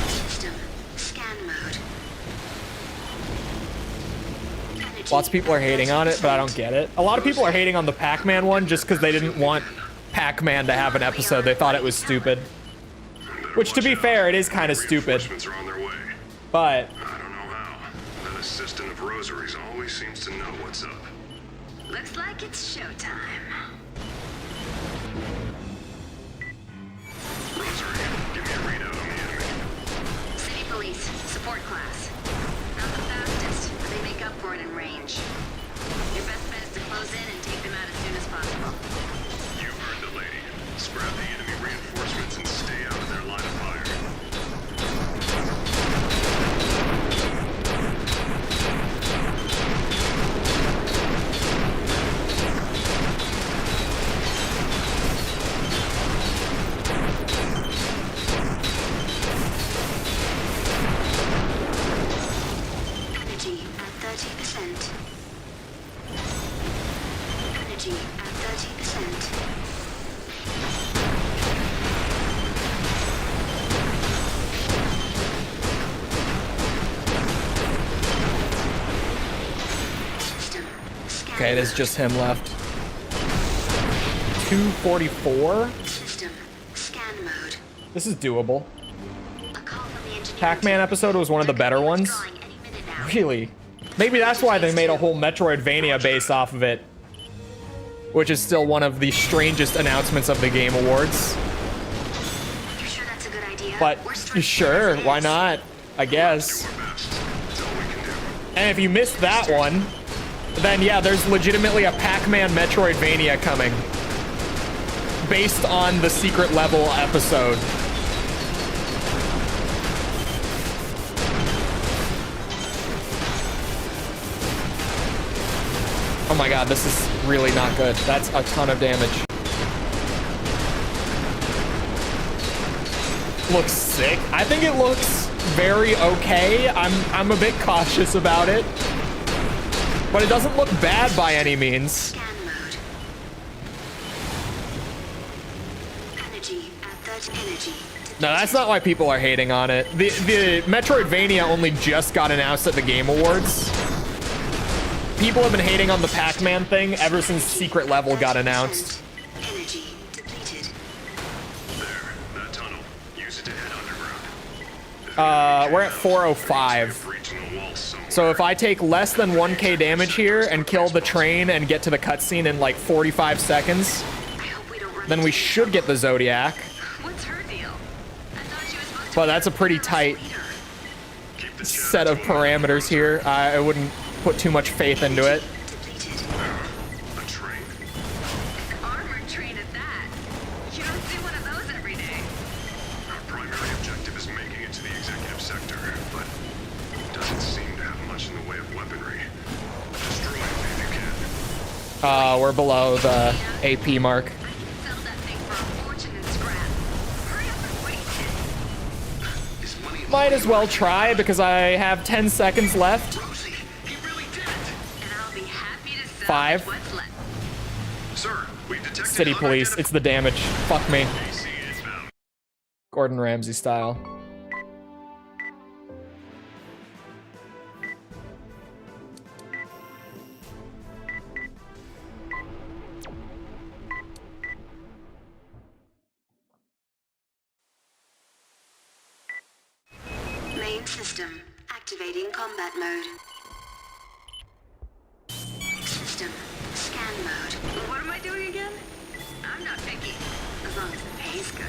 System. Scan mode. Energy Lots of people are at hating on it, but I don't 30%. get it. A lot of people are hating on the Pac-Man one just because they didn't want Pac-Man to have an episode. They thought it was stupid. Which, to be fair, it is kind of stupid. Reinforcements are on their way. But I don't know how. That assistant of Rosary's always seems to know what's up. Looks like it's showtime. Rosary, give me a readout on the enemy. City police. Support class. Not the fastest, but they make up for it in range. Your best bet is to close in and take them out as soon as possible. You heard the lady. Scrap the enemy reinforcements and stay out of their line of fire. Energy at 30%. Energy at 30%. System. Scan okay, there's mode. just him left. 244? System. Scan mode. This is doable. A call from the engineering Pac-Man team. episode was one of the better They're ones. withdrawing any minute now. Really? Maybe that's why they made a whole Metroidvania based off of it. Which is still one of the strangest announcements of the Game Awards. You sure that's a good idea? But We're strict sure, as it why is. not? I guess. Do our best. That's all we can do. And if you missed that one, then yeah, there's legitimately a Pac-Man Metroidvania coming. Based on the secret level episode. Oh my god, this is really not good. That's a ton of damage. Looks sick. I think it looks very okay. I'm a bit cautious about it. But it doesn't look bad by any means. Scan mode. Energy at 30 energy. No, that's not why people are hating on it. The Metroidvania only just got announced at the Game Awards. People have been hating on the Pac-Man thing ever since Secret Level got announced. Energy depleted. There, that tunnel. Use it to head underground. We're at 405. Breaching the wall somewhere. So if I take less than 1k damage here and kill the train and get to the cutscene in like 45 seconds, I hope we don't run then we into should get the Zodiac. What's But that's a pretty tight Keep the set of parameters here. I wouldn't put too much faith into it. A train. Armored train at that. You don't see one of those every day. Our primary objective is making it to the executive sector, but doesn't seem to have much in the way of weaponry. Destroy it if you can. We're below the AP mark. I can sell that thing for a fortune in scrap. Hurry up and waste it. Is money Might as well try because I have 10 seconds left. Rosie, he really did it. And I'll be happy to sell 5. what's left. Sir, we detected City police, it's the damage. Fuck me. AC inbound. Gordon Ramsay style. Main system. Activating combat mode. System. Scan mode. What am I doing again? I'm not picky. As long as the pay's good.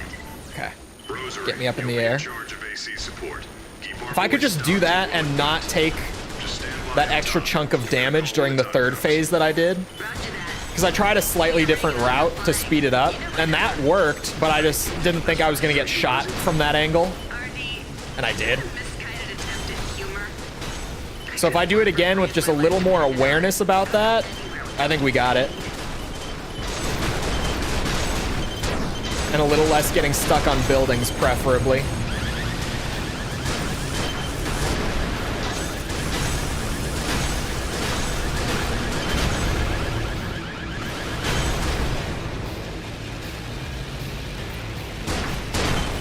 Okay. Rosary, Get me up in the you'll be air. in charge of AC support. Keep our If I could voices just do down. that and not take Just stand by that the extra top. chunk of damage during the third phase that I did. Roger that. Because I tried a slightly different route to speed it up, and that worked, but I just didn't think I was going to get shot from that angle, RD, and I did. misguided attempt at humor. So if I do it again with just a little more awareness about that, I think we got it. And a little less getting stuck on buildings, preferably.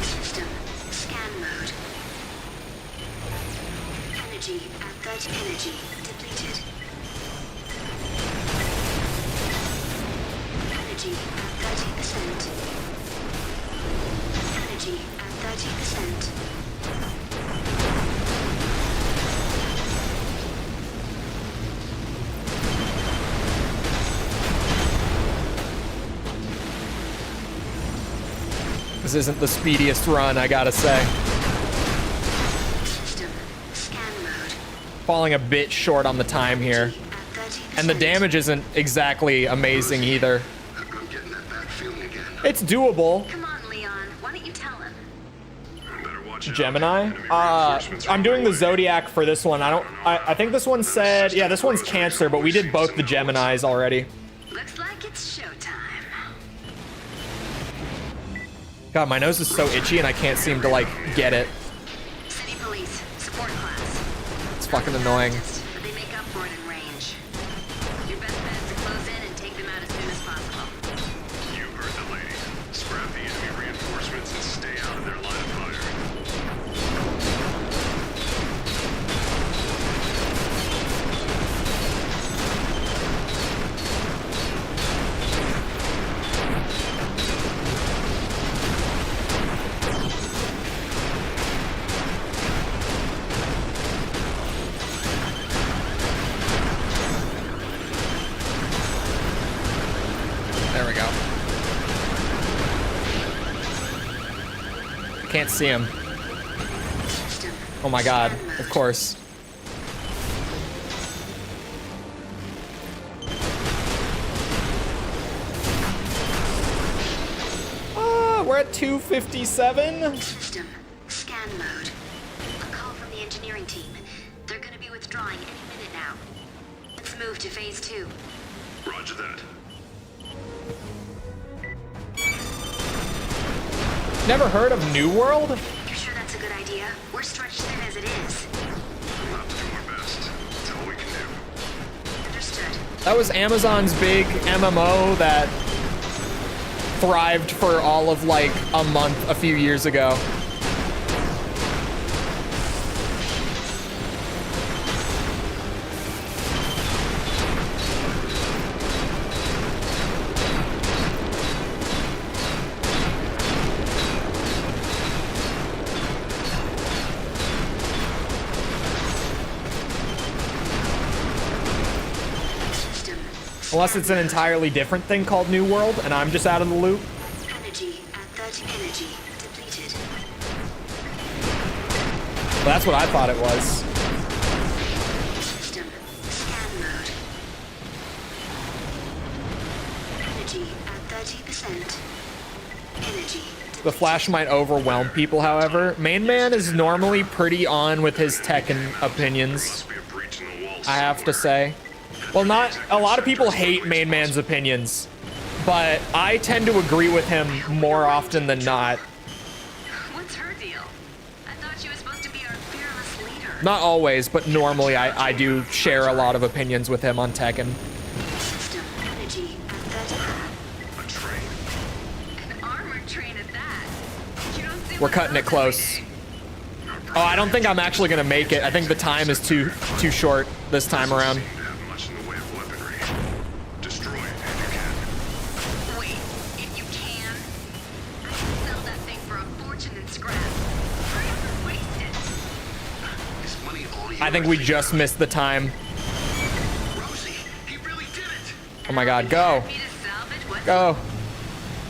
System. Scan mode. Energy at 30. Energy depleted. Energy at 30%. Energy at 30%. This isn't the speediest run, I gotta say. System. Scan mode. Falling a bit short on the time here. At 30%. And the damage isn't exactly amazing either. I'm getting that bad feeling again. It's doable. Come on, Leon. Why don't you tell him? Better watch out. Gemini? Enemy reinforcements are I'm doing the on way. Zodiac for this one. I think this one said, yeah, this one's Cancer, but we did both the Geminis already. Looks like it's showtime. God, my nose is so itchy and I can't seem to, like, get it. City police, support class. It's fucking annoying. But they make up for it in range. Your best bet is to close in and take them out as soon as possible. You heard the lady. Scrap the enemy reinforcements and stay out of their line of fire. There we go. Can't see him. System. Oh my god, Scan mode. of course. We're at 257. System. Scan mode. A call from the engineering team. They're gonna be withdrawing any minute now. Let's move to phase 2. Roger that. Never heard of New World? You sure that's a good idea? We're stretched thin as it is. We'll have to do our best. That's all we can do. Understood. That was Amazon's big MMO that thrived for all of like a month a few years ago. System. Unless it's an entirely different thing called New World and I'm just out of the loop. Energy at 30. Energy depleted. That's what I thought it was. System scan mode. Energy at 30%. Energy. The flash might overwhelm people, however. Main Man is normally pretty on with his Tekken opinions, Must be a breach in the wall I have to say. Well, not a lot of people hate Main Man's opinions, but I tend to agree with him more often than not. What's her deal? I thought she was supposed to be our fearless leader. Not always, but normally I do share a lot of opinions with him on Tekken. System energy at 30%. A train. An armored train at that. You don't see We're one cutting of it those close. every day. Oh, I don't think I'm actually gonna make it. I think the time is too short this time around. Seem to have much in the way of weaponry. Destroy it if you can. Wait, if you can, I can sell that thing for a fortune in scrap. Hurry up and waste it. Is money all I think we just missed the time. Rosie, he really did it. Oh my god, go. Happy to salvage what's Go.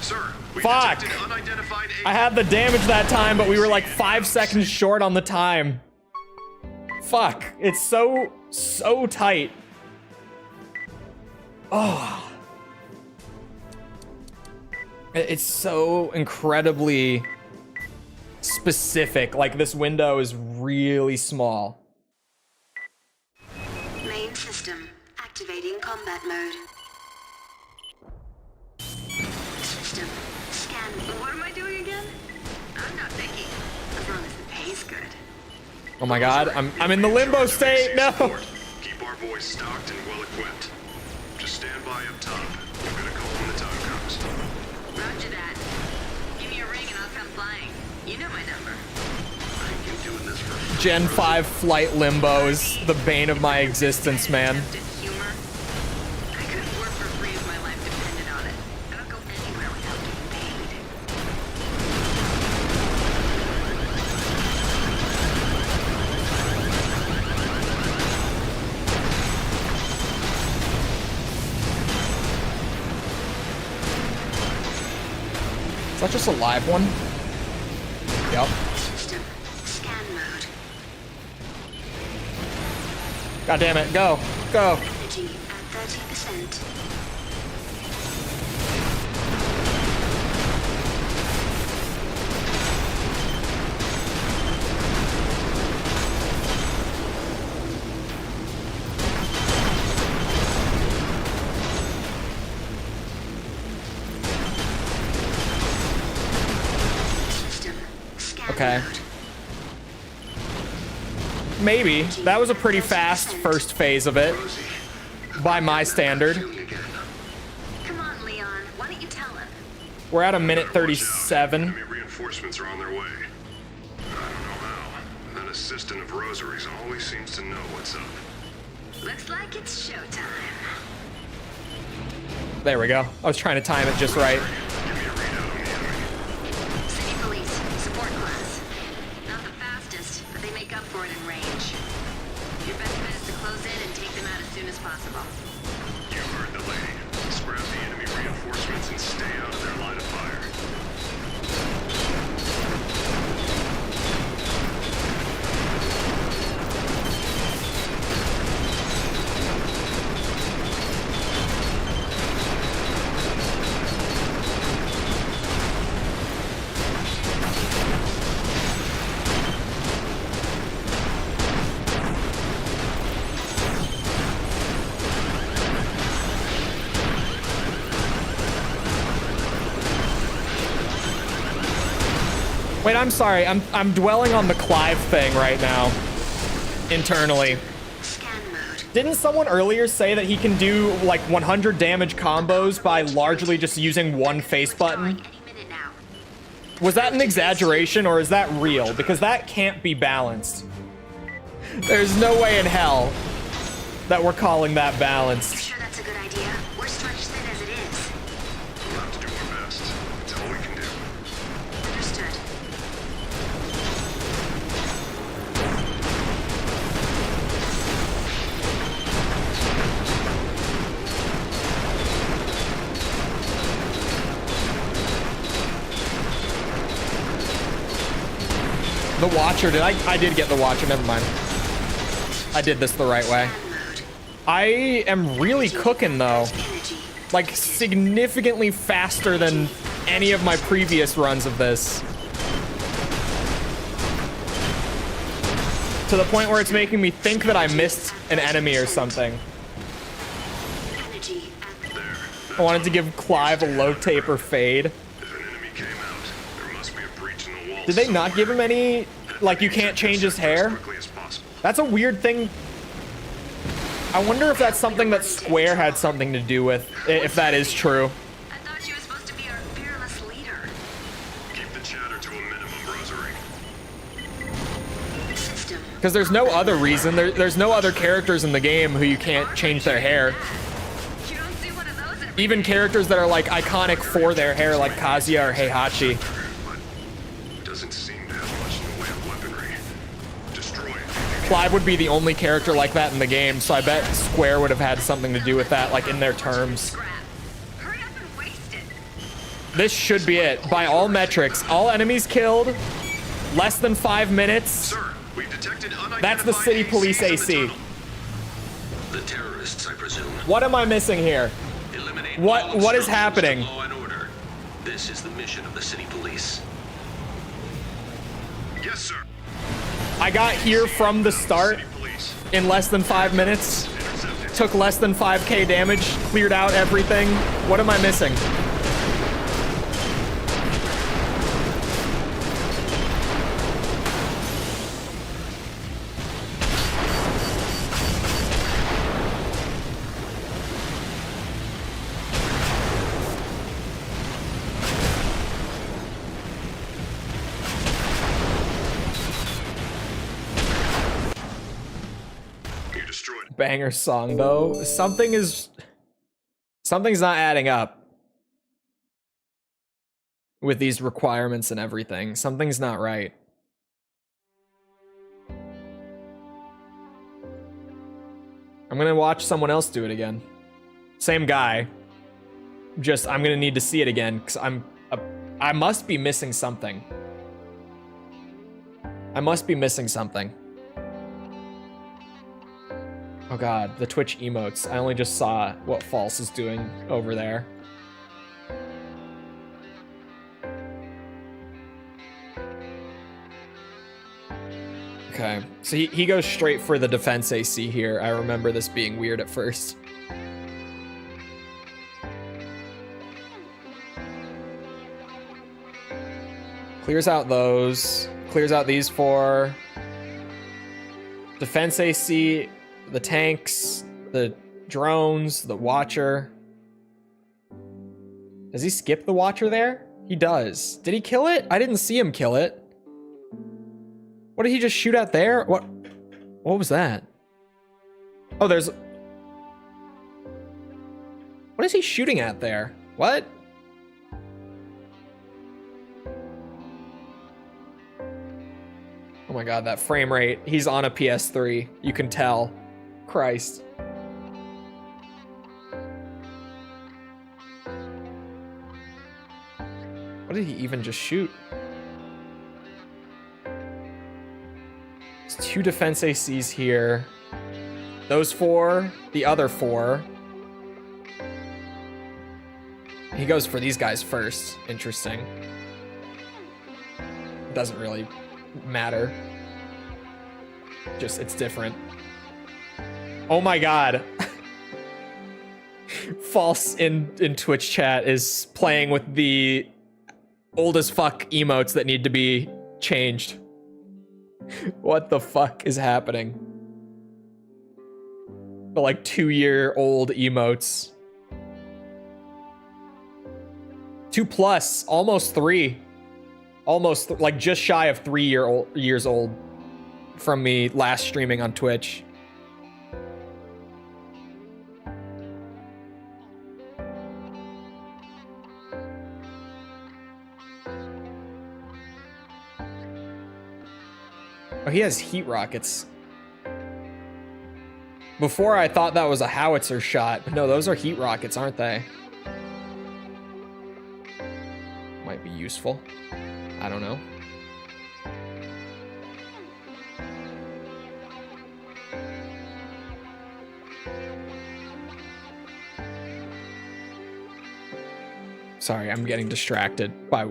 Sir, we Fuck. detected unidentified I had the damage that time, but we were like 5 seconds short on the time. Fuck. It's so tight. Oh. It's so incredibly specific. Like, this window is really small. Main system activating combat mode. System scan. What am I doing again? I'm not thinking. As long as the pay's good. Oh my god, I'm in the limbo state. No. Keep our boys stocked and well equipped. Just stand by up top. We'll get a call when the time comes. Roger that. Give me a ring and I'll come flying. You know my number. I've been doing this for Gen 5 flight limbo is the bane of my existence, man. Humor. I couldn't work for free if my life depended on it. I don't go anywhere without getting paid. Is that just a live one? Yep. System scan mode. God damn it, go, go. Energy at 30%. System scan Okay. mode. Maybe. That was a pretty fast first phase of it, by my standard. feeling again. Come on, Leon. Why don't you tell him? We're at a minute 37. Enemy reinforcements are on their way. I don't know how. That assistant of Rosary's always seems to know what's up. Looks like it's showtime. There we go. I was trying to time it just right. Give me a readout on the enemy. City police, support class. Not the fastest, but they make up for it in range. Your best bet is to close in and take them out as soon as possible. You heard the lady. Scrap the enemy reinforcements and stay out of their line of fire. Wait, I'm sorry. I'm dwelling on the Clive thing right now. Internally. Scan mode. Didn't someone earlier say that he can do like 100 damage combos by largely just using one face button? Any minute now. Was that an exaggeration or is that real? Because that can't be balanced. There's no way in hell that we're calling that You balanced. sure that's a good idea? We're stretched thin as it is. We'll have to do our best. That's all we can do. Understood. The Watcher. I did get the Watcher. Never mind. I did this the right way. I am really cooking though. Like significantly faster than any of my previous runs of this. To the point where it's making me think that I missed an enemy or something. I wanted to give Clive a low taper fade. If an enemy came out, there must be a breach in the wall. Did they not give him any, like you can't change his hair? As quickly as possible. That's a weird thing. I wonder if that's something that Square had something to do with, if that is true. I thought she was supposed to be our fearless leader. Keep the chatter to a minimum, Rosary. System. Because there's no other reason. There's no other characters in the game who you can't change their hair. You don't see one of those every Even characters that are like iconic for their hair, like Kazuya or Heihachi. But doesn't seem to have much in the way of weaponry. Destroy it. Clive would be the only character like that in the game, so I bet Square would have had something to do with that, like in their terms. scrap. Hurry up and waste it. This should be it. By all metrics, all enemies killed, less than 5 minutes. Sir, we detected unidentified That's the city police ACs in the AC. tunnel. The terrorists, I presume. What am I missing here? Eliminate What- all what is obstructions happening? to law and order. This is the mission of the city police. Yes, sir. I got here from the start City police. in less than 5 minutes. Intercepted. Took less than 5k damage, cleared out everything. What am I missing? You destroyed. Banger song though. Something's not adding up with these requirements and everything. Something's not right. I'm gonna watch someone else do it again. Same guy. Just I'm gonna need to see it again because I must be missing something. I must be missing something. Oh god, the Twitch emotes. I only just saw what False is doing over there. Okay, so he goes straight for the defense AC here. I remember this being weird at first. Clears out those. Clears out these four. Defense AC, the tanks, the drones, the Watcher. Does he skip the Watcher there? He does. Did he kill it? I didn't see him kill it. What did he just shoot at there? What was that? Oh, there's... What is he shooting at there? What? Oh my god, that frame rate. He's on a PS3. You can tell. Christ. What did he even just shoot? There's 2 defense ACs here. Those 4, the other 4. He goes for these guys first. Interesting. Doesn't really matter. Just, it's different. Oh my god. False in Twitch chat is playing with the old as fuck emotes that need to be changed. What the fuck is happening? The like 2-year-old emotes. 2+, almost 3. Almost like just shy of 3 years old from me last streaming on Twitch. Oh, he has heat rockets. Before I thought that was a howitzer shot, but no, those are heat rockets, aren't they? Might be useful. I don't know. Sorry, I'm getting distracted by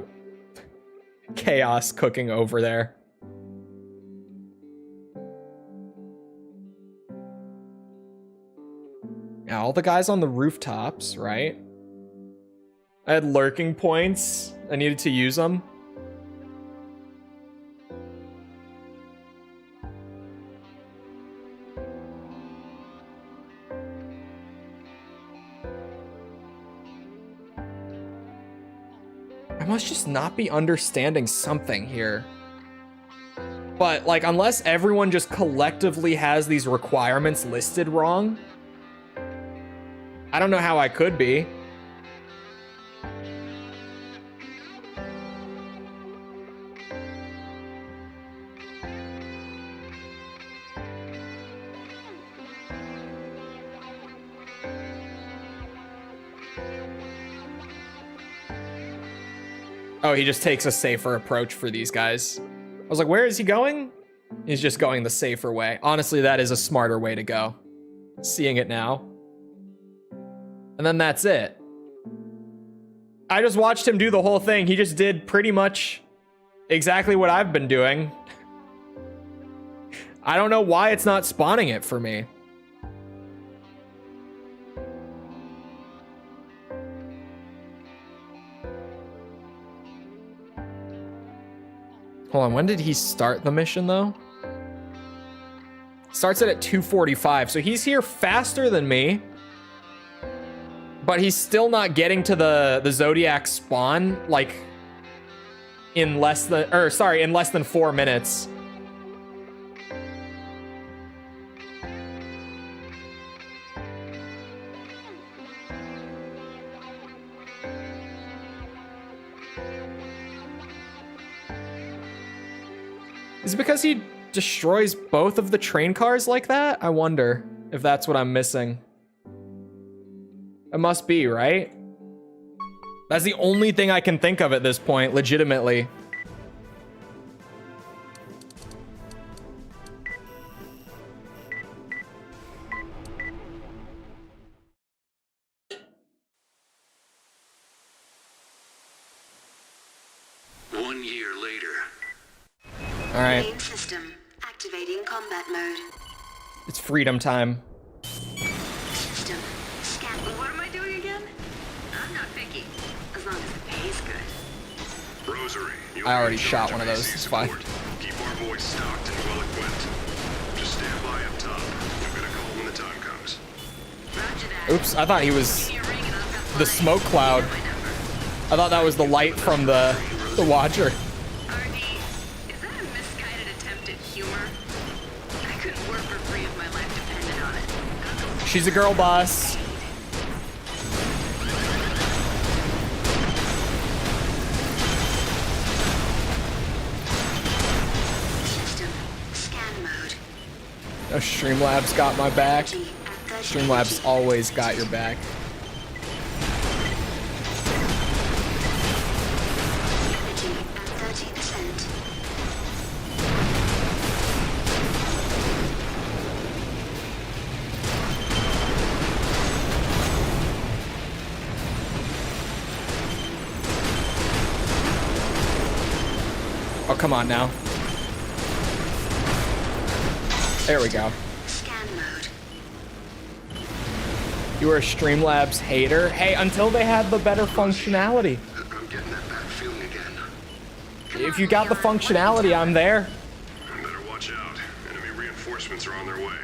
chaos cooking over there. Yeah, all the guys on the rooftops, right? I had lurking points. I needed to use them. I must just not be understanding something here. But, like, unless everyone just collectively has these requirements listed wrong, I don't know how I could be. Oh, he just takes a safer approach for these guys. I was like, where is he going? He's just going the safer way. Honestly, that is a smarter way to go. Seeing it now. And then that's it. I just watched him do the whole thing. He just did pretty much exactly what I've been doing. I don't know why it's not spawning it for me. Hold on, when did he start the mission though? Starts it at 2:45, so he's here faster than me. But he's still not getting to the Zodiac spawn, like, in less than 4 minutes. Is it because he destroys both of the train cars like that? I wonder if that's what I'm missing. It must be, right? That's the only thing I can think of at this point, legitimately. One year later. All right. Main system activating combat mode. It's freedom time. System scan. What am I doing again? I'm not picky, as long as the pay's good. Rosary, you'll I already be in shot charge one of AC those, it's fine. support. Keep our boys stocked and well equipped. Just stand by up top. You'll get a call when the time comes. Roger that. Oops, I thought he was Give me a ring and I'll come the flying. smoke cloud. You know my number. I thought that was the light from the Watcher. RD, is that a misguided attempt at humor? I couldn't work for free if my life depended on it. She's a girl boss. System scan mode. Oh, Streamlabs got my back. Energy at 30%. Streamlabs always got your back. Energy at 30%. Oh, come on now. There we go. Scan mode. You were a Streamlabs hater? Hey, until they had the better functionality. I'm getting that bad feeling again. If you got the functionality, I'm there. Better watch out. Enemy reinforcements are on their way.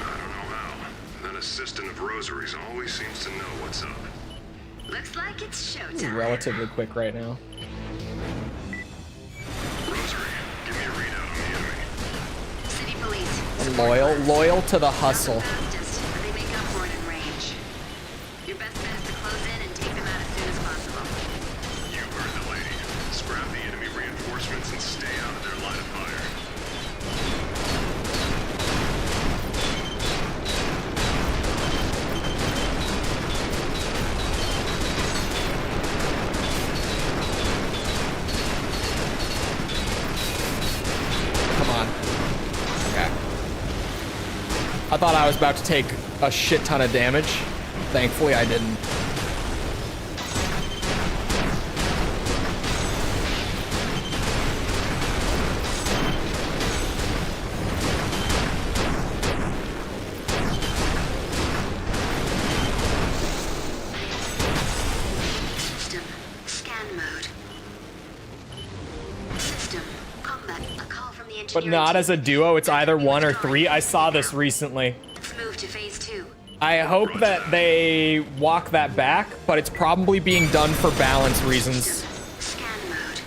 I don't know how. That assistant of Rosary's always seems to know what's up. Looks like it's This is showtime. relatively quick right now. Rosary, give me a readout on the enemy. City police. Loyal to the hustle. Fastest, but they make up for it in range. Your best bet is to close in and take them out as soon as possible. You heard the lady. Scrap the enemy reinforcements and stay out of their line of fire. Come on. Okay. I thought I was about to take a shit ton of damage. Thankfully, I didn't. But not as a duo, it's either 1 or 3. I saw this recently. Let's move to phase 2. I hope that they walk that back, but it's probably being done for balance reasons. Scan mode.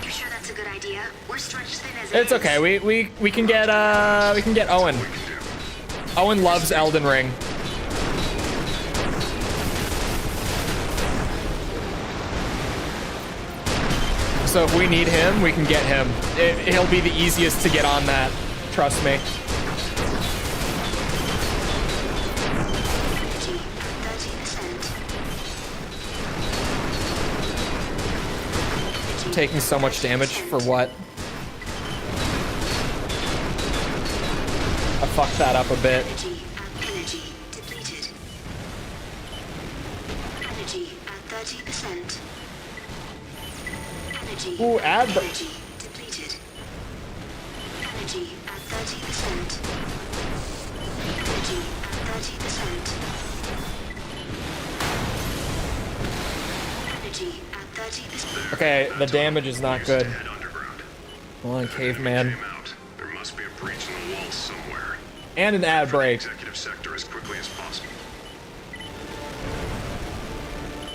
You sure that's a good idea? We're stretched thin as It's okay. We can get Owen. Owen loves Elden Ring. So if we need him, we can get him. He'll be the easiest to get on that. Trust me. Energy, 30%. Taking so much damage for what? I fucked that up a bit. Energy depleted. Energy at 30%. Energy. Ooh, add the- Energy depleted. Energy at 30%. Energy at 30%. Energy at 30%. Okay, the damage is not good. Head underground. Come on, caveman. Timeout. There must be a breach in the walls somewhere. And an ad break. Executive sector as quickly as possible.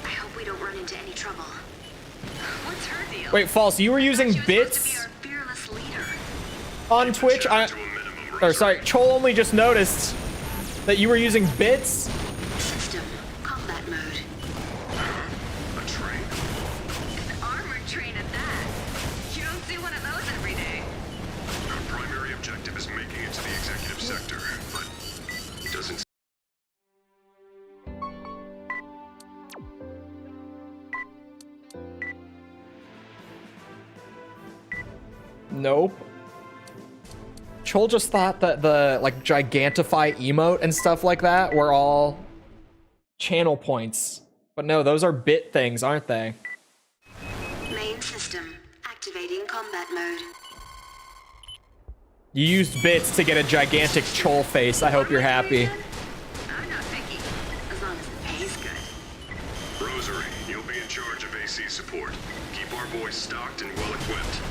I hope we don't run into any trouble. What's her deal? Wait, False, you were using She was supposed to bits be our fearless leader. on Twitch? To a minimum, Or sorry, Chole only just noticed that you were using bits. System combat mode. A train. An armored train at that. You don't see one of those every day. Our primary objective is making it to the executive sector, but it doesn't. Nope. Chole just thought that the like gigantify emote and stuff like that were all channel points. But no, those are bit things, aren't they? Main system activating combat mode. You used bits to get a gigantic Chole face. I hope you're happy. I'm not picky, as long as the pay's good. Rosary, you'll be in charge of AC support. Keep our boys stocked and well equipped.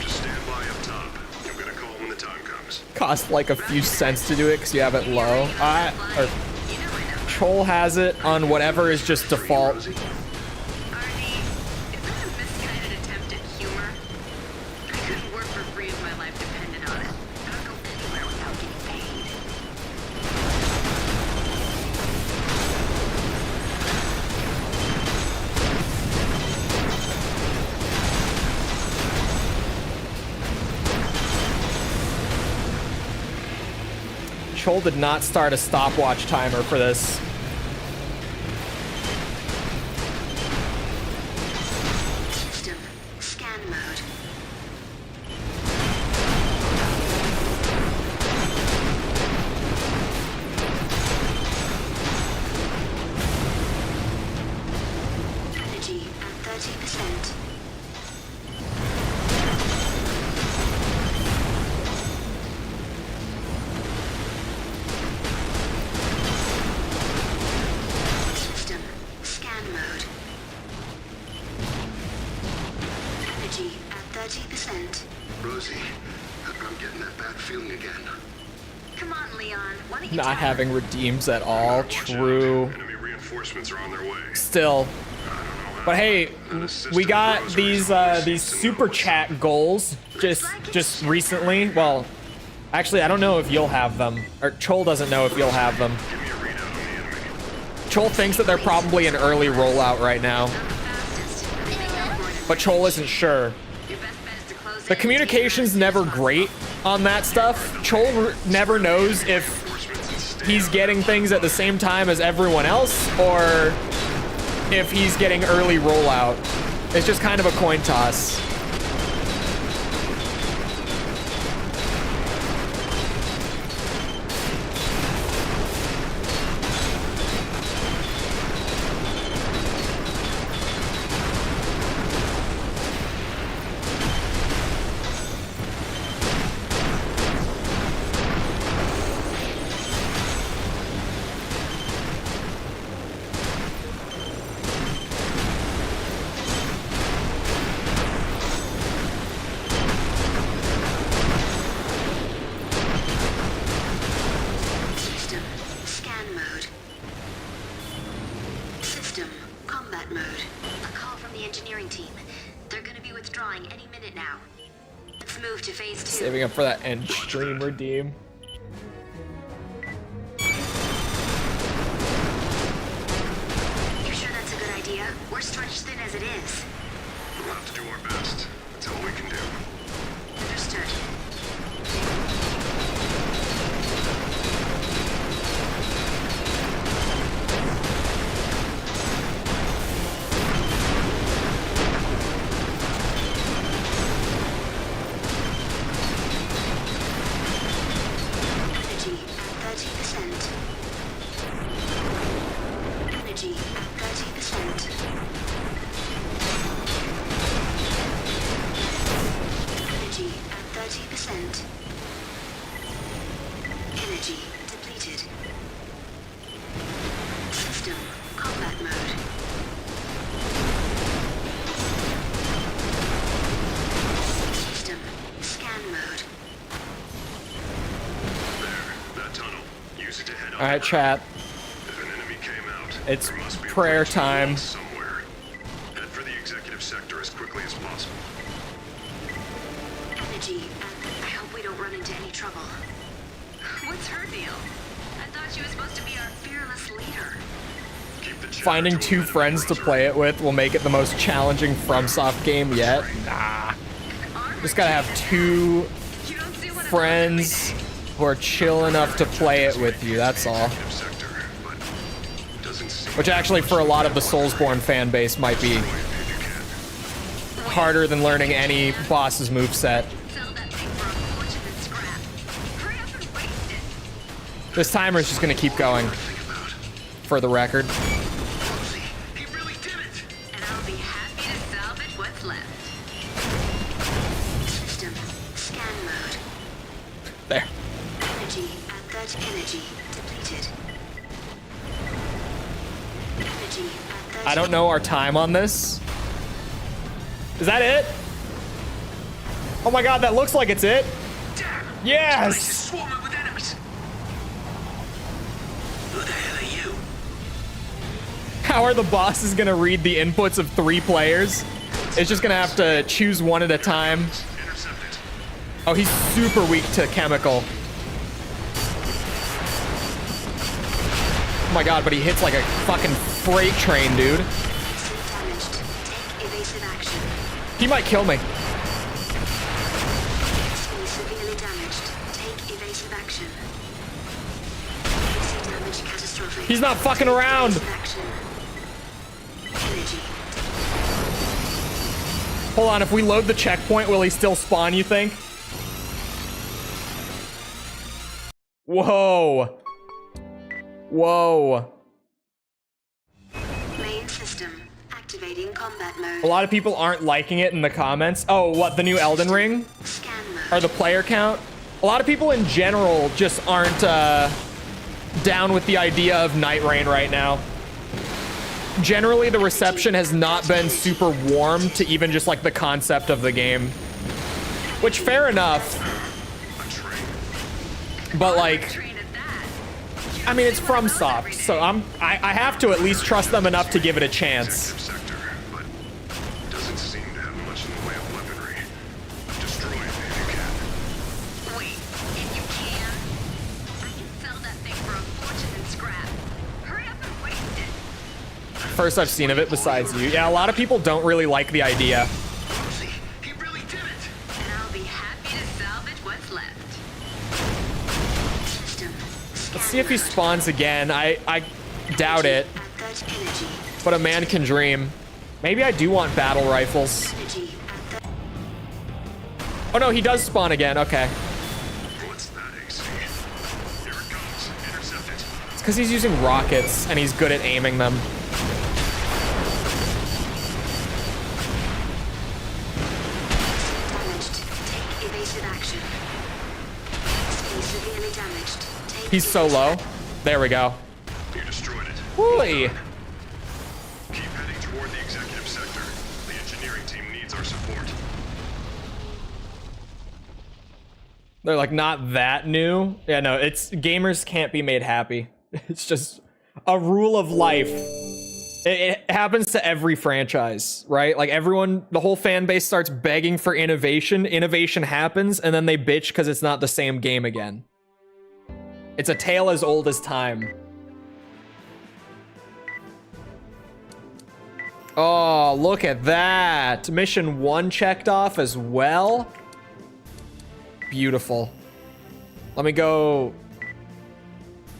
Just stand by up top. I'm gonna call when the time comes. Cost like a few cents to do it because you have it low. Or You know I know. Chole has it on whatever is just default. Rosie? Arnie, is that a misguided attempt at humor? I couldn't work for free if my life depended on it. I don't go anywhere without getting paid. Chole did not start a stopwatch timer for this. System scan mode. Energy at 30%. System scan mode. Energy at 30%. Rosie, I'm getting that bad feeling again. Come on, Leon. Why don't you Not tell having redeems at all. Watch out. True. Enemy reinforcements are on their way. Still. I don't know how. But hey, An assistant we got Rosary these always these seems to super know chat goals just recently. Well, actually, I don't know if you'll have them, or Chole doesn't know if you'll have them. Give me a readout on the enemy. Chole thinks that they're probably an early rollout right now, the fastest. They make up for it in but Chole isn't sure. Your best bet is to close The in communication's never great on that stuff. Chole never knows if Reinforcements and stay he's out. getting things at the same time as everyone else, or if he's getting early rollout. It's just kind of a coin toss. drawing any minute now. Let's move to phase 2. Saving up for that end stream redeem. You sure that's a good idea? We're stretched thin as it is. We'll have to do our best. That's all we can do. Understood. Energy at 30%. Energy at 30%. Energy depleted. System combat mode. System scan mode. There, that tunnel. Use it to head All right, chat. If an enemy came out, It's there must be a prayer breach in the time. walls somewhere. Head for the executive sector as quickly as possible. Energy. I hope we don't run into any trouble. What's her deal? I thought she was supposed to be our fearless leader. Keep the chatter Finding to a 2 minimum, friends to Bruiser. play it with will make it the most challenging FromSoft game yet. Nah. Just gotta have 2 You don't see what friends who are chill enough to play it with you, that's all. Executive sector, but doesn't seem Which actually for a lot of the Soulsborne fan base might be if you can. harder than learning any boss's moveset. Sell that thing for a fortune and scrap. Hurry up and waste it. This timer's just gonna keep going, for the record. He really did it! And I'll be happy to salvage what's left. System scan mode. There. Energy at 30. Energy depleted. Energy at 30. I don't know our time on this. Is that it? Oh my god, that looks like it's it. Damn! Yes! Swarming with enemies. Who the hell are you? How are the bosses gonna read the inputs of 3 players? It's just gonna have to choose one at a time. Intercept it. Oh, he's super weak to chemical. Oh my god, but he hits like a fucking freight train, dude. Suit damaged. Take evasive action. He might kill me. Suit severely damaged. Take evasive action. AC damage catastrophic. He's not fucking around. Evasive action. Energy. Hold on, if we load the checkpoint, will he still spawn, you think? Whoa. Whoa. Main system activating combat mode. A lot of people aren't liking it in the comments. Oh, what, the new Elden Ring? Scan mode. Or the player count? A lot of people in general just aren't down with the idea of Night Rain right now. Generally, the reception has not been super warm to even just like the concept of the game. Which, fair enough. But like, Train at that. I mean, it's FromSoft, so I have to at least trust them enough to give it a chance. Executive sector, but doesn't seem to have much in the way of weaponry. Destroy it if you can. Wait, if you can, I can sell that thing for a fortune and scrap. Hurry up and waste it. First I've seen of it besides you. Yeah, a lot of people don't really like the idea. He really did it! And I'll be happy to salvage what's left. System. Let's see if he spawns again. I doubt it, At 30 energy. but a man can dream. Maybe I do want battle rifles. Energy at 30. Oh no, he does spawn again. Okay. What's that, AC? Here it comes. Intercept it. It's because he's using rockets and he's good at aiming them. Damaged. Take evasive action. Stay severely damaged. Take He's so low. There we go. You destroyed it. Wooly. Keep heading toward the executive sector. The engineering team needs our support. They're like not that new. Yeah, no, it's gamers can't be made happy. It's just a rule of life. It happens to every franchise, right? Like everyone, the whole fan base starts begging for innovation. Innovation happens, and then they bitch because it's not the same game again. It's a tale as old as time. Oh, look at that. Mission 1 checked off as well. Beautiful. Let me go.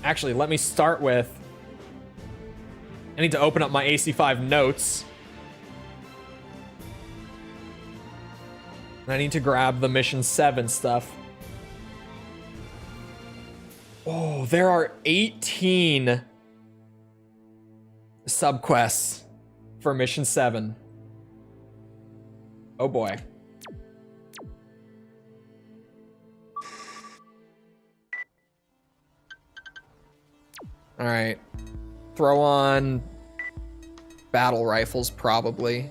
Actually, let me start with. I need to open up my AC5 notes. I need to grab the Mission 7 stuff. Oh, there are 18 subquests for Mission 7. Oh boy. All right. Throw on battle rifles, probably.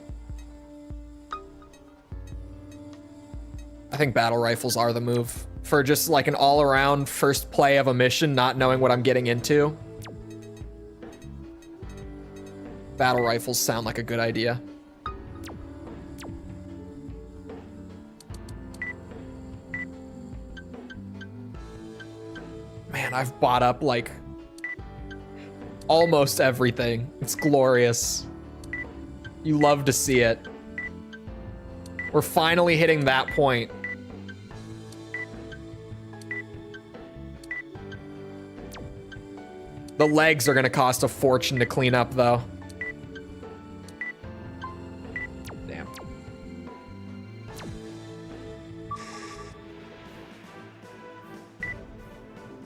I think battle rifles are the move for just like an all-around first play of a mission, not knowing what I'm getting into. Battle rifles sound like a good idea. Man, I've bought up like almost everything. It's glorious. You love to see it. We're finally hitting that point. The legs are gonna cost a fortune to clean up though. Damn.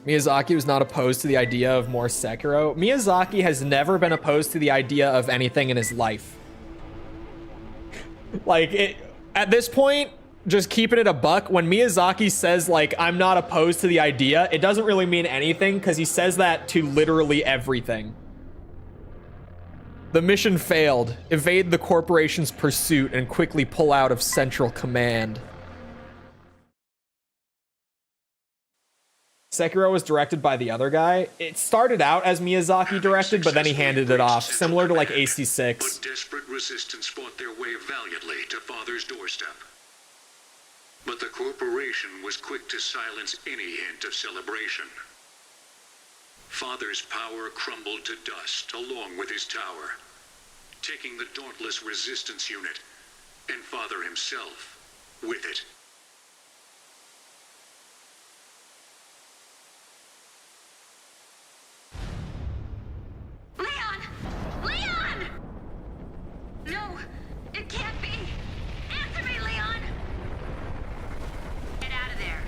Miyazaki was not opposed to the idea of more Sekiro. Miyazaki has never been opposed to the idea of anything in his life. Like, at this point, just keeping it a buck, when Miyazaki says, like, I'm not opposed to the idea, it doesn't really mean anything, because he says that to literally everything. The mission failed. Evade the corporation's pursuit and quickly pull out of Central Command. Sekiro was directed by the other guy. It started out as Miyazaki directed, but then he handed it off, similar to like AC6. But desperate resistance fought their way valiantly to Father's doorstep. But the corporation was quick to silence any hint of celebration. Father's power crumbled to dust along with his tower, taking the dauntless resistance unit, and Father himself with it. Leon! Leon! No, it can't be. Answer me, Leon! Get out of there.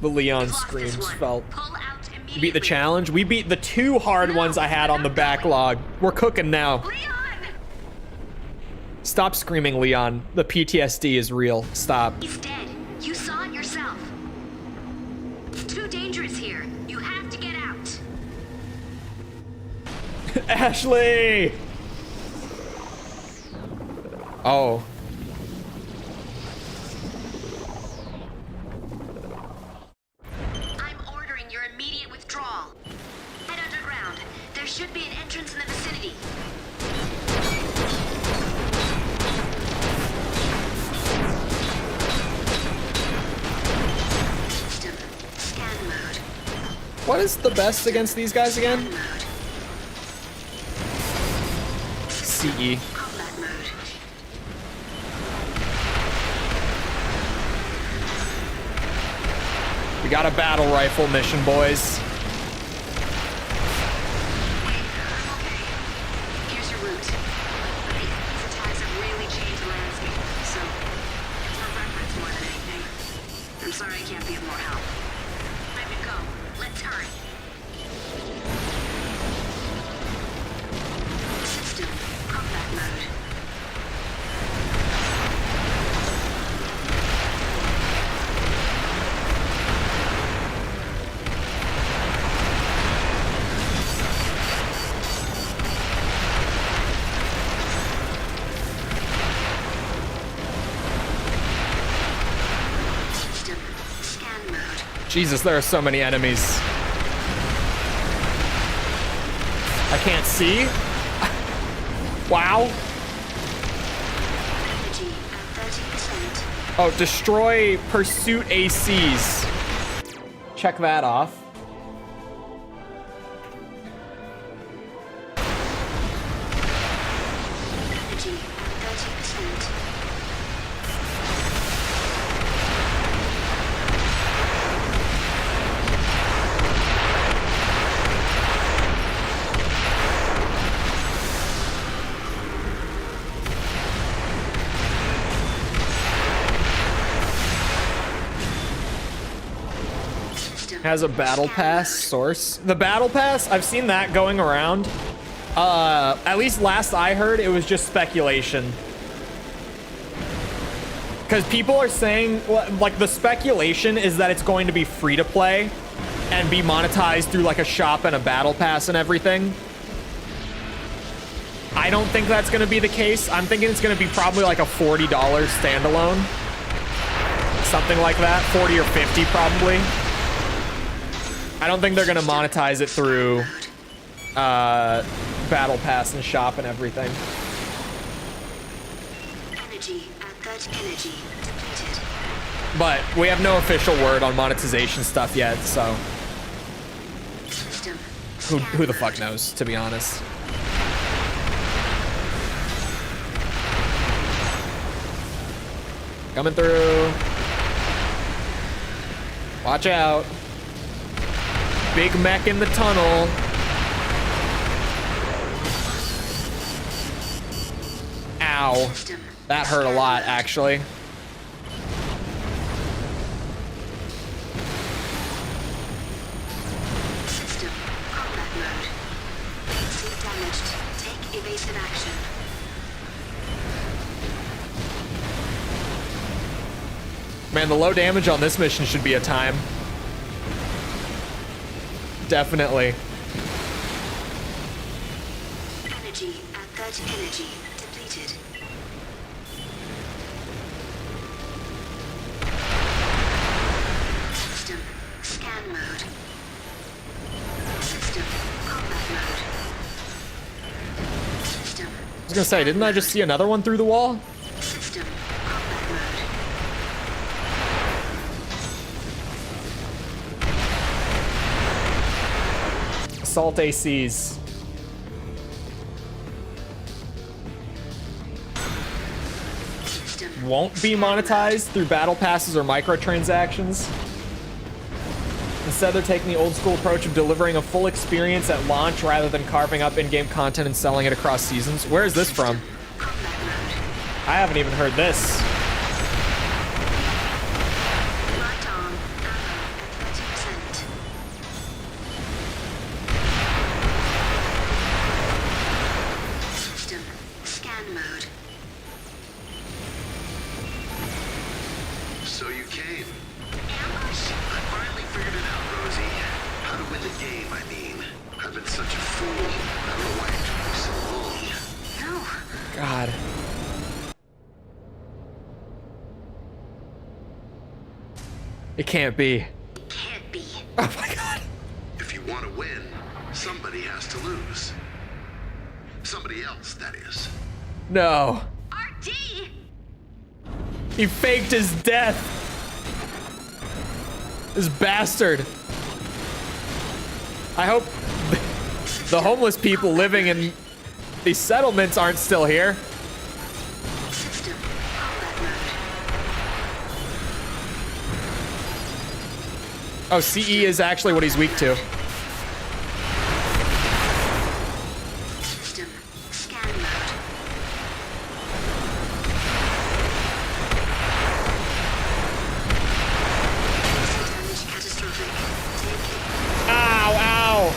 The Leon We've lost this screams one. felt. Pull out immediately. You beat the challenge? We beat the 2 hard ones I had on the backlog. We're cooking now. Leon! Stop screaming, Leon. The PTSD is real. Stop. He's dead. You saw it yourself. It's too dangerous here. You have to get out. Ashley! Oh. I'm ordering your immediate withdrawal. Head underground. There should be an entrance in the vicinity. System. Scan mode. What is the best against these guys again? Mode. CE. Combat mode. We got a battle rifle mission, boys. Wait, I'm okay. Here's your route. These attacks have really changed the landscape, so for reference more than anything. I'm sorry I can't be of more help. Time to go. Let's hurry. System. Combat mode. System. Scan mode. Jesus, there are so many enemies. I can't see. Wow. Energy at 30%. Oh, destroy pursuit ACs. Check that off. Energy at 30%. Has a battle pass source. The battle pass, I've seen that going around. At least last I heard, it was just speculation. Because people are saying, like, the speculation is that it's going to be free to play and be monetized through like a shop and a battle pass and everything. I don't think that's going to be the case. I'm thinking it's going to be probably like a $40 standalone. Something like that, 40 or 50 probably. I don't think they're going to monetize it through battle pass and shop and everything. Energy at 30. Energy depleted. But we have no official word on monetization stuff yet, so System. who the fuck knows, to be honest. Coming through. Watch out. Big mech in the tunnel. Ow. System. That hurt a lot, actually. System. Combat mode. See damaged. Take evasive action. Man, the low damage on this mission should be a time. Definitely. Energy at 30. Energy depleted. System. Scan mode. System. Combat mode. System. I was gonna say, didn't I just see another one through the wall? System. Combat mode. Assault ACs. System. Won't be monetized through battle passes or microtransactions. Instead, they're taking the old school approach of delivering a full experience at launch rather than carving up in-game content and selling it across seasons. Where is this from? Combat mode. I haven't even heard this. Right arm. Ammo at 30%. System. Scan mode. So you came. Ambush? I finally figured it out, Rosie. How to win the game, I mean. I've been such a fool. I don't know why it took me so long. No. God. It can't be. Can't be. Oh my God. If you want to win, somebody has to lose. Somebody else, that is. No. RD! He faked his death. This bastard. I hope the homeless people living in these settlements aren't still here. System. Combat mode. Oh, CE is actually what he's weak to. System. Scan mode. Damage catastrophic. Take Ow, ow.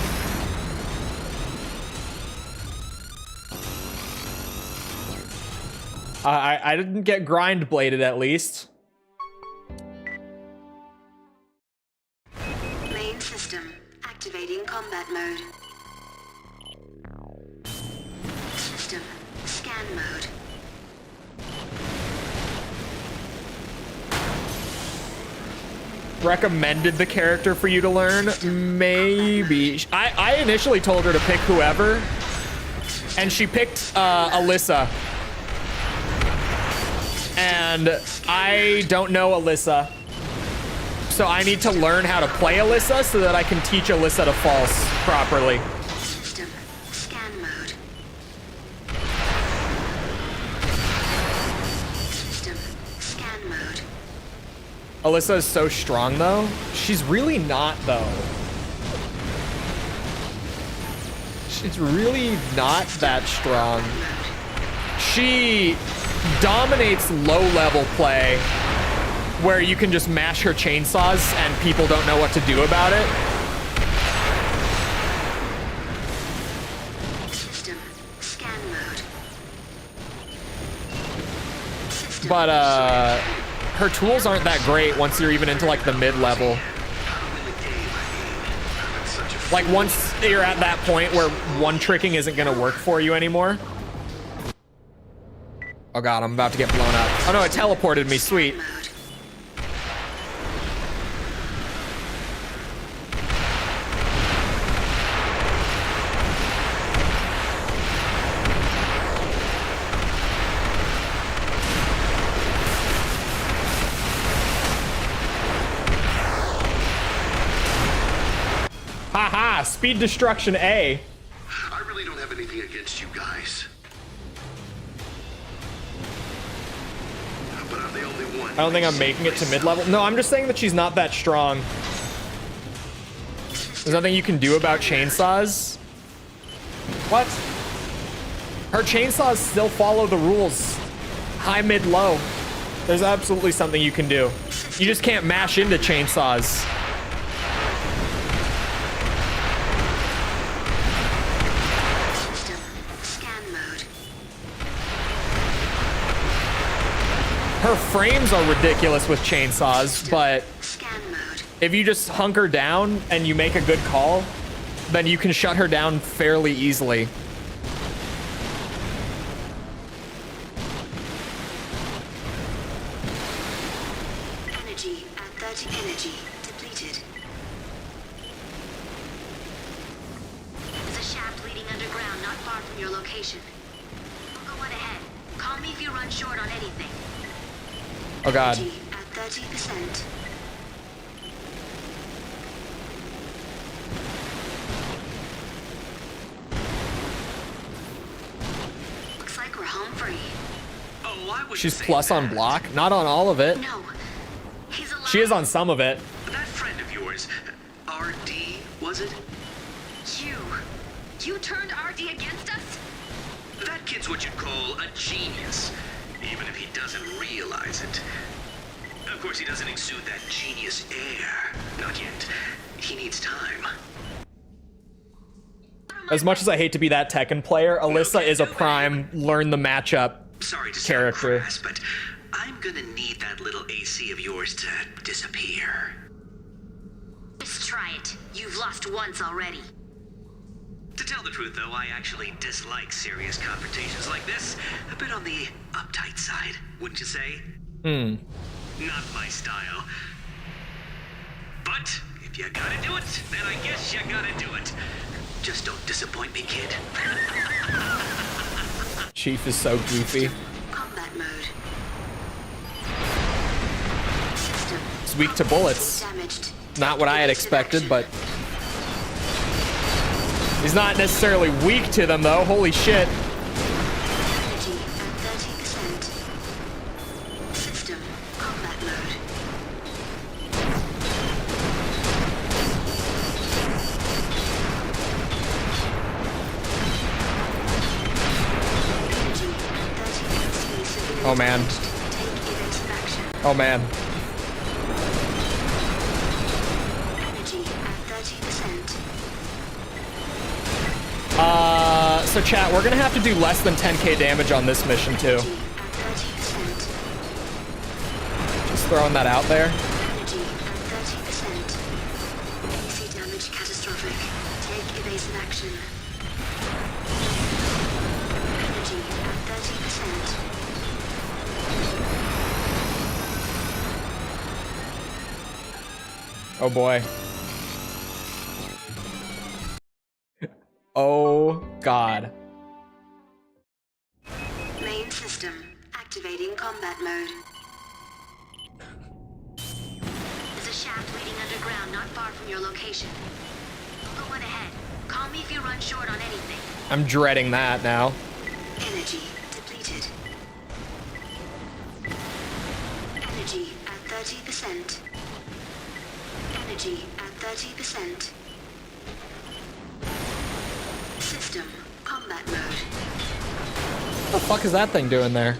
I didn't get grind bladed at least. Main system. Activating combat mode. System. Scan mode. Recommended the character for you to learn? Maybe. I initially told her to pick whoever, and she picked Alyssa. And I don't know Alyssa. So I need to learn how to play Alyssa so that I can teach Alyssa to false properly. System. Scan mode. System. Scan mode. Alyssa is so strong, though. She's really not, though. She's really not that strong. She dominates low-level play where you can just mash her chainsaws and people don't know what to do about it. System. Scan mode. System. But, her tools aren't that great once you're even into, like, the mid-level. Like, once you're at that point where one-tricking isn't gonna work for you anymore. Oh god, I'm about to get blown up. Oh no, it teleported me, sweet. Haha, speed destruction A. I really don't have anything against you guys. But I'm the only one. I don't think I'm making it to mid-level. No, I'm just saying that she's not that strong. There's nothing you can do about chainsaws. What? Her chainsaws still follow the rules. High, mid, low. There's absolutely something you can do. You just can't mash into chainsaws. System. Scan mode. Her frames are ridiculous with chainsaws, but Scan mode. if you just hunker down and you make a good call, then you can shut her down fairly easily. Energy at 30 energy depleted. There's a shaft leading underground not far from your location. I'll go on ahead. Call me if you run short on anything. Oh god. Energy at 30%. Looks like we're home free. Oh, why would She's you say plus on that? block, not on all of it. No, he's alive. She is on some of it. That friend of yours, RD, was it? You turned RD against us? That kid's what you'd call a genius, even if he doesn't realize it. Of course, he doesn't exude that genius air. Not yet. He needs time. As much as I hate to be that Tekken player, Alyssa is a prime learn the matchup Sorry to character. sound crass, but I'm gonna need that little AC of yours to disappear. Just try it. You've lost once already. To tell the truth, though, I actually dislike serious confrontations like this. A bit on the uptight side, wouldn't you say? Not my style. But if you gotta do it, then I guess you gotta do it. Just don't disappoint me, kid. Chief is so goofy. Combat mode. System. It's weak to bullets. Damaged. Not what I had expected, but he's not necessarily weak to them, though. Holy shit. Energy at 30%. System. Combat mode. Energy at 30%. Severely Oh, man. damaged. Take evasive action. Oh man. Energy at 30%. So chat, we're gonna have to do less than 10k damage on this mission too. Energy at 30%. Just throwing that out there. Energy at 30%. AC damage catastrophic. Take evasive action. Energy at 30%. Oh boy. Oh god. Activating combat mode. There's a shaft leading underground not far from your location. Go one ahead. Call me if you run short on anything. I'm dreading that now. Energy depleted. Energy at 30%. Energy at 30%. System combat mode. What the fuck is that thing doing there?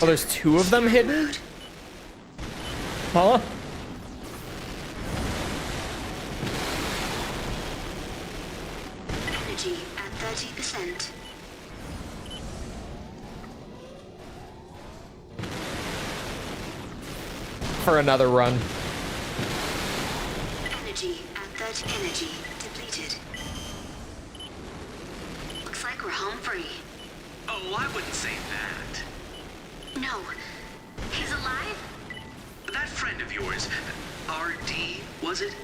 Oh, there's two of them hidden? Huh? Energy at 30%. For another run. Energy at 30. Energy depleted. Looks like we're home free. Oh, I wouldn't say that. No. He's alive? That friend of yours, RD, was it?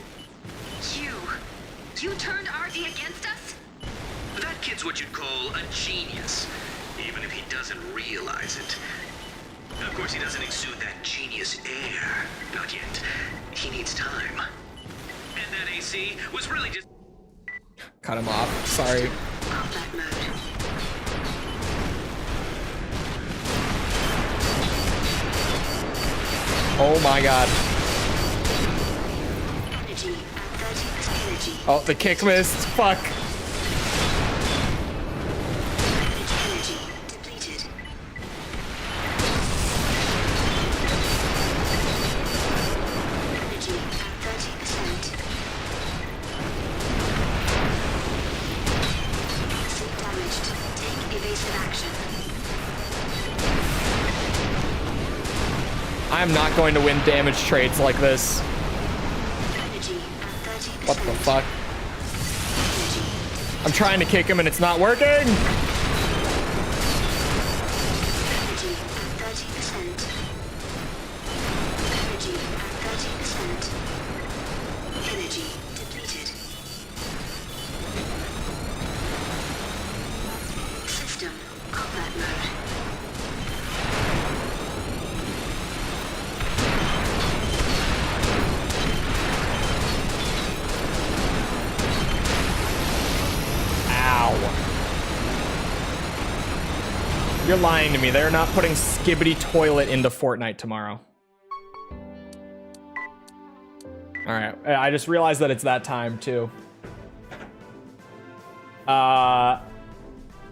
You turned RD against us? That kid's what you'd call a genius, even if he doesn't realize it. Of course, he doesn't exude that genius air. Not yet. He needs time. And that AC was really just... Cut him off. Sorry. Combat mode. Oh my god. Energy at 30% energy. Oh, the kick missed. Fuck. Energy depleted. Energy at 30%. Suit damaged. Take evasive action. I'm not going to win damage trades like this. Energy at 30%. What the fuck? Energy I'm trying to kick him and it's not working. Energy at 30%. Energy at 30%. Energy depleted. System combat mode. You're lying to me. They're not putting Skibbity Toilet into Fortnite tomorrow. All right. I just realized that it's that time too. I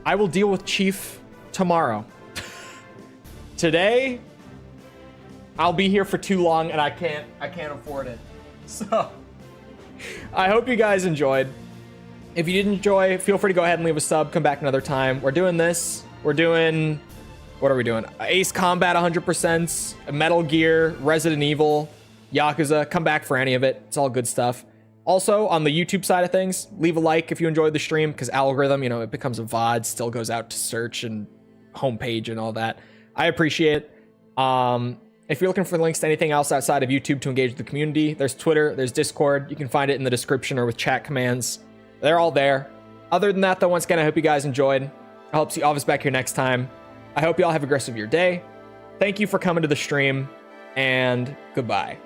will deal with Chief tomorrow. Today, I'll be here for too long and I can't afford it. So, I hope you guys enjoyed. If you did enjoy, feel free to go ahead and leave a sub. Come back another time. We're doing this. We're doing, what are we doing? Ace Combat 100%, Metal Gear, Resident Evil, Yakuza. Come back for any of it. It's all good stuff. Also, on the YouTube side of things, leave a like if you enjoyed the stream, because algorithm, you know, it becomes a VOD, still goes out to search and homepage and all that. I appreciate it. If you're looking for links to anything else outside of YouTube to engage with the community, there's Twitter, there's Discord. You can find it in the description or with chat commands. They're all there. Other than that, though, once again, I hope you guys enjoyed. I hope to see all of us back here next time. I hope you all have a great rest of your day. Thank you for coming to the stream, and goodbye.